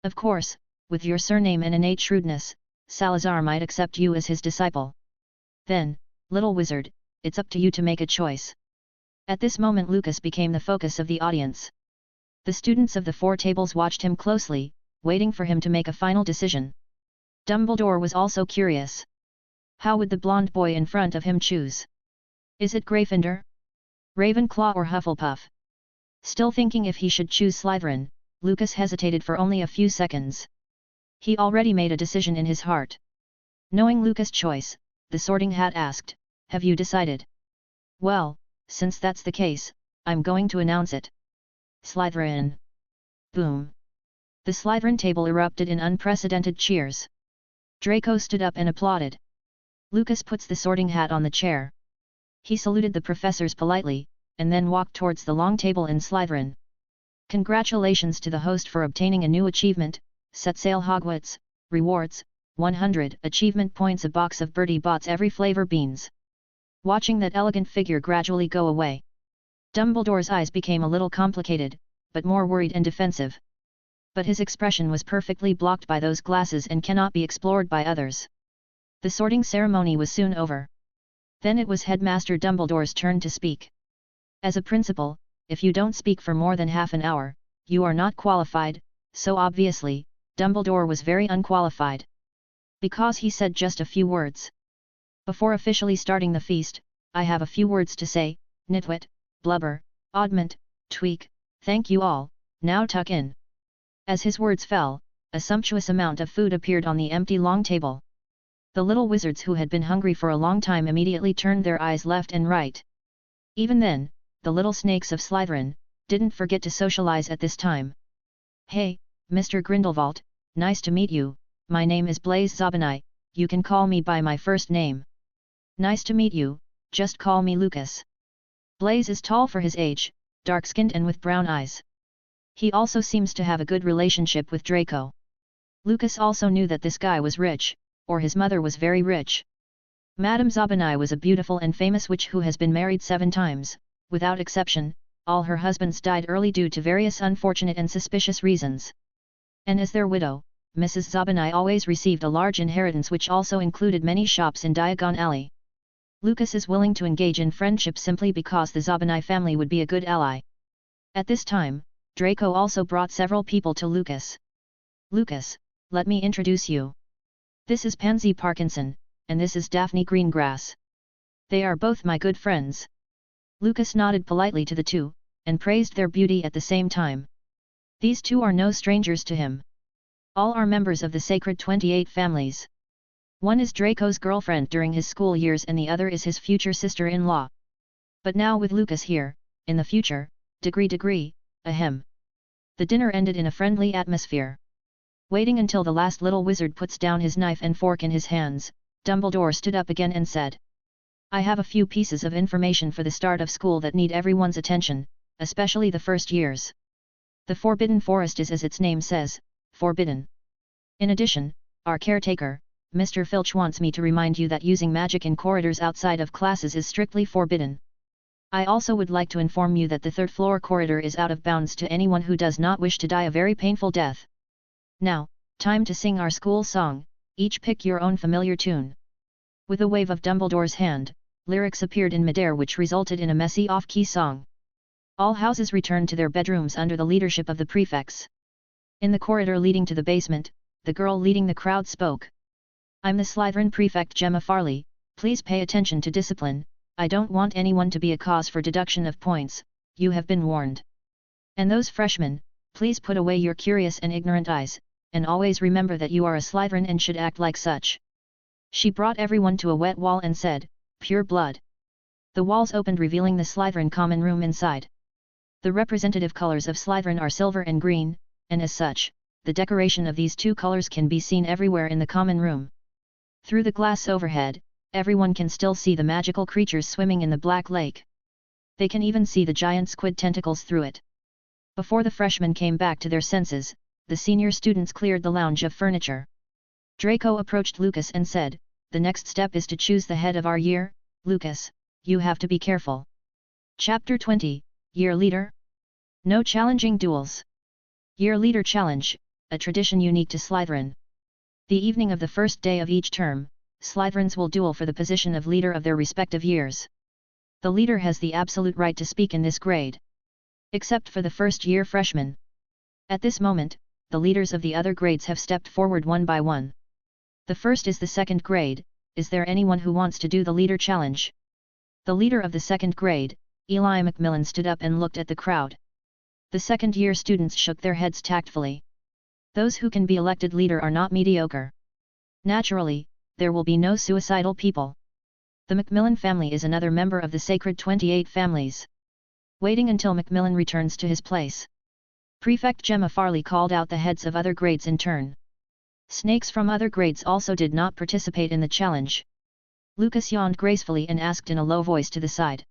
Of course, with your surname and innate shrewdness, Salazar might accept you as his disciple. Then, little wizard, it's up to you to make a choice. At this moment Lucas became the focus of the audience. The students of the four tables watched him closely, waiting for him to make a final decision. Dumbledore was also curious. How would the blonde boy in front of him choose? Is it Gryffindor, Ravenclaw or Hufflepuff? Still thinking if he should choose Slytherin, Lucas hesitated for only a few seconds. He already made a decision in his heart. Knowing Lucas' choice, the Sorting Hat asked, "Have you decided?" "Well, since that's the case, I'm going to announce it. Slytherin." Boom. The Slytherin table erupted in unprecedented cheers. Draco stood up and applauded. Lucas puts the Sorting Hat on the chair. He saluted the professors politely, and then walked towards the long table in Slytherin. Congratulations to the host for obtaining a new achievement, Set Sail Hogwarts, rewards, 100 achievement points, a box of Bertie Bott's every flavor beans. Watching that elegant figure gradually go away, Dumbledore's eyes became a little complicated, but more worried and defensive. But his expression was perfectly blocked by those glasses and cannot be explored by others. The sorting ceremony was soon over. Then it was Headmaster Dumbledore's turn to speak. As a principal, if you don't speak for more than half an hour, you are not qualified, so obviously, Dumbledore was very unqualified. Because he said just a few words. Before officially starting the feast, I have a few words to say, nitwit, blubber, oddment, tweak, thank you all, now tuck in. As his words fell, a sumptuous amount of food appeared on the empty long table. The little wizards who had been hungry for a long time immediately turned their eyes left and right. Even then, the little snakes of Slytherin didn't forget to socialize at this time. "Hey, Mr. Grindelwald, nice to meet you, my name is Blaise Zabinai, you can call me by my first name." "Nice to meet you, just call me Lucas." Blaise is tall for his age, dark-skinned and with brown eyes. He also seems to have a good relationship with Draco. Lucas also knew that this guy was rich, or his mother was very rich. Madame Zabinai was a beautiful and famous witch who has been married 7 times, without exception, all her husbands died early due to various unfortunate and suspicious reasons. And as their widow, Mrs. Zabinai always received a large inheritance which also included many shops in Diagon Alley. Lucas is willing to engage in friendship simply because the Zabinai family would be a good ally. At this time, Draco also brought several people to Lucas. "Lucas, let me introduce you. This is Pansy Parkinson, and this is Daphne Greengrass. They are both my good friends." Lucas nodded politely to the two, and praised their beauty at the same time. These two are no strangers to him. All are members of the sacred 28 families. One is Draco's girlfriend during his school years and the other is his future sister-in-law. But now with Lucas here, in the future, degree, ahem. The dinner ended in a friendly atmosphere. Waiting until the last little wizard puts down his knife and fork in his hands, Dumbledore stood up again and said, "I have a few pieces of information for the start of school that need everyone's attention, especially the first years. The Forbidden Forest is, as its name says, forbidden. In addition, our caretaker, Mr. Filch, wants me to remind you that using magic in corridors outside of classes is strictly forbidden. I also would like to inform you that the 3rd floor corridor is out of bounds to anyone who does not wish to die a very painful death. Now, time to sing our school song, each pick your own familiar tune. With a wave of Dumbledore's hand, lyrics appeared in midair which resulted in a messy off-key song. All houses returned to their bedrooms under the leadership of the prefects. In the corridor leading to the basement, the girl leading the crowd spoke. I'm the Slytherin prefect Gemma Farley, please pay attention to discipline, I don't want anyone to be a cause for deduction of points, you have been warned. And those freshmen, please put away your curious and ignorant eyes, and always remember that you are a Slytherin and should act like such. She brought everyone to a wet wall and said, pure blood. The walls opened revealing the Slytherin common room inside. The representative colors of Slytherin are silver and green, and as such, the decoration of these two colors can be seen everywhere in the common room. Through the glass overhead, everyone can still see the magical creatures swimming in the black lake. They can even see the giant squid tentacles through it. Before the freshmen came back to their senses, the senior students cleared the lounge of furniture. Draco approached Lucas and said, the next step is to choose the head of our year. Lucas, you have to be careful. Chapter 20, Year Leader? No challenging duels. Year Leader Challenge, a tradition unique to Slytherin. The evening of the first day of each term, Slytherins will duel for the position of leader of their respective years. The leader has the absolute right to speak in this grade. Except for the first-year freshmen. At this moment, the leaders of the other grades have stepped forward one by one. The first is the second grade. Is there anyone who wants to do the leader challenge? The leader of the second grade, Eli Macmillan, stood up and looked at the crowd. The second-year students shook their heads tactfully. Those who can be elected leader are not mediocre. Naturally, there will be no suicidal people. The Macmillan family is another member of the sacred 28 families. Waiting until Macmillan returns to his place, Prefect Gemma Farley called out the heads of other grades in turn. Snakes from other grades also did not participate in the challenge. Lucas yawned gracefully and asked in a low voice to the side.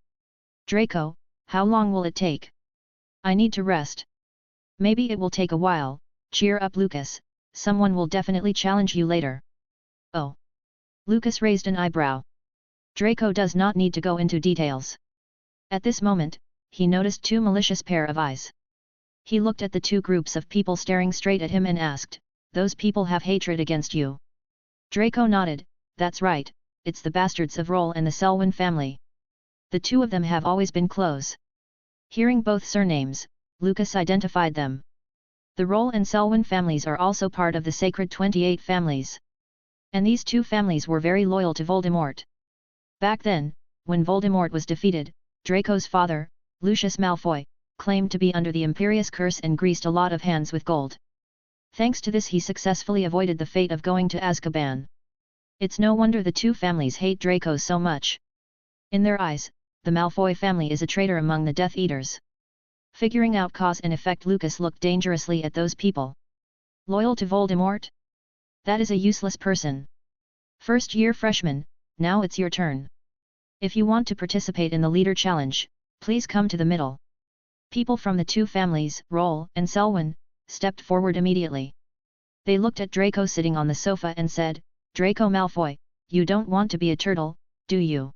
Draco, how long will it take? I need to rest. Maybe it will take a while. Cheer up, Lucas, someone will definitely challenge you later. Oh. Lucas raised an eyebrow. Draco does not need to go into details. At this moment, he noticed two malicious pair of eyes. He looked at the two groups of people staring straight at him and asked, those people have hatred against you? Draco nodded, that's right, it's the bastards of Roll and the Selwyn family. The two of them have always been close. Hearing both surnames, Lucas identified them. The Roll and Selwyn families are also part of the sacred 28 families. And these two families were very loyal to Voldemort. Back then, when Voldemort was defeated, Draco's father, Lucius Malfoy, claimed to be under the Imperius curse and greased a lot of hands with gold. Thanks to this he successfully avoided the fate of going to Azkaban. It's no wonder the two families hate Draco so much. In their eyes, the Malfoy family is a traitor among the Death Eaters. Figuring out cause and effect, Lucas looked dangerously at those people. Loyal to Voldemort? That is a useless person. First-year freshman, now it's your turn. If you want to participate in the leader challenge, please come to the middle. People from the two families, Roll and Selwyn, stepped forward immediately. They looked at Draco sitting on the sofa and said, Draco Malfoy, you don't want to be a turtle, do you?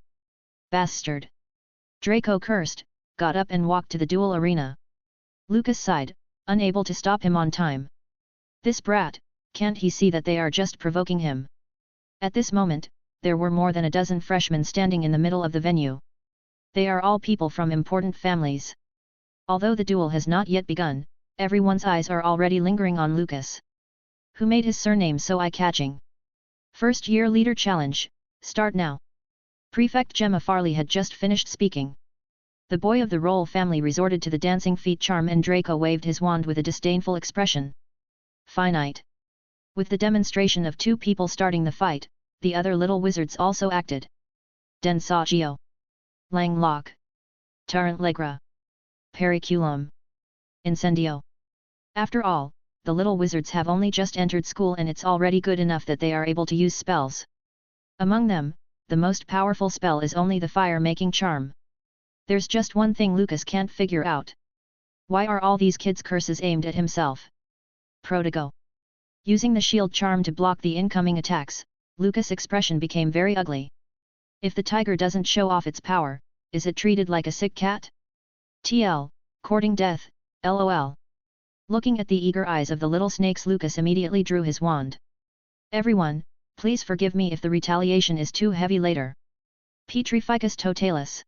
Bastard! Draco cursed, got up and walked to the duel arena. Lucas sighed, unable to stop him on time. This brat, can't he see that they are just provoking him? At this moment, there were more than a dozen freshmen standing in the middle of the venue. They are all people from important families. Although the duel has not yet begun, everyone's eyes are already lingering on Lucas. Who made his surname so eye-catching? First Year Leader Challenge, start now. Prefect Gemma Farley had just finished speaking. The boy of the Roll family resorted to the dancing feet charm and Draco waved his wand with a disdainful expression. Finite. With the demonstration of two people starting the fight, the other little wizards also acted. Densagio. Langlock. Tarrant Legra. Periculum. Incendio. After all, the little wizards have only just entered school and it's already good enough that they are able to use spells. Among them, the most powerful spell is only the fire-making charm. There's just one thing Lucas can't figure out. Why are all these kids' curses aimed at himself? Prodigo. Using the shield charm to block the incoming attacks, Lucas' expression became very ugly. If the tiger doesn't show off its power, is it treated like a sick cat? TL, courting death, LOL. Looking at the eager eyes of the little snakes, Lucas immediately drew his wand. Everyone, Please forgive me if the retaliation is too heavy later. Petrificus totalis.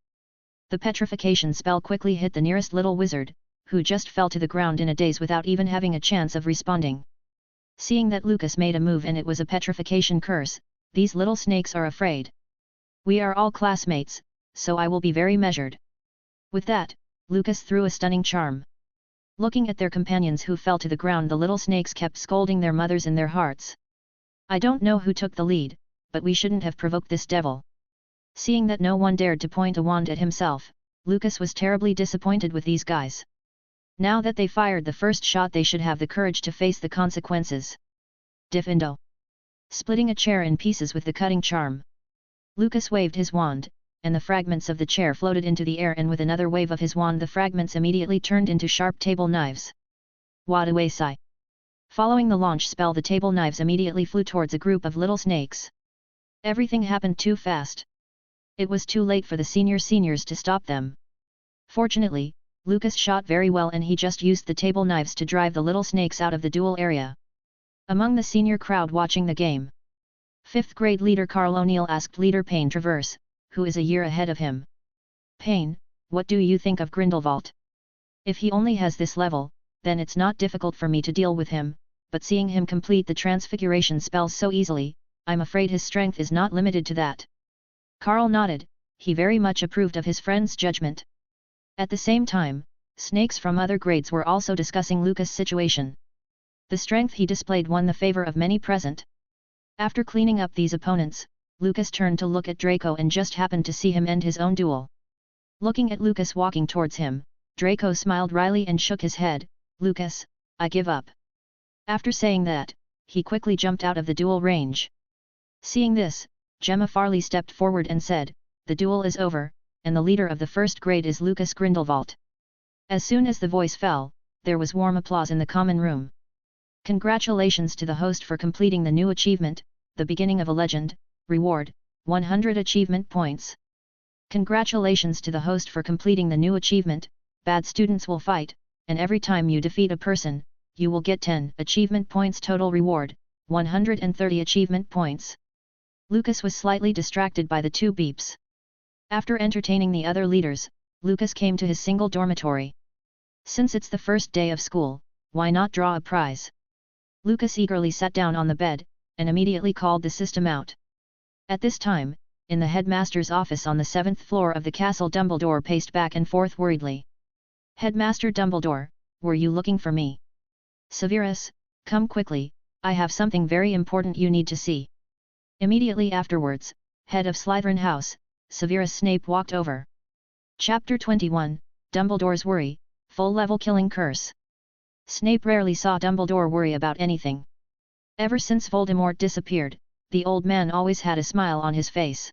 The petrification spell quickly hit the nearest little wizard, who just fell to the ground in a daze without even having a chance of responding. Seeing that Lucas made a move and it was a petrification curse, these little snakes are afraid. We are all classmates, so I will be very measured. With that, Lucas threw a stunning charm. Looking at their companions who fell to the ground, the little snakes kept scolding their mothers in their hearts. I don't know who took the lead, but we shouldn't have provoked this devil. Seeing that no one dared to point a wand at himself, Lucas was terribly disappointed with these guys. Now that they fired the first shot, they should have the courage to face the consequences. Diffindo. Splitting a chair in pieces with the cutting charm. Lucas waved his wand, and the fragments of the chair floated into the air, and with another wave of his wand the fragments immediately turned into sharp table knives. Wadawasai. Following the launch spell, the table knives immediately flew towards a group of little snakes. Everything happened too fast. It was too late for the seniors to stop them. Fortunately, Lucas shot very well and he just used the table knives to drive the little snakes out of the duel area. Among the senior crowd watching the game, 5th grade leader Carl O'Neill asked leader Payne Traverse, who is a year ahead of him. Payne, what do you think of Grindelwald? If he only has this level, then it's not difficult for me to deal with him, but seeing him complete the transfiguration spells so easily, I'm afraid his strength is not limited to that. Carl nodded, he very much approved of his friend's judgment. At the same time, snakes from other grades were also discussing Lucas' situation. The strength he displayed won the favor of many present. After cleaning up these opponents, Lucas turned to look at Draco and just happened to see him end his own duel. Looking at Lucas walking towards him, Draco smiled wryly and shook his head. Lucas, I give up. After saying that, he quickly jumped out of the duel range. Seeing this, Gemma Farley stepped forward and said, the duel is over, and the leader of the first grade is Lucas Grindelwald. As soon as the voice fell, there was warm applause in the common room. Congratulations to the host for completing the new achievement, the beginning of a legend, reward, 100 achievement points. Congratulations to the host for completing the new achievement, bad students will fight, and every time you defeat a person, you will get 10 achievement points total reward, 130 achievement points. Lucas was slightly distracted by the two beeps. After entertaining the other leaders, Lucas came to his single dormitory. Since it's the first day of school, why not draw a prize? Lucas eagerly sat down on the bed, and immediately called the system out. At this time, in the headmaster's office on the 7th floor of the castle, Dumbledore paced back and forth worriedly. Headmaster Dumbledore, were you looking for me? Severus, come quickly, I have something very important you need to see. Immediately afterwards, head of Slytherin House, Severus Snape walked over. Chapter 21, Dumbledore's Worry, Full-Level Killing Curse. Snape rarely saw Dumbledore worry about anything. Ever since Voldemort disappeared, the old man always had a smile on his face.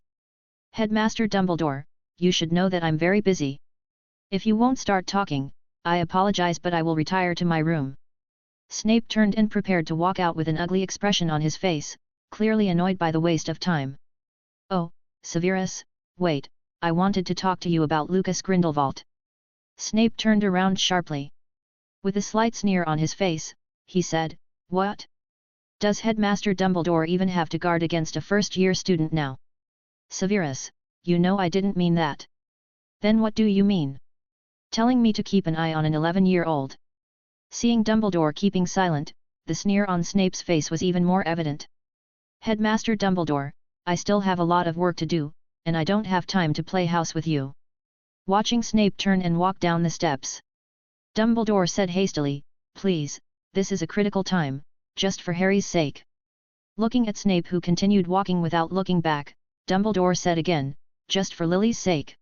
Headmaster Dumbledore, you should know that I'm very busy. If you won't start talking, I apologize, but I will retire to my room. Snape turned and prepared to walk out with an ugly expression on his face, clearly annoyed by the waste of time. Oh, Severus, wait, I wanted to talk to you about Lucas Grindelwald. Snape turned around sharply. With a slight sneer on his face, he said, what? Does Headmaster Dumbledore even have to guard against a first-year student now? Severus, you know I didn't mean that. Then what do you mean? Telling me to keep an eye on an 11-year-old. Seeing Dumbledore keeping silent, the sneer on Snape's face was even more evident. Headmaster Dumbledore, I still have a lot of work to do, and I don't have time to play house with you. Watching Snape turn and walk down the steps, Dumbledore said hastily, please, this is a critical time, just for Harry's sake. Looking at Snape, who continued walking without looking back, Dumbledore said again, just for Lily's sake.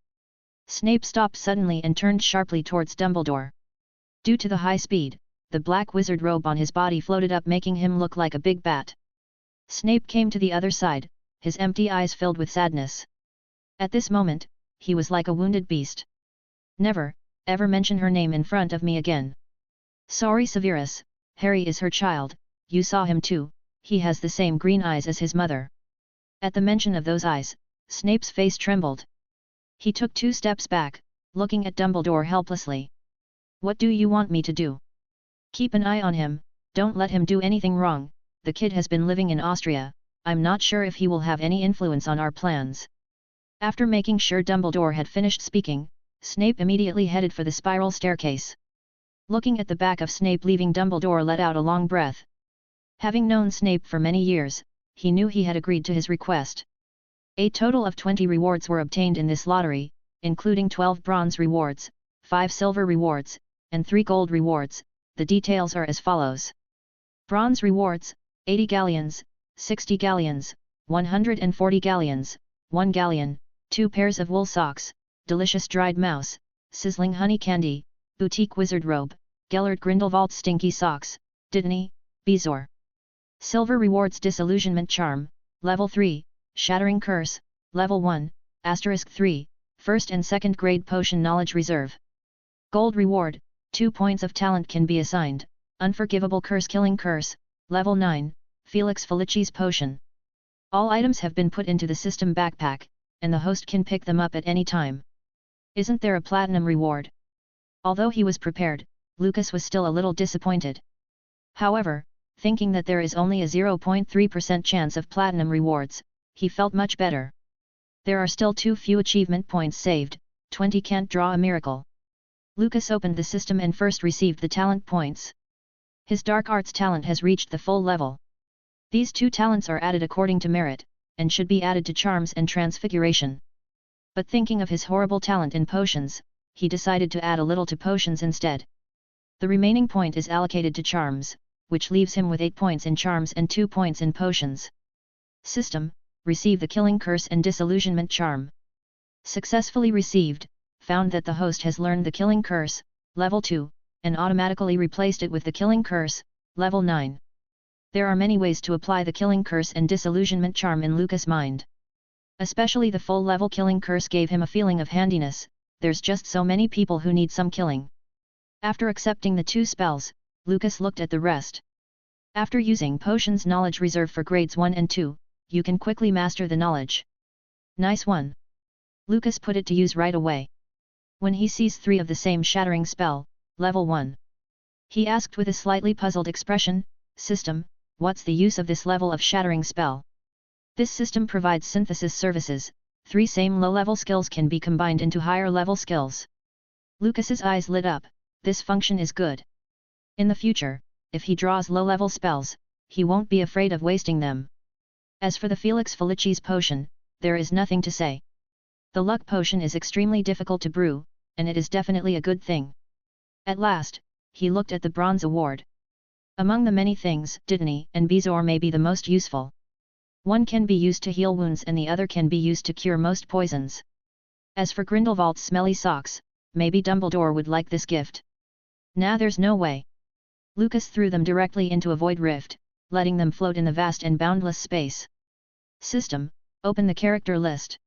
Snape stopped suddenly and turned sharply towards Dumbledore. Due to the high speed, the black wizard robe on his body floated up, making him look like a big bat. Snape came to the other side, his empty eyes filled with sadness. At this moment, he was like a wounded beast. Never, ever mention her name in front of me again. Sorry Severus, Harry is her child, you saw him too, he has the same green eyes as his mother. At the mention of those eyes, Snape's face trembled. He took 2 steps back, looking at Dumbledore helplessly. What do you want me to do? Keep an eye on him, don't let him do anything wrong, the kid has been living in Austria, I'm not sure if he will have any influence on our plans." After making sure Dumbledore had finished speaking, Snape immediately headed for the spiral staircase. Looking at the back of Snape leaving, Dumbledore let out a long breath. Having known Snape for many years, he knew he had agreed to his request. A total of 20 rewards were obtained in this lottery, including 12 bronze rewards, 5 silver rewards, and 3 gold rewards. The details are as follows. Bronze rewards, 80 galleons, 60 galleons, 140 galleons, 1 galleon, 2 pairs of wool socks, delicious dried mouse, sizzling honey candy, boutique wizard robe, Gellert Grindelwald stinky socks, Dittany, Bezoar. Silver rewards, disillusionment charm, level 3, shattering curse, level 1, *3, first and second grade potion knowledge reserve. Gold reward, 2 points of talent can be assigned, unforgivable curse killing curse, level 9, Felix Felici's potion. All items have been put into the system backpack, and the host can pick them up at any time. Isn't there a platinum reward? Although he was prepared, Lucas was still a little disappointed. However, thinking that there is only a 0.3% chance of platinum rewards, he felt much better. There are still too few achievement points saved, 20 can't draw a miracle. Lucas opened the system and first received the talent points. His dark arts talent has reached the full level. These 2 talents are added according to merit, and should be added to charms and transfiguration. But thinking of his horrible talent in potions, he decided to add a little to potions instead. The remaining point is allocated to charms, which leaves him with 8 points in charms and 2 points in potions. System, receive the killing curse and disillusionment charm. Successfully received, found that the host has learned the killing curse, level 2, and automatically replaced it with the killing curse, level 9. There are many ways to apply the killing curse and disillusionment charm in Lucas' mind. Especially the full level killing curse gave him a feeling of handiness, there's just so many people who need some killing. After accepting the 2 spells, Lucas looked at the rest. After using potions knowledge reserve for grades 1 and 2, you can quickly master the knowledge. Nice one. Lucas put it to use right away. When he sees 3 of the same shattering spell, level 1. He asked with a slightly puzzled expression, "System, what's the use of this level of shattering spell?" This system provides synthesis services, 3 same low-level skills can be combined into higher-level skills. Lucas's eyes lit up, this function is good. In the future, if he draws low-level spells, he won't be afraid of wasting them. As for the Felix Felici's potion, there is nothing to say. The luck potion is extremely difficult to brew, and it is definitely a good thing. At last, he looked at the bronze award. Among the many things, Dittany and Bezoar may be the most useful. One can be used to heal wounds and the other can be used to cure most poisons. As for Grindelwald's smelly socks, maybe Dumbledore would like this gift. Nah, there's no way. Lucas threw them directly into a void rift, letting them float in the vast and boundless space. System, open the character list.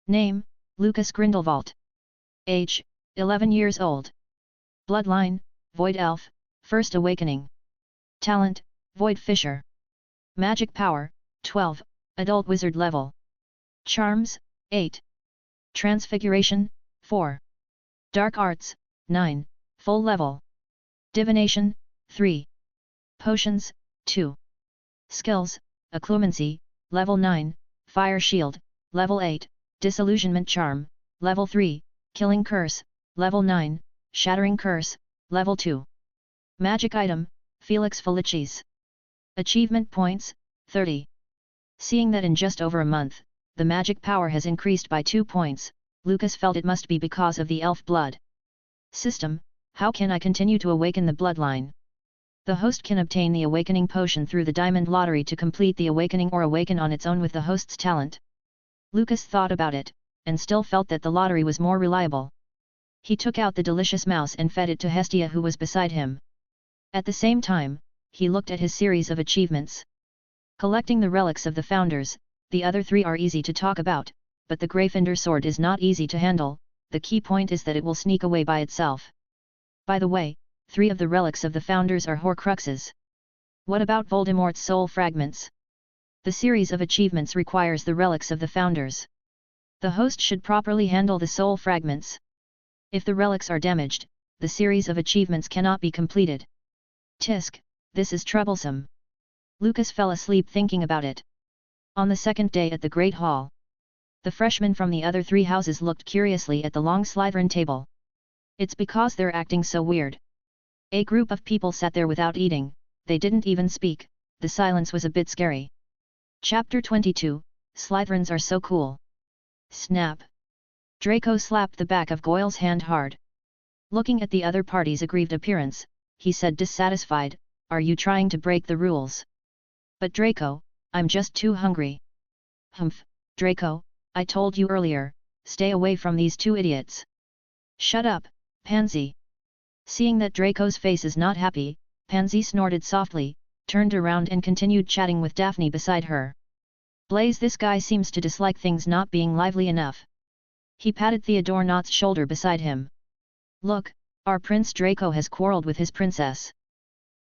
Name, Lucas Grindelwald. Age, 11 years old. Bloodline, Void Elf, First Awakening. Talent, Void Fisher. Magic power, 12, Adult Wizard level. Charms, 8. Transfiguration, 4. Dark Arts, 9, full level. Divination, 3. Potions, 2. Skills, Occlumency, level 9, Fire Shield, level 8, Disillusionment Charm, level 3, Killing Curse, level 9, Shattering Curse, level 2. Magic item, Felix Felici's. Achievement points, 30. Seeing that in just over a month, the magic power has increased by 2 points, Lucas felt it must be because of the elf blood. System, how can I continue to awaken the bloodline? The host can obtain the awakening potion through the diamond lottery to complete the awakening or awaken on its own with the host's talent. Lucas thought about it, and still felt that the lottery was more reliable. He took out the delicious mouse and fed it to Hestia, who was beside him. At the same time, he looked at his series of achievements. Collecting the relics of the founders, the other 3 are easy to talk about, but the Gryffindor sword is not easy to handle, the key point is that it will sneak away by itself. By the way, 3 of the relics of the founders are Horcruxes. What about Voldemort's soul fragments? The series of achievements requires the relics of the founders. The host should properly handle the soul fragments. If the relics are damaged, the series of achievements cannot be completed. Tisk, this is troublesome. Lucas fell asleep thinking about it. On the second day at the Great Hall, the freshmen from the other 3 houses looked curiously at the long Slytherin table. It's because they're acting so weird. A group of people sat there without eating, they didn't even speak, the silence was a bit scary. Chapter 22, Slytherins are so cool. Snap! Draco slapped the back of Goyle's hand hard. Looking at the other party's aggrieved appearance, he said dissatisfied, "Are you trying to break the rules?" "But Draco, I'm just too hungry." "Humph, Draco, I told you earlier, stay away from these 2 idiots." "Shut up, Pansy." Seeing that Draco's face is not happy, Pansy snorted softly, turned around and continued chatting with Daphne beside her. "Blaze, this guy seems to dislike things not being lively enough." He patted Theodore Knott's shoulder beside him. "Look, our Prince Draco has quarreled with his princess."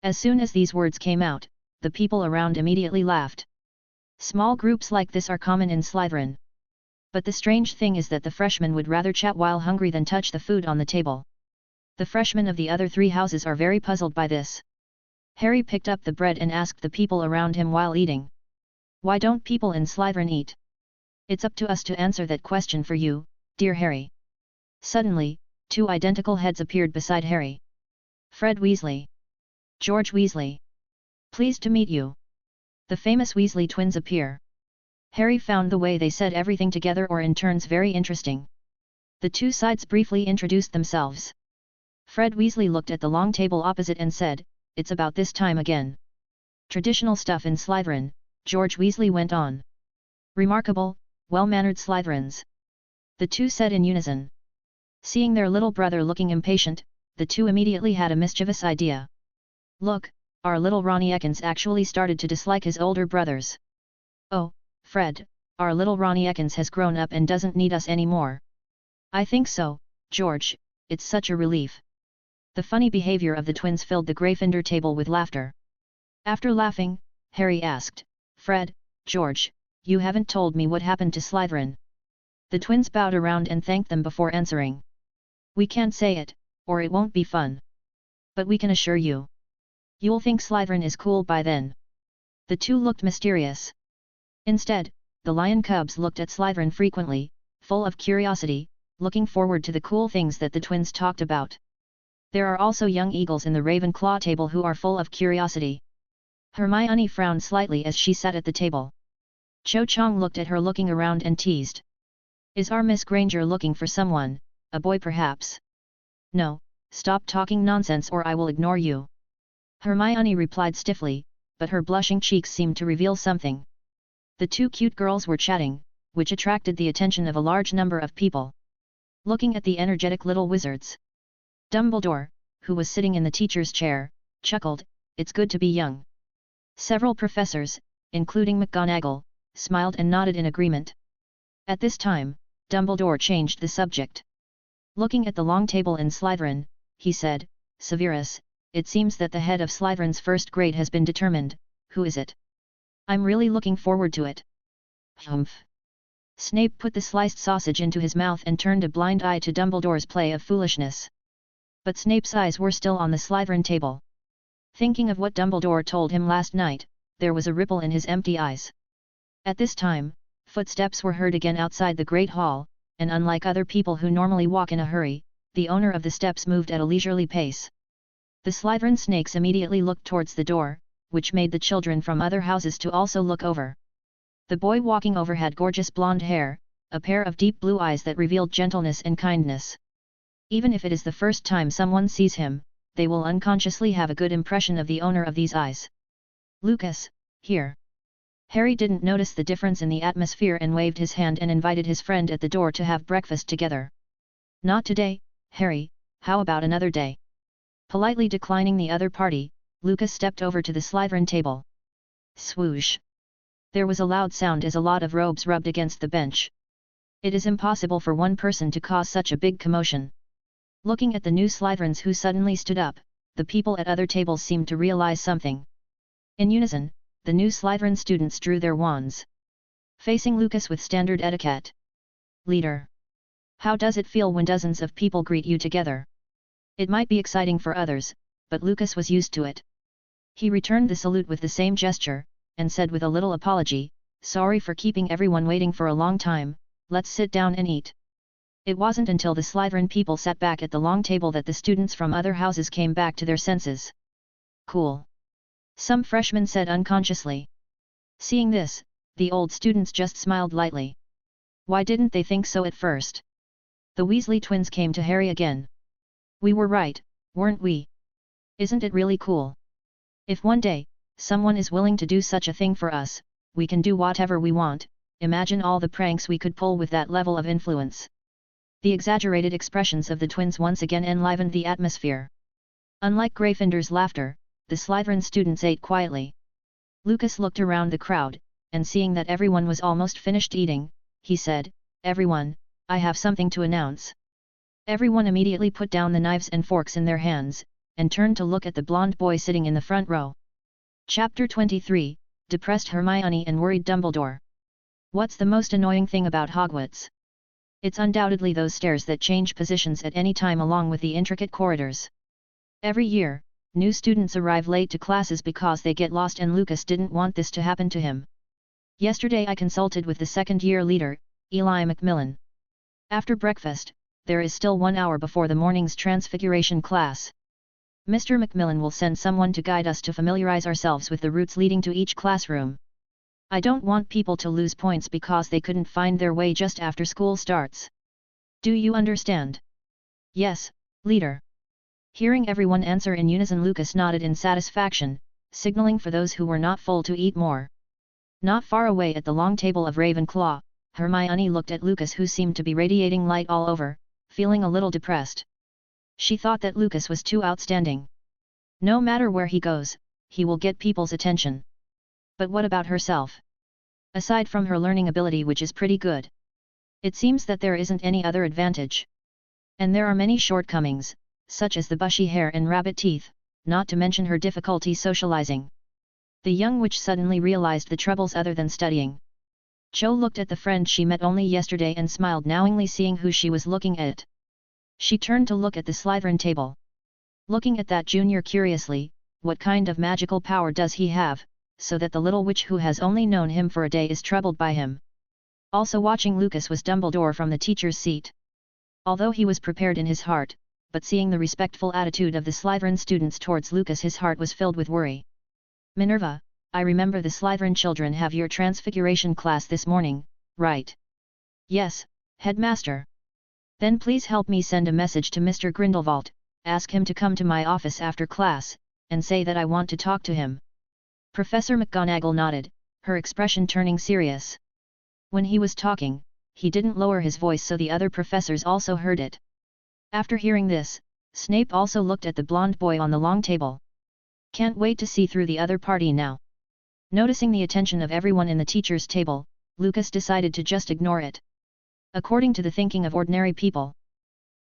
As soon as these words came out, the people around immediately laughed. Small groups like this are common in Slytherin. But the strange thing is that the freshmen would rather chat while hungry than touch the food on the table. The freshmen of the other 3 houses are very puzzled by this. Harry picked up the bread and asked the people around him while eating. "Why don't people in Slytherin eat?" "It's up to us to answer that question for you, dear Harry." Suddenly, 2 identical heads appeared beside Harry. "Fred Weasley. George Weasley. Pleased to meet you." The famous Weasley twins appear. Harry found the way they said everything together or in turns very interesting. The 2 sides briefly introduced themselves. Fred Weasley looked at the long table opposite and said, "It's about this time again." "Traditional stuff in Slytherin," George Weasley went on. "Remarkable, well-mannered Slytherins," the 2 said in unison. Seeing their little brother looking impatient, the 2 immediately had a mischievous idea. "Look, our little Ronnie Ekins actually started to dislike his older brothers." "Oh, Fred, our little Ronnie Ekins has grown up and doesn't need us anymore." "I think so, George, it's such a relief." The funny behavior of the twins filled the Gryffindor table with laughter. After laughing, Harry asked, "Fred, George, you haven't told me what happened to Slytherin." The twins bowed around and thanked them before answering. "We can't say it, or it won't be fun. But we can assure you, you'll think Slytherin is cool by then." The 2 looked mysterious. Instead, the lion cubs looked at Slytherin frequently, full of curiosity, looking forward to the cool things that the twins talked about. There are also young eagles in the Ravenclaw table who are full of curiosity. Hermione frowned slightly as she sat at the table. Cho Chang looked at her looking around and teased. "Is our Miss Granger looking for someone, a boy perhaps?" "No, stop talking nonsense or I will ignore you," Hermione replied stiffly, but her blushing cheeks seemed to reveal something. The 2 cute girls were chatting, which attracted the attention of a large number of people. Looking at the energetic little wizards, Dumbledore, who was sitting in the teacher's chair, chuckled, "It's good to be young." Several professors, including McGonagall, smiled and nodded in agreement. At this time, Dumbledore changed the subject. Looking at the long table in Slytherin, he said, "Severus, it seems that the head of Slytherin's first grade has been determined. Who is it? I'm really looking forward to it." "Humph." Snape put the sliced sausage into his mouth and turned a blind eye to Dumbledore's play of foolishness. But Snape's eyes were still on the Slytherin table. Thinking of what Dumbledore told him last night, there was a ripple in his empty eyes. At this time, footsteps were heard again outside the Great Hall, and unlike other people who normally walk in a hurry, the owner of the steps moved at a leisurely pace. The Slytherin snakes immediately looked towards the door, which made the children from other houses to also look over. The boy walking over had gorgeous blonde hair, a pair of deep blue eyes that revealed gentleness and kindness. Even if it is the first time someone sees him, they will unconsciously have a good impression of the owner of these eyes. "Lucas, here." Harry didn't notice the difference in the atmosphere and waved his hand and invited his friend at the door to have breakfast together. "Not today, Harry, how about another day?" Politely declining the other party, Lucas stepped over to the Slytherin table. Swoosh! There was a loud sound as a lot of robes rubbed against the bench. It is impossible for one person to cause such a big commotion. Looking at the new Slytherins who suddenly stood up, the people at other tables seemed to realize something. In unison, the new Slytherin students drew their wands. Facing Lucas with standard etiquette. "Leader. How does it feel when dozens of people greet you together?" It might be exciting for others, but Lucas was used to it. He returned the salute with the same gesture, and said with a little apology, sorry for keeping everyone waiting for a long time, let's sit down and eat. It wasn't until the Slytherin people sat back at the long table that the students from other houses came back to their senses. Cool. Some freshmen said unconsciously. Seeing this, the old students just smiled lightly. Why didn't they think so at first? The Weasley twins came to Harry again. We were right, weren't we? Isn't it really cool? If one day, someone is willing to do such a thing for us, we can do whatever we want. Imagine all the pranks we could pull with that level of influence. The exaggerated expressions of the twins once again enlivened the atmosphere. Unlike Gryffindor's laughter, the Slytherin students ate quietly. Lucas looked around the crowd, and seeing that everyone was almost finished eating, he said, "Everyone, I have something to announce." Everyone immediately put down the knives and forks in their hands, and turned to look at the blonde boy sitting in the front row. Chapter 23, Depressed Hermione and Worried Dumbledore. What's the most annoying thing about Hogwarts? It's undoubtedly those stairs that change positions at any time along with the intricate corridors. Every year, new students arrive late to classes because they get lost, and Lucas didn't want this to happen to him. Yesterday I consulted with the second-year leader, Eli Macmillan. After breakfast, there is still 1 hour before the morning's transfiguration class. Mr. Macmillan will send someone to guide us to familiarize ourselves with the routes leading to each classroom. I don't want people to lose points because they couldn't find their way just after school starts. Do you understand? Yes, leader. Hearing everyone answer in unison, Lucas nodded in satisfaction, signaling for those who were not full to eat more. Not far away at the long table of Ravenclaw, Hermione looked at Lucas, who seemed to be radiating light all over, feeling a little depressed. She thought that Lucas was too outstanding. No matter where he goes, he will get people's attention. But what about herself? Aside from her learning ability, which is pretty good, it seems that there isn't any other advantage. And there are many shortcomings, such as the bushy hair and rabbit teeth, not to mention her difficulty socializing. The young witch suddenly realized the troubles other than studying. Cho looked at the friend she met only yesterday and smiled knowingly, seeing who she was looking at. She turned to look at the Slytherin table. Looking at that junior curiously, what kind of magical power does he have, so that the little witch who has only known him for a day is troubled by him? Also watching Lucas was Dumbledore from the teacher's seat. Although he was prepared in his heart, but seeing the respectful attitude of the Slytherin students towards Lucas, his heart was filled with worry. Minerva, I remember the Slytherin children have your transfiguration class this morning, right? Yes, headmaster. Then please help me send a message to Mr. Grindelwald, ask him to come to my office after class, and say that I want to talk to him. Professor McGonagall nodded, her expression turning serious. When he was talking, he didn't lower his voice so the other professors also heard it. After hearing this, Snape also looked at the blonde boy on the long table. Can't wait to see through the other party now. Noticing the attention of everyone in the teacher's table, Lucas decided to just ignore it. According to the thinking of ordinary people,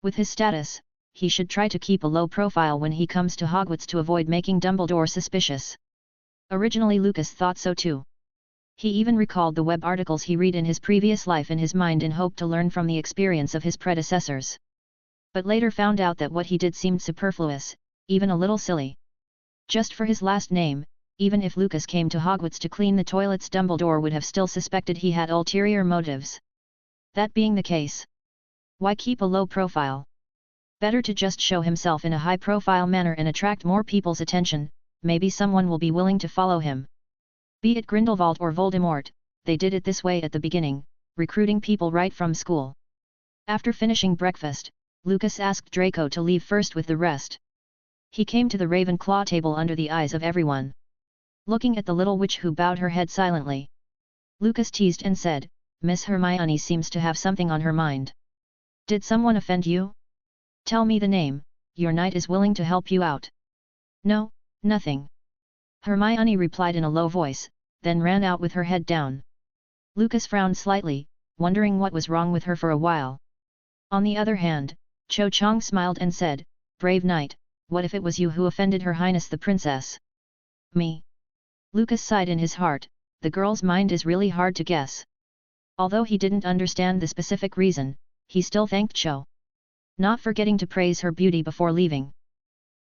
with his status, he should try to keep a low profile when he comes to Hogwarts to avoid making Dumbledore suspicious. Originally Lucas thought so too. He even recalled the web articles he read in his previous life in his mind in hope to learn from the experience of his predecessors. But later found out that what he did seemed superfluous, even a little silly. Just for his last name, even if Lucas came to Hogwarts to clean the toilets, Dumbledore would have still suspected he had ulterior motives. That being the case, why keep a low profile? Better to just show himself in a high-profile manner and attract more people's attention, maybe someone will be willing to follow him. Be it Grindelwald or Voldemort, they did it this way at the beginning, recruiting people right from school. After finishing breakfast, Lucas asked Draco to leave first with the rest. He came to the Ravenclaw table under the eyes of everyone. Looking at the little witch who bowed her head silently, Lucas teased and said, Miss Hermione seems to have something on her mind. Did someone offend you? Tell me the name, your knight is willing to help you out. No, nothing. Hermione replied in a low voice, then ran out with her head down. Lucas frowned slightly, wondering what was wrong with her for a while. On the other hand, Cho Chang smiled and said, Brave knight, what if it was you who offended Her Highness the Princess? Me? Lucas sighed in his heart, the girl's mind is really hard to guess. Although he didn't understand the specific reason, he still thanked Cho, not forgetting to praise her beauty before leaving.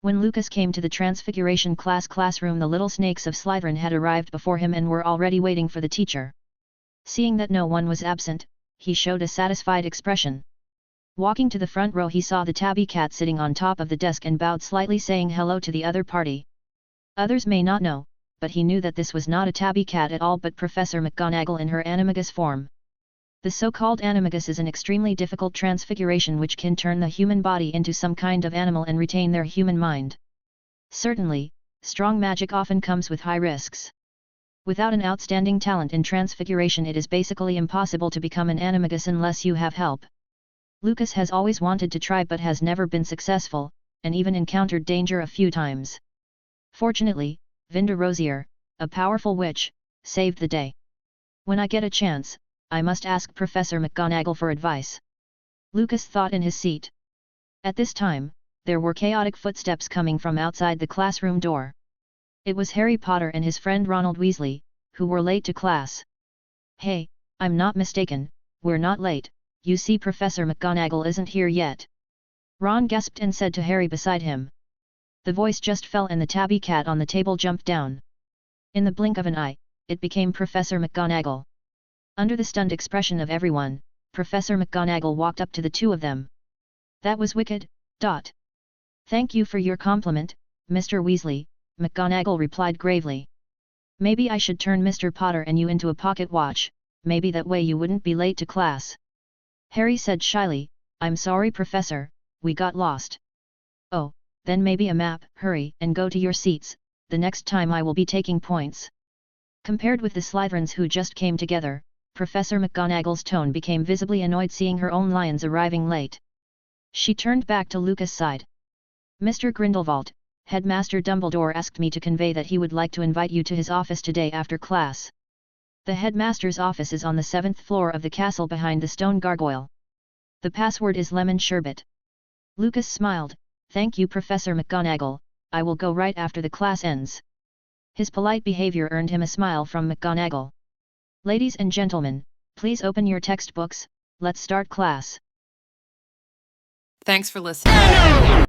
When Lucas came to the Transfiguration classroom, the little snakes of Slytherin had arrived before him and were already waiting for the teacher. Seeing that no one was absent, he showed a satisfied expression. Walking to the front row, he saw the tabby cat sitting on top of the desk and bowed slightly, saying hello to the other party. Others may not know, but he knew that this was not a tabby cat at all but Professor McGonagall in her animagus form. The so-called animagus is an extremely difficult transfiguration which can turn the human body into some kind of animal and retain their human mind. Certainly, strong magic often comes with high risks. Without an outstanding talent in transfiguration, it is basically impossible to become an animagus unless you have help. Lucas has always wanted to try but has never been successful, and even encountered danger a few times. Fortunately, Vinda Rosier, a powerful witch, saved the day. When I get a chance, I must ask Professor McGonagall for advice. Lucas thought in his seat. At this time, there were chaotic footsteps coming from outside the classroom door. It was Harry Potter and his friend Ronald Weasley, who were late to class. "Hey, I'm not mistaken, we're not late, you see Professor McGonagall isn't here yet." Ron gasped and said to Harry beside him. The voice just fell and the tabby cat on the table jumped down. In the blink of an eye, it became Professor McGonagall. Under the stunned expression of everyone, Professor McGonagall walked up to the two of them. "That was wicked, Dot." "Thank you for your compliment, Mr. Weasley," McGonagall replied gravely. "Maybe I should turn Mr. Potter and you into a pocket watch, maybe that way you wouldn't be late to class." Harry said shyly, "I'm sorry Professor, we got lost." "Oh, then maybe a map." "Hurry and go to your seats, the next time I will be taking points." Compared with the Slytherins who just came together, Professor McGonagall's tone became visibly annoyed seeing her own lions arriving late. She turned back to Lucas' side. "Mr. Grindelwald, Headmaster Dumbledore asked me to convey that he would like to invite you to his office today after class. The headmaster's office is on the 7th floor of the castle behind the stone gargoyle. The password is lemon sherbet." Lucas smiled. "Thank you Professor McGonagall, I will go right after the class ends." His polite behavior earned him a smile from McGonagall. "Ladies and gentlemen, please open your textbooks, let's start class." Thanks for listening.